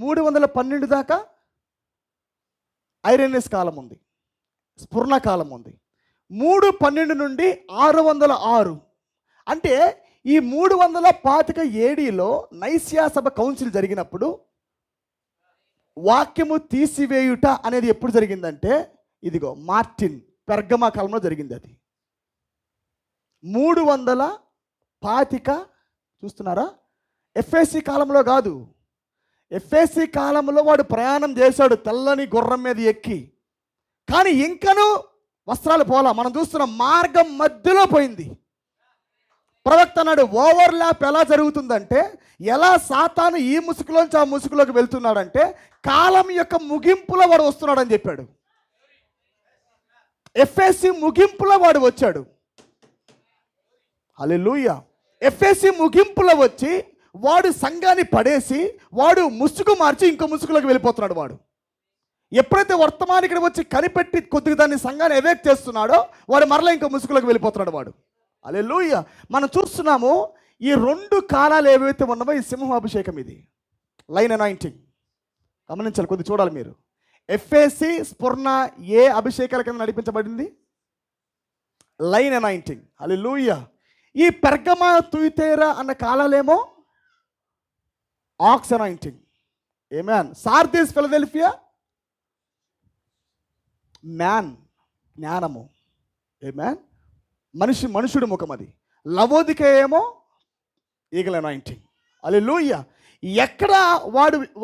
312 దాకా ఐరేనియస్ కాలం ఉంది, స్ఫురణ కాలం ఉంది. 312 నుండి 606 అంటే ఈ 325 ADలో నైసియా సభ కౌన్సిల్ జరిగినప్పుడు వాక్యము తీసివేయుట అనేది ఎప్పుడు జరిగిందంటే ఇదిగో మార్టిన్ పెర్గమా కాలంలో జరిగింది. అది 325 చూస్తున్నారా? ఎఫ్ఎస్సి కాలంలో కాదు. ఎఫ్ఎస్సి కాలంలో వాడు ప్రయాణం చేశాడు తెల్లని గుర్రం మీద ఎక్కి, కానీ ఇంకనూ వస్త్రాలు పోలా. మనం చూస్తున్న మార్గం మధ్యలో పోయింది. ప్రవక్త అన్నాడు, ఓవర్లాప్ ఎలా జరుగుతుందంటే, ఎలా సాతాను ఈ ముసుగులోంచి ఆ ముసుగులోకి వెళ్తున్నాడంటే కాలం యొక్క ముగింపులో వాడు వస్తున్నాడని చెప్పాడు. ఎఫ్ఎస్సి ముగింపులో వాడు వచ్చాడు. హల్లెలూయా. ఎఫ్ఎస్సి ముగింపులో వచ్చి వాడు సంఘాన్ని పడేసి వాడు ముసుగు మార్చి ఇంకో ముసుగులోకి వెళ్ళిపోతున్నాడు. వాడు ఎప్పుడైతే వర్తమానికి వచ్చి కనిపెట్టి కొద్దిగా దాన్ని సంఘాన్ని ఎవేక్ చేస్తున్నాడో వాడు మరలా ఇంకో ముసుగులోకి వెళ్ళిపోతున్నాడు వాడు. హల్లెలూయా. మనం చూస్తున్నాము ఈ 2 కాలాలు ఏవైతే ఉన్నావో ఈ సింహం అభిషేకం, ఇది లైన్ అనాయింటింగ్. గమనించాలి, కొద్ది చూడాలి మీరు. ఎఫ్ఎస్సి స్ఫురణ ఏ అభిషేకాల కింద నడిపించబడింది? Line anointing. హల్లెలూయా. ఈ పెర్గమా తుయితేరా అన్న కాలాలేమో ఆక్స్ అనాయింటింగ్. ఆమేన్. సార్దీస్ ఫిలదెల్ఫియా మ్యాన్, జ్ఞానము. ఆమేన్. మనుషుడు ముఖం అది. లవోదికే ఏమో ఈగల్ అనాయింటింగ్. హల్లెలూయా. ఎక్కడ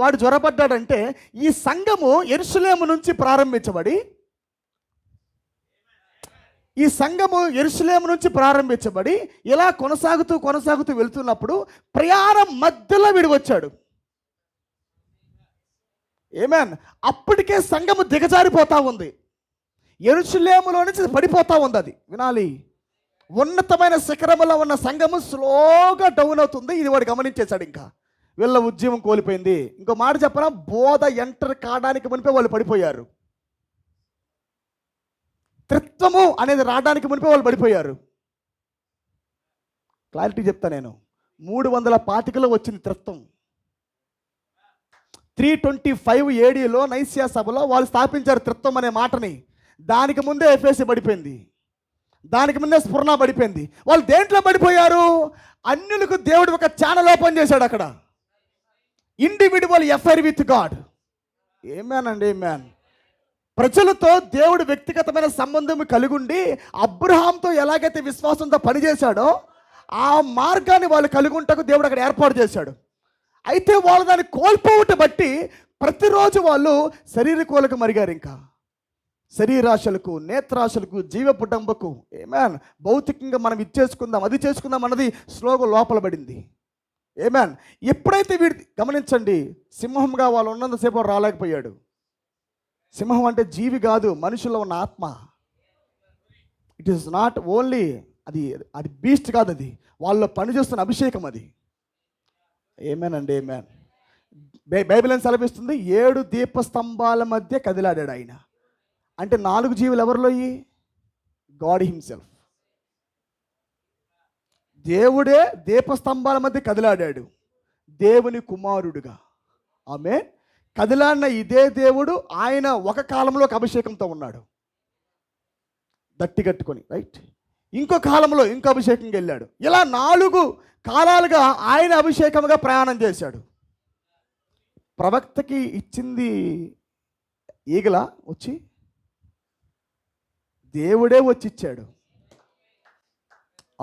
వాడు జ్వరపడ్డాడంటే ఈ సంఘము యెరూషలేము నుంచి ప్రారంభించబడి ఇలా కొనసాగుతూ వెళ్తున్నప్పుడు ప్రయాణం మధ్యలో వీడు వచ్చాడు. ఆమేన్. అప్పటికే సంఘము దిగజారిపోతా ఉంది. యెరూషలేములో నుంచి పడిపోతా ఉంది. అది వినాలి. ఉన్నతమైన శిఖరములో ఉన్న సంఘము స్లోగా డౌన్ అవుతుంది. ఇది వాడు గమనించేశాడు. ఇంకా వీళ్ళ ఉద్యమం కోల్పోయింది. ఇంకో మాట చెప్పనా, బోధ ఎంటర్ కావడానికి మునిపే వాళ్ళు పడిపోయారు. త్రిత్వము అనేది రావడానికి మునిపే వాళ్ళు పడిపోయారు. క్లారిటీ చెప్తా నేను. 325లో వచ్చింది త్రిత్వం. 325 ADలో నైసియా సభలో వాళ్ళు స్థాపించారు త్రిత్వం అనే మాటని. దానికి ముందే ఎఫెసీ పడిపోయింది. దానికి ముందే స్ఫురణ పడిపోయింది. వాళ్ళు దేంట్లో పడిపోయారు? అన్యులకు దేవుడు ఒక ఛానల్ ఓపెన్ చేశాడు అక్కడ. Individual affair with God. ఆమేన్ అండి, ఆమేన్. ప్రజలతో దేవుడు వ్యక్తిగతమైన సంబంధం కలిగి ఉండి అబ్రహాంతో ఎలాగైతే విశ్వాసంతో పనిచేశాడో ఆ మార్గాన్ని వాళ్ళు కలిగి ఉంటకు దేవుడు అక్కడ ఏర్పాటు చేశాడు. అయితే వాళ్ళు దాన్ని కోల్పోవటం బట్టి ప్రతిరోజు వాళ్ళు శరీరకోలకు మరిగారు. ఇంకా శరీరాశలకు, నేత్రాశలకు, జీవపుటంబకు. ఆమేన్. భౌతికంగా మనం ఇది చేసుకుందాం, అది చేసుకుందాం అన్నది స్లోగా లోపల పడింది. ఆమేన్. ఎప్పుడైతే వీడి గమనించండి, సింహంగా వాళ్ళు ఉన్నంతసేపు వాడు రాలేకపోయాడు. సింహం అంటే జీవి కాదు, మనుషుల్లో ఉన్న ఆత్మ. ఇట్ ఈస్ నాట్ ఓన్లీ అది బీస్ట్ కాదు, అది వాళ్ళు పనిచేస్తున్న అభిషేకం అది. ఆమేన్ అండి, ఆమేన్. బైబిల్ ఏం సెలవిస్తుంది? 7 దీపస్తంభాల మధ్య కదిలాడాడు ఆయన. అంటే 4 జీవులు ఎవరిలో? God himself. దేవుడే దీపస్తంభాల మధ్య కదిలాడాడు దేవుని కుమారుడుగా. ఆమేన్. కదిలాడిన ఇదే దేవుడు ఆయన ఒక కాలంలో ఒక అభిషేకంతో ఉన్నాడు, దట్టి కట్టుకొని, రైట్. ఇంకో కాలంలో ఇంకో అభిషేకంగా వెళ్ళాడు. ఇలా 4 కాలాలుగా ఆయన అభిషేకంగా ప్రయాణం చేశాడు. ప్రవక్తకి ఇచ్చింది ఈగల వచ్చి దేవుడే వచ్చి ఇచ్చాడు.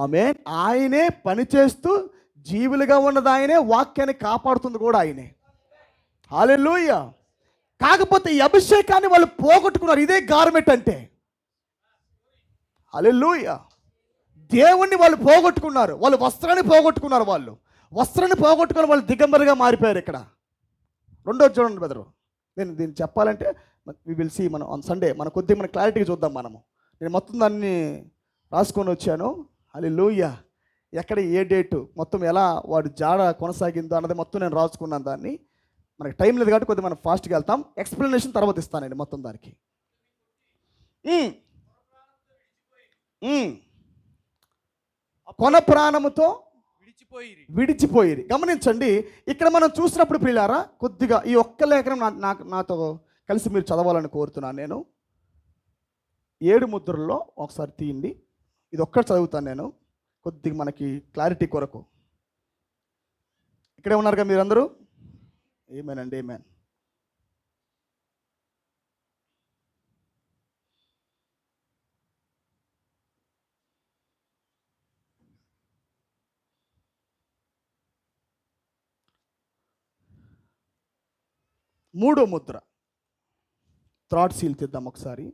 ఆమేన్. ఆయనే పనిచేస్తూ జీవులుగా ఉన్నది ఆయనే, వాక్యాన్ని కాపాడుతుంది కూడా ఆయనే. హల్లెలూయా. కాకపోతే ఈ అభిషేకాన్ని వాళ్ళు పోగొట్టుకున్నారు. ఇదే గార్మెంట్ అంటే. హల్లెలూయా. దేవుణ్ణి వాళ్ళు పోగొట్టుకున్నారు. వాళ్ళు వస్త్రాన్ని పోగొట్టుకున్నారు. వాళ్ళు దిగంబరిగా మారిపోయారు. ఇక్కడ రెండోది చూడండి బెదరు. నేను దీన్ని చెప్పాలంటే వి విల్ సీ. మనం ఆన్ సండే మన క్లారిటీగా చూద్దాం. నేను మొత్తం దాన్ని రాసుకొని వచ్చాను. హల్లెలూయా. ఎక్కడ ఏ డేటు మొత్తం ఎలా వాడు జాడ కొనసాగిందో అన్నది మొత్తం నేను రాసుకున్నాను. దాన్ని మనకి టైం లేదు కాబట్టి కొద్దిగా మనం ఫాస్ట్గా వెళ్తాం. ఎక్స్ప్లెనేషన్ తర్వాత ఇస్తానండి మొత్తం దానికి. కొన ప్రాణముతో విడిచిపోయిరి. గమనించండి, ఇక్కడ మనం చూసినప్పుడు ప్రియులారా, కొద్దిగా ఈ ఒక్క లేఖనం నాతో కలిసి మీరు చదవాలని కోరుతున్నాను. నేను 7 ముద్రల్లో ఒకసారి తీయండి. ఇది ఒక్కటి చదువుతాను నేను, కొద్దిగా మనకి క్లారిటీ కొరకు. ఇక్కడే ఉన్నారుగా మీరందరూ? ఏమేనండి, ఏమేన్. మూడో ముద్ర, థ్రాట్ సీల్ తీద్దాం ఒకసారి.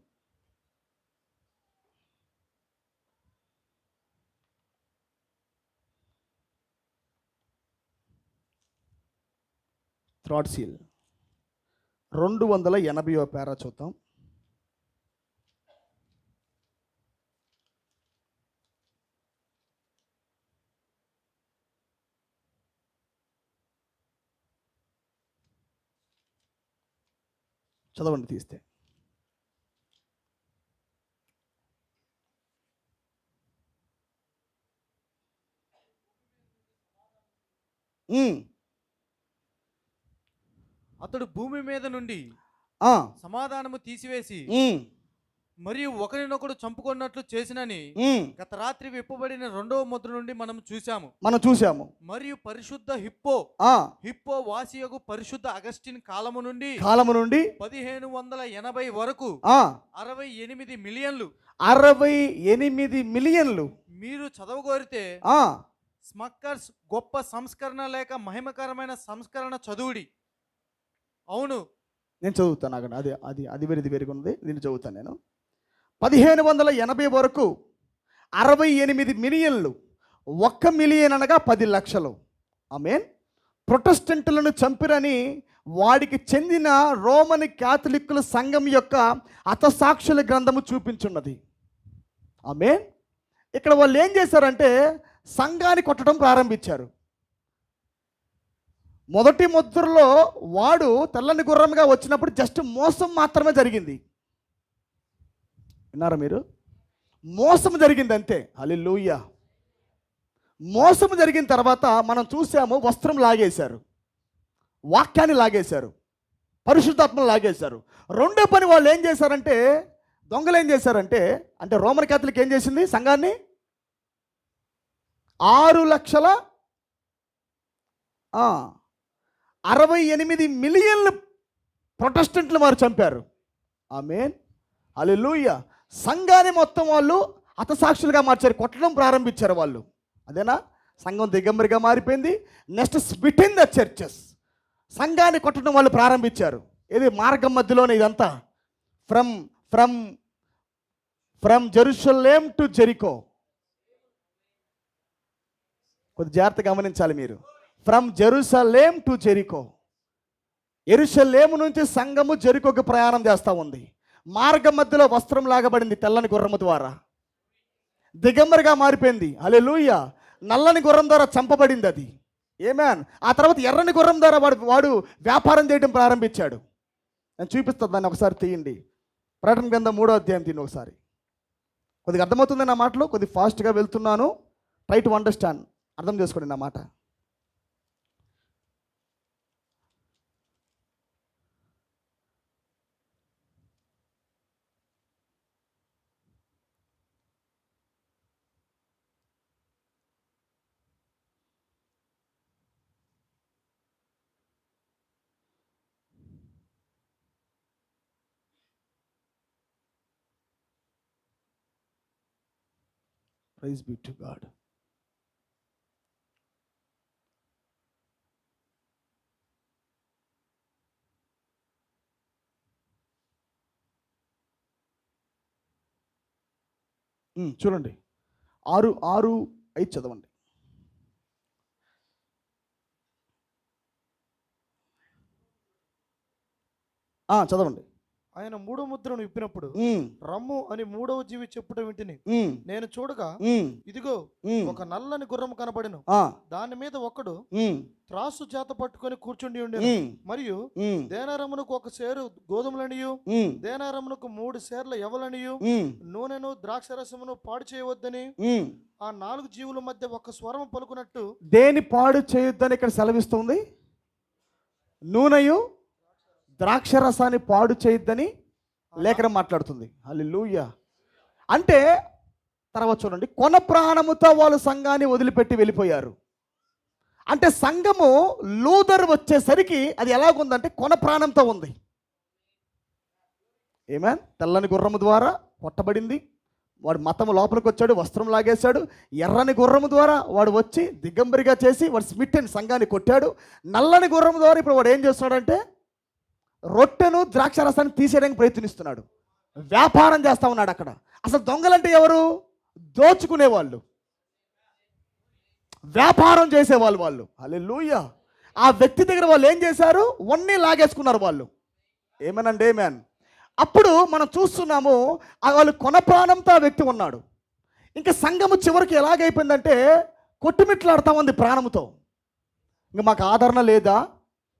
థ్రాట్ సీల్ 280వ పేరా చూద్దాం. చదవండి తీస్తే. అతడు భూమి మీద నుండి సమాధానము తీసివేసి మరియు ఒకరినొకడు చంపుకున్నట్లు చేసినని గత రాత్రి విప్పబడిన రెండవ ముద్ర నుండి మనం చూసాము. మరియు పరిశుద్ధ హిప్పో వాసియగు పరిశుద్ధ అగస్టిన్ కాలము నుండి 1580 వరకు 68 మిలియన్లు మీరు చదవగోరితే స్మక్కర్స్ గొప్ప సంస్కరణ లేక మహిమకరమైన సంస్కరణ చదువుడి. అవును, నేను చదువుతాను. అక్కడ అది వేరుగా ఉంది. నేను చదువుతాను. నేను 1580 వరకు 68 మిలియన్లు. 1 మిలియన్ అనగా 10 లక్షలు. ఆమేన్. ప్రొటెస్టెంట్లను చంపిరని వాడికి చెందిన రోమన్ క్యాథలిక్కుల సంఘం యొక్క హతసాక్షుల గ్రంథము చూపించున్నది. ఆమేన్. ఇక్కడ వాళ్ళు ఏం చేశారంటే సంఘాన్ని కొట్టడం ప్రారంభించారు. మొదటి ముద్రలో వాడు తెల్లని గుర్రంగా వచ్చినప్పుడు జస్ట్ మోసం మాత్రమే జరిగింది. విన్నారా మీరు? మోసం జరిగింది అంతే. హల్లెలూయా. మోసం జరిగిన తర్వాత మనం చూసాము, వస్త్రం లాగేశారు, వాక్యాన్ని లాగేశారు, పరిశుద్ధాత్మను లాగేశారు. రెండో పని వాళ్ళు ఏం చేశారంటే, దొంగలు ఏం చేశారంటే, అంటే రోమన్ క్యాథలిక్ ఏం చేసింది, సంఘాన్ని 6,68 మిలియన్లు ప్రొటెస్టెంట్లు వారు చంపారు. ఆమేన్. హల్లెలూయా. సంఘాన్ని మొత్తం వాళ్ళు హతసాక్షులుగా మార్చారు, కొట్టడం ప్రారంభించారు వాళ్ళు. అదేనా? సంఘం దిగంబరిగా మారిపోయింది. Next split in the churches. సంఘాన్ని కొట్టడం వాళ్ళు ప్రారంభించారు. ఇది మార్గం మధ్యలోనే ఇదంతా. From Jerusalem to Jericho. కొద్ది జాగ్రత్తగా గమనించాలి మీరు. From Jerusalem to Jericho. యెరూషలేము నుంచి సంఘము జెరికోకి ప్రయాణం చేస్తూ ఉంది. మార్గం మధ్యలో వస్త్రం లాగబడింది తెల్లని గుర్రము ద్వారా. దిగంబరిగా మారిపోయింది. హల్లెలూయా. నల్లని గుర్రం ద్వారా చంపబడింది అది. ఆమేన్. ఆ తర్వాత ఎర్రని గుర్రం ద్వారా వాడు వ్యాపారం చేయడం ప్రారంభించాడు. నేను చూపిస్తాను, దాన్ని ఒకసారి తీయండి. ప్రకటన గ్రంథం 3వ అధ్యాయం తీయండి ఒకసారి. కొద్దిగా అర్థమవుతుంది నా మాటలు, కొద్దిగా ఫాస్ట్గా వెళ్తున్నాను. Try to understand. అర్థం చేసుకోండి నా మాట. Praise be to God. చూడండి, 6:5 చదవండి. చదవండి. ఆయన 3వ ముద్రను విప్పినప్పుడు రమ్ము అని 3వ జీవి చెప్పుట వింటిని. నేను చూడగా ఇదిగో ఒక నల్లని గుర్రము కనబడెను. దాని మీద ఒకడు త్రాసు చేత పట్టుకొని కూర్చుండి ఉండెను. మరియు దేనారమునకు 1 సేరు గోధుమలనియు, దేనారమునకు 3 సేర్ల యవలనియు, నూనెను ద్రాక్షరసమును పాడు చేయవద్దని ఆ 4 జీవుల మధ్య ఒక స్వరం పలుకున్నట్టు. దేని పాడు చేయొద్దని ఇక్కడ సెలవిస్తుంది? నూనెయు ద్రాక్షరసాన్ని పాడు చేయొద్దని లేఖనం మాట్లాడుతుంది. హల్లెలూయా. అంటే తర్వాత చూడండి, కొన ప్రాణముతో వాళ్ళు సంఘాన్ని వదిలిపెట్టి వెళ్ళిపోయారు. అంటే సంఘము లూథర్ వచ్చేసరికి అది ఎలాగుందంటే కొన ప్రాణంతో ఉంది. ఆమేన్. తెల్లని గుర్రము ద్వారా కొట్టబడింది. వాడు మతము లోపలికి వచ్చాడు, వస్త్రం లాగేశాడు. ఎర్రని గుర్రము ద్వారా వాడు వచ్చి దిగంబరిగా చేసి వాడు స్మిట్టని సంఘాన్ని కొట్టాడు. నల్లని గుర్రము ద్వారా ఇప్పుడు వాడు ఏం చేస్తున్నాడంటే రొట్టెను ద్రాక్షరసాన్ని తీసేయడానికి ప్రయత్నిస్తున్నాడు. వ్యాపారం చేస్తా ఉన్నాడు అక్కడ. అసలు దొంగలంటే ఎవరు? దోచుకునేవాళ్ళు, వ్యాపారం చేసేవాళ్ళు వాళ్ళు. హల్లెలూయా. ఆ వ్యక్తి దగ్గర వాళ్ళు ఏం చేశారు? వన్నీ లాగేసుకున్నారు వాళ్ళు. ఏమనండి, ఏమేన్. అప్పుడు మనం చూస్తున్నాము వాళ్ళు కొన ప్రాణంతో ఆ వ్యక్తి ఉన్నాడు. ఇంకా సంఘము చివరికి ఎలాగైపోయిందంటే కొట్టుమిట్లాడుతూ ఉంది ప్రాణముతో. ఇంకా మాకు ఆదరణ లేదా?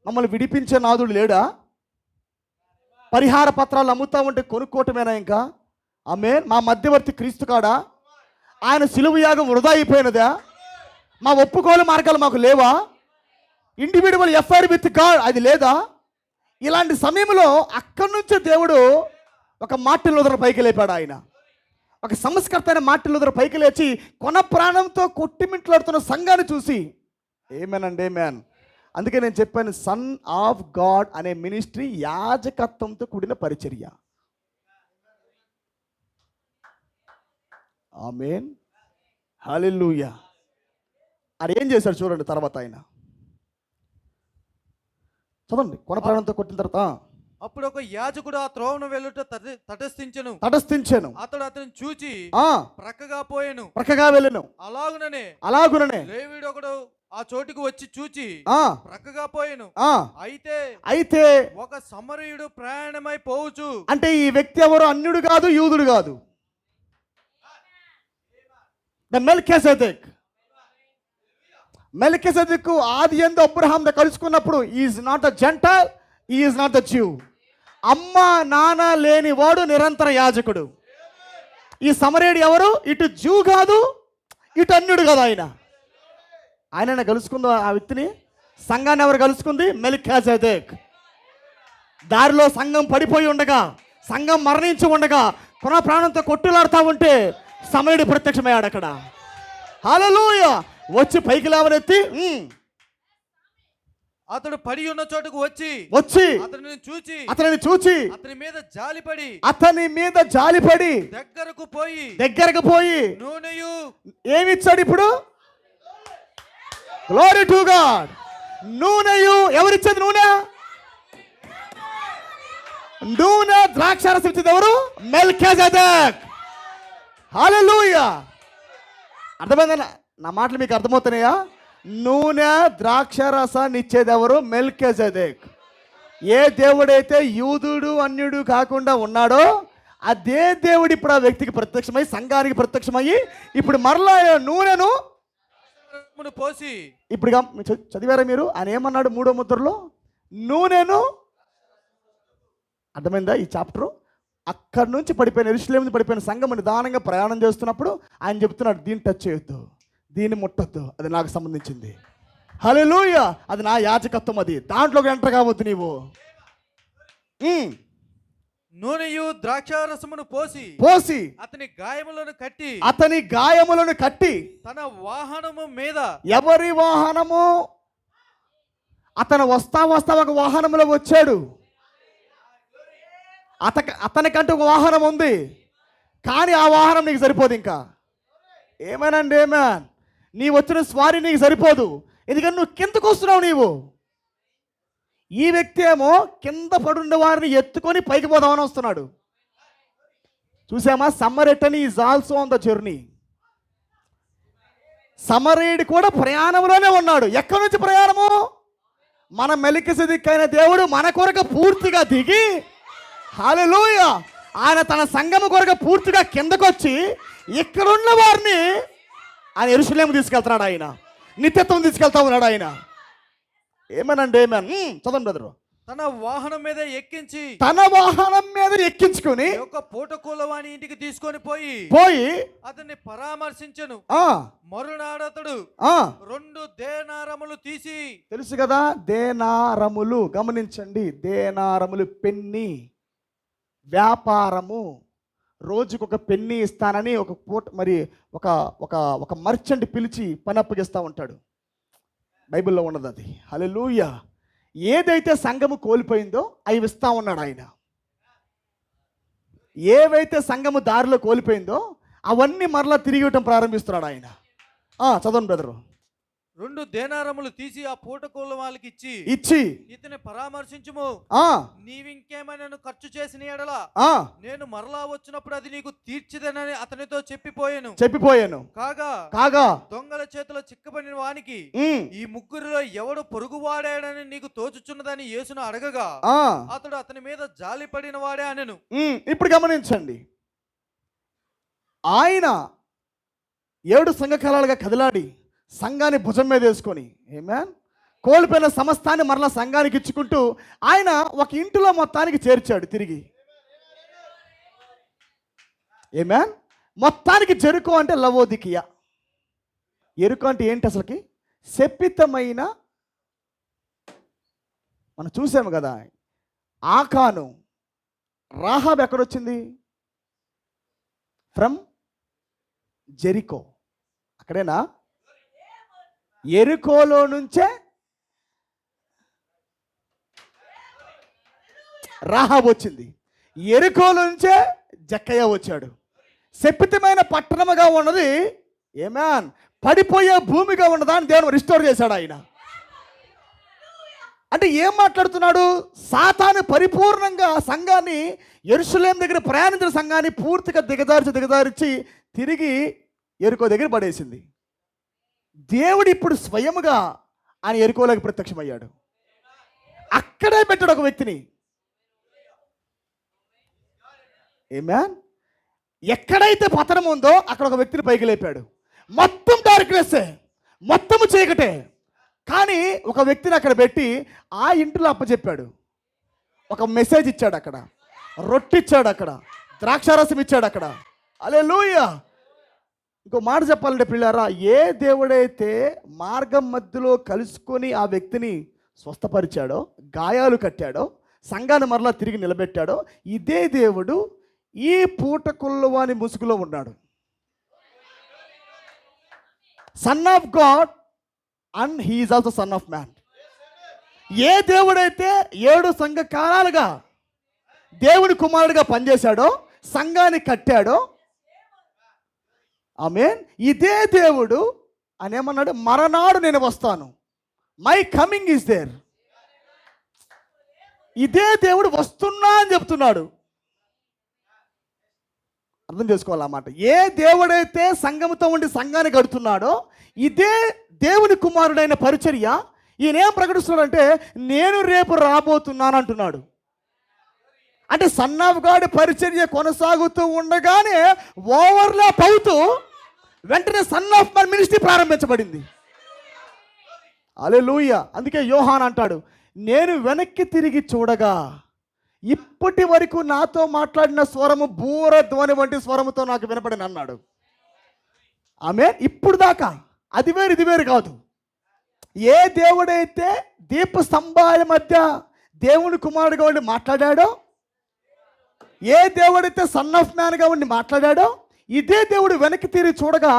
మమ్మల్ని విడిపించే నాదుడు లేడా? పరిహార పత్రాలు అమ్ముతా ఉంటే కొనుక్కోవటమేనా ఇంకా? ఆమేన్. మా మధ్యవర్తి క్రీస్తు కాడా? ఆయన సిలువ యాగం వృధా అయిపోయినదా? మా ఒప్పుకోలు మార్గాలు మాకు లేవా? ఇండివిడ్యువల్ ఎఫ్ఐఆర్ విత్ గాడ్ అది లేదా? ఇలాంటి సమయంలో అక్కడి నుంచి దేవుడు ఒక మార్టిన్ లూథర్ పైకి లేపాడు ఆయన. ఒక సంస్కర్త అయిన మార్టిన్ లూథర్ పైకి లేచి కొన ప్రాణంతో కొట్టిమిట్లాడుతున్న సంఘాన్ని చూసి ఏమేనండి ఏమేన్. అందుకే నేను చెప్పాను, సన్ ఆఫ్ గాడ్ అనే మినిస్ట్రీ యాజకత్వంతో కూడిన పరిచర్య. ఆమేన్, హల్లెలూయా. అది ఏం చేశాడు చూడండి తర్వాత ఆయన చదవండి. కొన ప్రాణంతో కొట్టిన తర్వాత అప్పుడు ఒక యాజకుడు ఆ త్రోవను వెళ్ళుట తటస్థించెను. అతడు అతను చూచి ప్రక్కగా వెళ్ళెను. అలాగుననే లేవీయుడు ఒకడు ఆ చోటుకు వచ్చి చూచి ప్రక్కగా పోయెను. అయితే ఒక సమరయుడు ప్రయాణమై పోవచ్చు. అంటే ఈ వ్యక్తి ఎవరు? అన్యుడు కాదు, యూదుడు కాదు. ద మెల్కీసెదెకు ఆది యందు అబ్రహాంతో కలుసుకున్నప్పుడు is not a gentile, is not the Jew. అమ్మ నాన్న లేని వాడు నిరంతర యాజకుడు. ఈ సమరయుడు ఎవరు? ఇటు జ్యూ కాదు, ఇటు అన్యుడు కాదు. ఆయన కలుసుకుందో ఆ వ్యక్తిని. సంఘాన్ని ఎవరు కలుసుకుంది? మెల్కీసెదెక్. దారిలో సంఘం పడిపోయి ఉండగా, సంఘం మరణించి ఉండగా, పునః ప్రాణంతో కొట్టులాడుతూ ఉంటే సమరయుడు ప్రత్యక్షమయ్యాడు అక్కడ. హల్లెలూయా. వచ్చి పైకి లేవనెత్తి అతడు పడి ఉన్న చోటుకు వచ్చి అతనిని చూచి అతని మీద జాలిపడి దగ్గరకు పోయి నూనెయు ఏమిచ్చాడు ఇప్పుడు? Glory to God. నూనెయు ఎవరిచ్చేది? నూనె ద్రాక్షారసం ఇచ్చేది ఎవరు? మెల్కీసెదెక్. హల్లెలూయా. అర్థమైందా? నా మాటలు మీకు అర్థమవుతున్నాయా? నూనె ద్రాక్షారసాన్ని ఇచ్చేది ఎవరు? మెల్కీసెదెక్. ఏ దేవుడైతే యూదుడు అన్యుడు కాకుండా ఉన్నాడో అదే దేవుడు ఇప్పుడు ఆ వ్యక్తికి ప్రత్యక్షమై, సంఘానికి ప్రత్యక్షమయ్యి ఇప్పుడు మరలా నూనెను పోసి. ఇప్పుడు చదివారా మీరు? ఆయన ఏమన్నాడు 3వ ముద్రలో? నూనెను. అర్థమైందా ఈ చాప్టరు? అక్కడి నుంచి పడిపోయిన, యెరూషలేము నుంచి పడిపోయిన సంఘం నిదానంగా ప్రయాణం చేస్తున్నప్పుడు ఆయన చెప్తున్నాడు, దీన్ని టచ్ చేయొద్దు, దీన్ని ముట్టొద్దు, అది నాకు సంబంధించింది. హల్లెలూయా. అది నా యాజకత్వం, అది దాంట్లోకి ఎంటర్ కావద్దు నీవు. నూనెయు ద్రాక్షారసమును పోసి అతని గాయములను కట్టి తన వాహనము మీద. ఎవరి వాహనము? అతను వస్తా ఒక వాహనంలో వచ్చాడు. అతనికంటూ ఒక వాహనం ఉంది, కానీ ఆ వాహనం నీకు సరిపోదు. ఇంకా ఏమేనండి ఏమేన్, నీ వచ్చిన స్వారీ నీకు సరిపోదు. ఎందుకంటే నువ్వు కిందకు వస్తున్నావు నీవు. ఈ వ్యక్తి ఏమో కింద పడుండే వారిని ఎత్తుకొని పైకి పోదామని వస్తున్నాడు. చూసామా? Samaritan is also on the journey. సమరయుడు కూడా ప్రయాణంలోనే ఉన్నాడు. ఎక్కడి నుంచి ప్రయాణము? మన మెల్కీసెదెక్ అయిన దేవుడు మన కొరకు పూర్తిగా దిగి, హల్లెలూయా, ఆయన తన సంఘము కొరకు పూర్తిగా కిందకొచ్చి ఇక్కడున్న వారిని ఆయన యెరూషలేము తీసుకెళ్తున్నాడు. ఆయన నిత్యత్వం తీసుకెళ్తా ఉన్నాడు ఆయన. ఏమనండి ఏమన్. చదవండి బ్రదరు. తన వాహనం మీద ఎక్కించుకుని ఒక పూటకూలవాని ఇంటికి తీసుకొని పోయి అతన్ని పరామర్శించెను. మరునాడు అతడు 2 దేనారములు తీసి. తెలుసు కదా దేనారములు, గమనించండి. దేనారములు పెన్ని, వ్యాపారము. రోజుకొక పెన్ని ఇస్తానని ఒక పూట మరి ఒక మర్చెంట్ పిలిచి పని అప్పగిస్తూ ఉంటాడు. బైబిల్లో ఉన్నది అది. హల్లెలూయా. ఏదైతే సంఘము కోల్పోయిందో అవి ఇస్తా ఉన్నాడు ఆయన. ఏవైతే సంఘము దారిలో కోల్పోయిందో అవన్నీ మరలా తిరిగి ఇవ్వటం ప్రారంభిస్తున్నాడు ఆయన. చదవండి బ్రదరు. 2 దేనారములు తీసి ఆ పూటకూల వాళ్ళకి ఇచ్చి ఇతని పరామర్శించుము. నీవింకేమైనా ఖర్చు చేసిన ఎడల నేను మరలా వచ్చినప్పుడు అది నీకు తీర్చిదనని అతనితో చెప్పిపోయాను. కాగా దొంగల చేతిలో చిక్కబడిన వానికి ఈ ముగ్గురిలో ఎవడు పొరుగువాడాడని నీకు తోచుచున్నదని యేసును అడగగా అతడు అతని మీద జాలి పడిన వాడే అనెను. ఇప్పుడు గమనించండి. ఆయన 7 సంఘకాలాలుగా కదిలాడి సంఘాన్ని భుజం మీద వేసుకొని, ఆమేన్, కోల్పోయిన సమస్తాన్ని మరలా సంఘానికి ఇచ్చుకుంటూ ఆయన ఒక ఇంటిలో మొత్తానికి చేర్చాడు తిరిగి. ఆమేన్. మొత్తానికి జెరికో అంటే లవోదికియా. ఎరుకో అంటే ఏంటి అసలుకి? శపితమైన. మనం చూసాము కదా, ఆకాను రాహాబ్ ఎక్కడొచ్చింది? From Jericho. అక్కడేనా? ఎరికోలో నుంచే రాహాబ్ వచ్చింది. ఎరికోలో నుంచే జక్కయ్య వచ్చాడు. శపితమైన పట్టణముగా ఉన్నది ఏమాన్ పడిపోయే భూమిగా ఉన్నదాన్ని దేవుడు రిస్టోర్ చేశాడు ఆయన. అంటే ఏం మాట్లాడుతున్నాడు? సాతాను పరిపూర్ణంగా సంఘాన్ని, యెరూషలేము దగ్గర ప్రయాణించిన సంఘాన్ని పూర్తిగా దిగదార్చి తిరిగి ఎరికో దగ్గర పడేసింది. దేవుడు ఇప్పుడు స్వయముగా ఆయన ఎరికోలోకి ప్రత్యక్షమయ్యాడు. అక్కడే పెట్టాడు ఒక వ్యక్తిని. ఆమేన్. ఎక్కడైతే పతనం ఉందో అక్కడ ఒక వ్యక్తిని పైకి లేపాడు. మొత్తం డార్క్నెస్, మొత్తము చీకటే, కానీ ఒక వ్యక్తిని అక్కడ పెట్టి ఆ ఇంటిలో అప్పచెప్పాడు. ఒక మెసేజ్ ఇచ్చాడు, అక్కడ రొట్టె ఇచ్చాడు, అక్కడ ద్రాక్షారసం ఇచ్చాడు అక్కడ. హల్లెలూయా. ఇంకో మాట చెప్పాలంటే పిల్లారా, ఏ దేవుడైతే మార్గం మధ్యలో కలుసుకొని ఆ వ్యక్తిని స్వస్థపరిచాడో, గాయాలు కట్టాడో, సంఘాన్ని మరలా తిరిగి నిలబెట్టాడో, ఇదే దేవుడు ఈ పూటకుల్లవాని ముసుగులో ఉన్నాడు. Son of God and he is also son of man. ఏ దేవుడైతే 7 సంఘ కాలాలుగా దేవుడి కుమారుడిగా పనిచేశాడో, సంఘాన్ని కట్టాడో, ఆమేన్, ఇదే దేవుడు అని ఏమన్నాడు? మరనాడు నేను వస్తాను, మై కమింగ్ ఈజ్ దేర్. ఇదే దేవుడు వస్తున్నా అని చెప్తున్నాడు. అర్థం చేసుకోవాలి ఆ మాట. ఏ దేవుడైతే సంఘముతో ఉండి సంఘాన్ని కడుతున్నాడో, ఇదే దేవుని కుమారుడైన పరిచర్య ఈయన ఏం ప్రకటిస్తున్నాడంటే, నేను రేపు రాబోతున్నాను అంటున్నాడు. అంటే సన్ ఆఫ్ గాడ్ పరిచర్య కొనసాగుతూ ఉండగానే ఓవర్లాప్ అవుతూ వెంటనే సన్ ఆఫ్ మ్యాన్ మినిస్ట్రీ ప్రారంభించబడింది. హల్లెలూయా. అందుకే యోహాన్ అంటాడు, నేను వెనక్కి తిరిగి చూడగా ఇప్పటి వరకు నాతో మాట్లాడిన స్వరము బూర ధ్వని వంటి స్వరముతో నాకు వినపడిన అన్నాడు. ఆమె ఇప్పుడు దాకా అది వేరు ఇది వేరు కాదు. ఏ దేవుడైతే దీప స్తంభాల మధ్య దేవుని కుమారుడుగా ఉండి మాట్లాడాడో, ఏ దేవుడైతే సన్ ఆఫ్ మ్యాన్గా ఉండి మాట్లాడాడో, ఇదే దేవుడు వెనక్కి తిరిగి చూడగా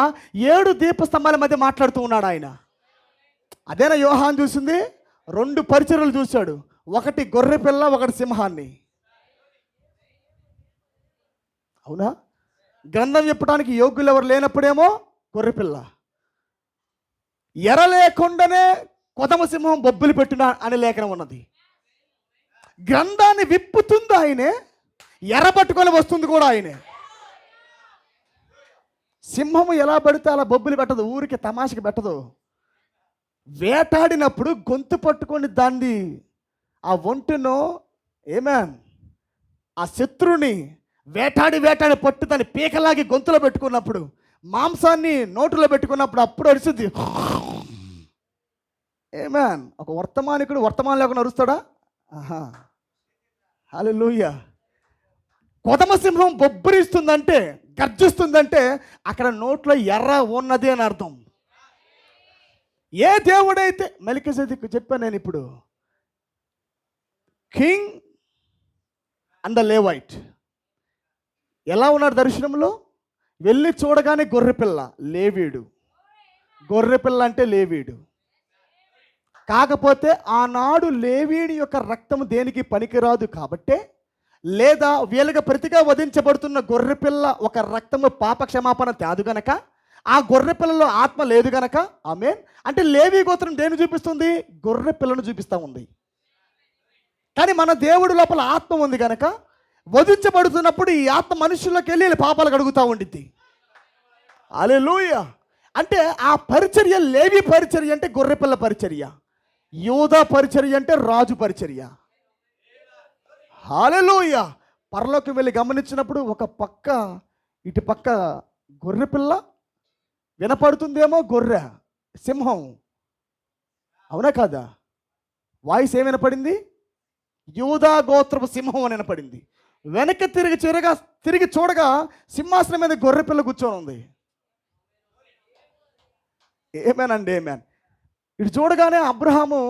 7 దీప స్తంభాల మధ్య మాట్లాడుతూ ఉన్నాడు ఆయన. అదేనా యోహాన్ చూసింది? 2 పరిచర్యలు చూశాడు, ఒకటి గొర్రె పిల్ల, ఒకటి సింహాన్ని. అవునా? గ్రంథం చెప్పడానికి యోగ్యులు ఎవరు లేనప్పుడేమో గొర్రె పిల్ల, ఎర లేకుండానే కొదమ సింహం బొబ్బులు పెట్టిన అనే లేఖనం ఉన్నది. గ్రంథాన్ని విప్పుతుంది ఆయనే, ఎర పట్టుకొని వస్తుంది కూడా ఆయనే. సింహము ఎలా పడితే అలా బొబ్బులు పెట్టదు, ఊరికి తమాషకి పెట్టదు. వేటాడినప్పుడు గొంతు పట్టుకొని దాన్ని ఆ ఒంటినో ఏమేన్ ఆ శత్రుని వేటాడి పట్టు దాన్ని పీకలాగి గొంతులో పెట్టుకున్నప్పుడు, మాంసాన్ని నోటులో పెట్టుకున్నప్పుడు అప్పుడు అరుస్తుంది. ఏమేన్ ఒక వర్తమానికుడు వర్తమానం లేకుండా అరుస్తాడా? ఆహా. హల్లెలూయా. కొదమ సింహం బొబ్బరిస్తుందంటే, గర్జిస్తుందంటే అక్కడ నోట్లో ఎర్ర ఉన్నది అని అర్థం. ఏ దేవుడైతే మెల్కీసెదెకు చెప్పాను నేను ఇప్పుడు, కింగ్ అండ్ ద లేవైట్ ఎలా ఉన్నాడు దర్శనంలో? వెళ్ళి చూడగానే గొర్రెపిల్ల, లేవీడు. గొర్రెపిల్ల అంటే లేవీడు. కాకపోతే ఆనాడు లేవీడి యొక్క రక్తము దేనికి పనికిరాదు కాబట్టే, లేదా వీళ్ళగా ప్రతిగా వధించబడుతున్న గొర్రెపిల్ల ఒక రక్తము పాప క్షమాపణ తేదు గనక, ఆ గొర్రెపిల్లలో ఆత్మ లేదు గనక, ఆమేన్, అంటే లేవీ గోత్రం దేన్ని చూపిస్తుంది? గొర్రెపిల్లను చూపిస్తూ ఉంది. కానీ మన దేవుడు లోపల ఆత్మ ఉంది కనుక వధించబడుతున్నప్పుడు ఈ ఆత్మ మనుషుల్లోకి వెళ్ళి పాపాలు కడుగుతూ ఉండిద్ది. హల్లెలూయా. అంటే ఆ పరిచర్య, లేవి పరిచర్య అంటే గొర్రెపిల్ల పరిచర్య, యూదా పరిచర్య అంటే రాజు పరిచర్య. హల్లెలూయా. పరలోకి వెళ్ళి గమనించినప్పుడు ఒక పక్క ఇటు పక్క గొర్రెపిల్ల వినపడుతుందేమో, గొర్రె సింహం. అవునా కాదా? వాయిస్ ఏం వినపడింది? యూదా గోత్రపు సింహం అని వినపడింది. వెనక్కి తిరిగి చూడగా సింహాసనం మీద గొర్రెపిల్ల కూర్చొని ఉంది. ఏమేనండి, ఏమేన్. ఇటు చూడగానే అబ్రహాము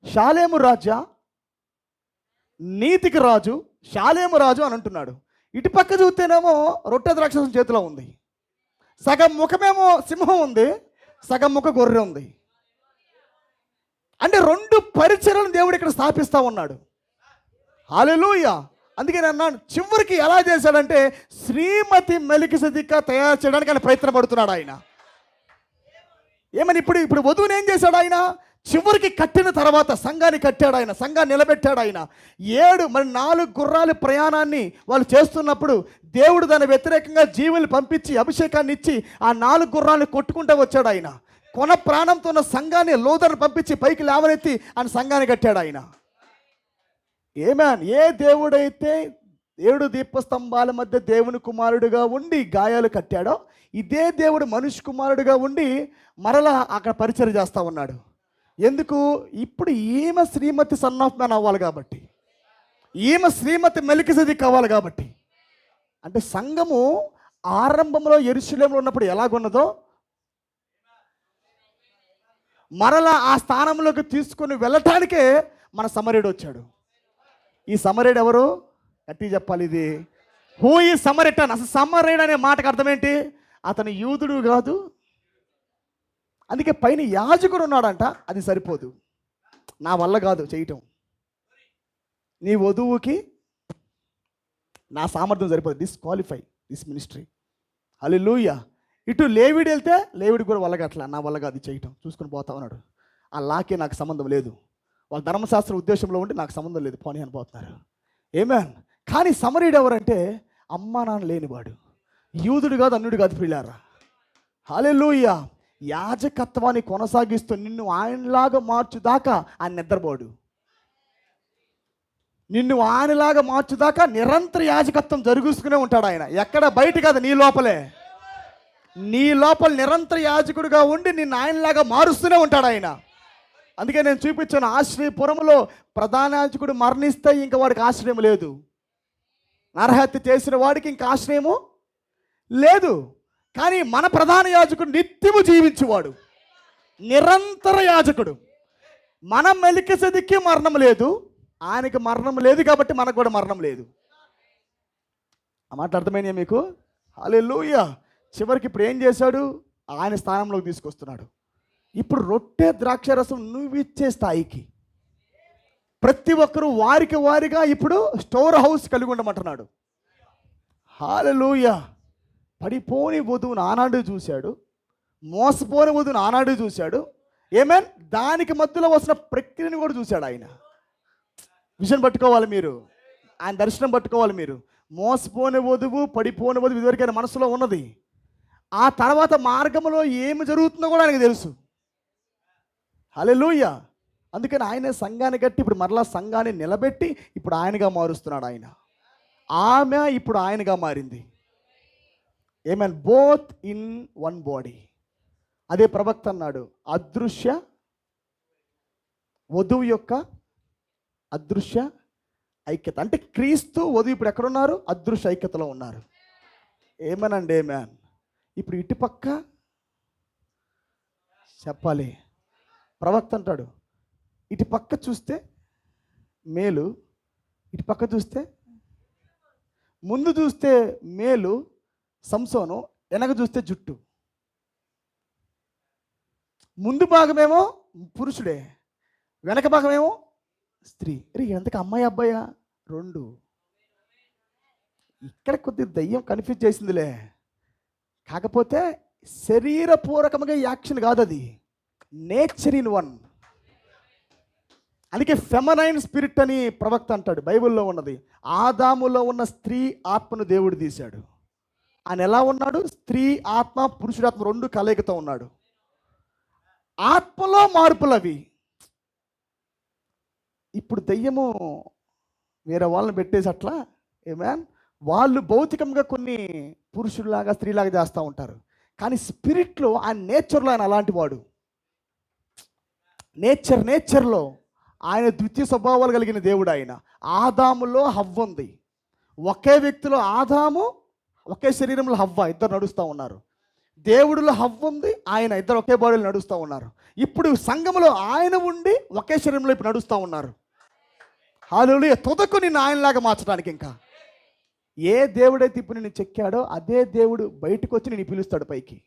షాలేము రాజా, నీతికి రాజు, షాలేము రాజు అని అంటున్నాడు. ఇటు పక్క చూస్తేనేమో రొట్టె ద్రాక్షరసం చేతిలో ఉంది. సగం ముఖమేమో సింహం ఉంది, సగం ముఖ గొర్రె ఉంది. అంటే 2 పరిచర్యలను దేవుడు ఇక్కడ స్థాపిస్తూ ఉన్నాడు. హల్లెలూయా. అందుకే నేను అన్నాను, చివరికి ఎలా చేశాడంటే శ్రీమతి మెలికిసెదెకు తయారు చేయడానికి ఆయన ప్రయత్నం పడుతున్నాడు ఆయన. ఏమని ఇప్పుడు వధువుని ఏం చేశాడు ఆయన? చివరికి కట్టిన తర్వాత సంఘాన్ని కట్టాడు ఆయన, సంఘాన్ని నిలబెట్టాడు ఆయన. 4 గుర్రాల ప్రయాణాన్ని వాళ్ళు చేస్తున్నప్పుడు దేవుడు దాని వ్యతిరేకంగా జీవులు పంపించి అభిషేకాన్ని ఇచ్చి ఆ 4 గుర్రాలను కొట్టుకుంటూ వచ్చాడు ఆయన. కొన ప్రాణంతో ఉన్న సంఘాన్ని లోదర్ని పంపించి పైకి లేవనెత్తి ఆయన సంఘాన్ని కట్టాడు ఆయన. ఏమేన్ ఏ దేవుడైతే 7 దీపస్తంభాల మధ్య దేవుని కుమారుడుగా ఉండి గాయాలు కట్టాడో, ఇదే దేవుడు మనుష్య కుమారుడుగా ఉండి మరలా అక్కడ పరిచయం చేస్తూ ఉన్నాడు. ఎందుకు? ఇప్పుడు ఈమె శ్రీమతి సన్ ఆఫ్ మ్యాన్ అవ్వాలి కాబట్టి, ఈమె శ్రీమతి మెలికిసెదెకు అవ్వాలి కాబట్టి. అంటే సంఘము ఆరంభంలో యెరూషలేములో ఉన్నప్పుడు ఎలాగున్నదో మరలా ఆ స్థానంలోకి తీసుకొని వెళ్ళటానికే మన సమరేయుడు వచ్చాడు. ఈ సమరేయుడు ఎవరు? గట్టి చెప్పాలి. ఇది హూ ఈ సమరెటన్. అసలు సమరేయుడు అనే మాటకు అర్థం ఏంటి? అతను యూదుడు కాదు. అందుకే పైన యాజకుడు ఉన్నాడంట. అది సరిపోదు, నా వల్ల కాదు చేయటం. నీ వధువుకి నా సామర్థ్యం సరిపోదు, డిస్క్వాలిఫై దిస్ మినిస్ట్రీ. హల్లెలూయా. ఇటు లేవిడు వెళ్తే లేవిడి కూడా వల్లగట్ల, నా వల్ల కాదు చేయటం, చూసుకొని పోతా ఉన్నాడు. ఆ లాకే నాకు సంబంధం లేదు, వాళ్ళ ధర్మశాస్త్ర ఉద్దేశంలో ఉండి నాకు సంబంధం లేదు, పోనీ అని పోతున్నారు. ఏమేన్. కానీ సమరీయుడు ఎవరంటే అమ్మా నాన్న లేనివాడు, యూదుడు కాదు, అన్యుడు కాదు ప్రియులారా. హల్లెలూయా. యాజకత్వాన్ని కొనసాగిస్తూ నిన్ను ఆయనలాగా మార్చుదాకా ఆయన నిద్రపోడు. నిన్ను ఆయనలాగా మార్చుదాకా నిరంతర యాజకత్వం జరుగుతూనే ఉంటాడు ఆయన. ఎక్కడ బయట కాదు, నీ లోపలే. నీ లోపల నిరంతర యాజకుడిగా ఉండి నిన్ను ఆయనలాగా మారుస్తూనే ఉంటాడు ఆయన. అందుకే నేను చూపించాను, ఆశ్రయపురంలో ప్రధాన యాజకుడు మరణిస్తే ఇంకా వాడికి ఆశ్రయం లేదు. నరహత్య చేసిన వాడికి ఇంకా ఆశ్రయము లేదు. కానీ మన ప్రధాన యాజకుడు నిత్యము జీవించేవాడు, నిరంతర యాజకుడు. మన మెలికిసెదెకుకి మరణం లేదు, ఆయనకి మరణం లేదు కాబట్టి మనకు కూడా మరణం లేదు. ఆ మాట అర్థమైందా మీకు? హల్లెలూయా. చివరికి ఇప్పుడు ఏం చేశాడు? ఆయన స్థానంలోకి తీసుకొస్తున్నాడు. ఇప్పుడు రొట్టె ద్రాక్షరసం నువ్వు ఇచ్చే స్థాయికి ప్రతి ఒక్కరూ వారిగా ఇప్పుడు స్టోర్ హౌస్ కలిగి ఉండమంటున్నాడు. హల్లెలూయా. పడిపోని వధువును ఆనాడు చూశాడు, మోసపోని వధువును ఆనాడు చూశాడు. ఏమేన్. దానికి మధ్యలో వస్తున్న ప్రక్రియను కూడా చూశాడు ఆయన. విజన్ పట్టుకోవాలి మీరు, ఆయన దర్శనం పట్టుకోవాలి మీరు. మోసపోని వధువు, పడిపోని వధువు ఇదివరకైనా మనసులో ఉన్నది. ఆ తర్వాత మార్గంలో ఏమి జరుగుతుందో కూడా ఆయనకు తెలుసు. హల్లెలూయా. అందుకని ఆయన సంఘాన్ని కట్టి ఇప్పుడు మరలా సంఘాన్ని నిలబెట్టి ఇప్పుడు ఆయనగా మారుస్తున్నాడు ఆయన. ఆమె ఇప్పుడు ఆయనగా మారింది. ఏమన్. Both in one body. అదే ప్రవక్త అన్నాడు, అదృశ్య వధువు యొక్క అదృశ్య ఐక్యత. అంటే క్రీస్తు వధువు ఇప్పుడు ఎక్కడున్నారు? అదృశ్య ఐక్యతలో ఉన్నారు. ఏమనండి ఏమన్. ఇప్పుడు ఇటుపక్క చెప్పాలి, ప్రవక్త అంటాడు, ఇటు పక్క చూస్తే మేలు, ఇటు పక్క చూస్తే ముందు చూస్తే మేలు సంసోను, వెనక చూస్తే జుట్టు. ముందు భాగమేమో పురుషుడే, వెనక భాగమేమో స్త్రీ. ఎంతకు అమ్మాయి అబ్బాయా? 2. ఇక్కడ కొద్దిగా దయ్యం కన్ఫ్యూజ్ చేసిందిలే. కాకపోతే శరీరపూర్వకంగా యాక్షన్ కాదు, అది నేచర్ ఇన్ వన్. అందుకే ఫెమనైన్ స్పిరిట్ అని ప్రవక్త అంటాడు, బైబిల్లో ఉన్నది. ఆదాములో ఉన్న స్త్రీ ఆత్మను దేవుడు తీశాడు. ఆయన ఎలా ఉన్నాడు? స్త్రీ ఆత్మ, పురుషుడాత్మ 2 కలయికతో ఉన్నాడు. ఆత్మలో మార్పులు అవి. ఇప్పుడు దయ్యము వేరే వాళ్ళని పెట్టేసి అట్లా ఏమేన్, వాళ్ళు భౌతికంగా కొన్ని పురుషుల్లాగా స్త్రీలాగా చేస్తూ ఉంటారు. కానీ స్పిరిట్లో ఆయన నేచర్లో ఆయన అలాంటి వాడు. నేచర్లో ఆయన ద్వితీయ స్వభావాలు కలిగిన దేవుడు ఆయన. ఆదాములో హవ్వ ఉంది. ఒకే వ్యక్తిలో ఆదాము, ఒకే శరీరంలో హవ్వ, ఇద్దరు నడుస్తూ ఉన్నారు. దేవుడిలో హవ్వ ఉంది, ఆయన, ఇద్దరు ఒకే బాడీలో నడుస్తూ ఉన్నారు. ఇప్పుడు సంఘములో ఆయన ఉండి ఒకే శరీరంలో ఇప్పుడు నడుస్తూ ఉన్నారు. హల్లెలూయా. తుదకు నిన్ను ఆయనలాగా మార్చడానికి ఇంకా ఏ దేవుడైతే ఇప్పుడు నిన్ను చెక్కాడో అదే దేవుడు బయటకు వచ్చి నిన్ను పిలుస్తాడు పైకి.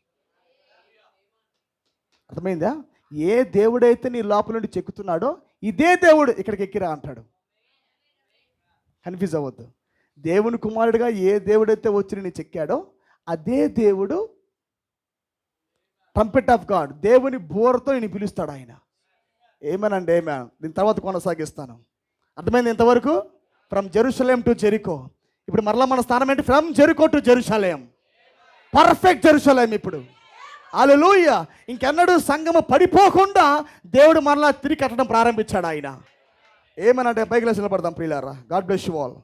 అర్థమైందా? ఏ దేవుడైతే నీ లోపల నుండి చెక్కుతున్నాడో ఇదే దేవుడు ఇక్కడికి ఎక్కిరా అంటాడు. కన్ఫ్యూజ్ అవ్వద్దు. దేవుని కుమారుడిగా ఏ దేవుడైతే వచ్చి నిన్ను చెక్కాడో అదే దేవుడు, ట్రంపెట్ ఆఫ్ గాడ్, దేవుని బోరతో నేను పిలుస్తాడు ఆయన. ఏమేనండి ఏమే, దీని తర్వాత కొనసాగిస్తాను. అర్థమైంది ఇంతవరకు? From Jerusalem to Jericho. ఇప్పుడు మరలా మన స్థానం ఏంటి? From Jericho to Jerusalem. Perfect Jerusalem ఇప్పుడు. హల్లెలూయా. ఇంకెన్నడూ సంఘము పడిపోకుండా దేవుడు మరలా తిరిగి కట్టడం ప్రారంభించాడు ఆయన. ఏమనంటే పైకి నిలబడదాం ప్రియులారా. God bless you all.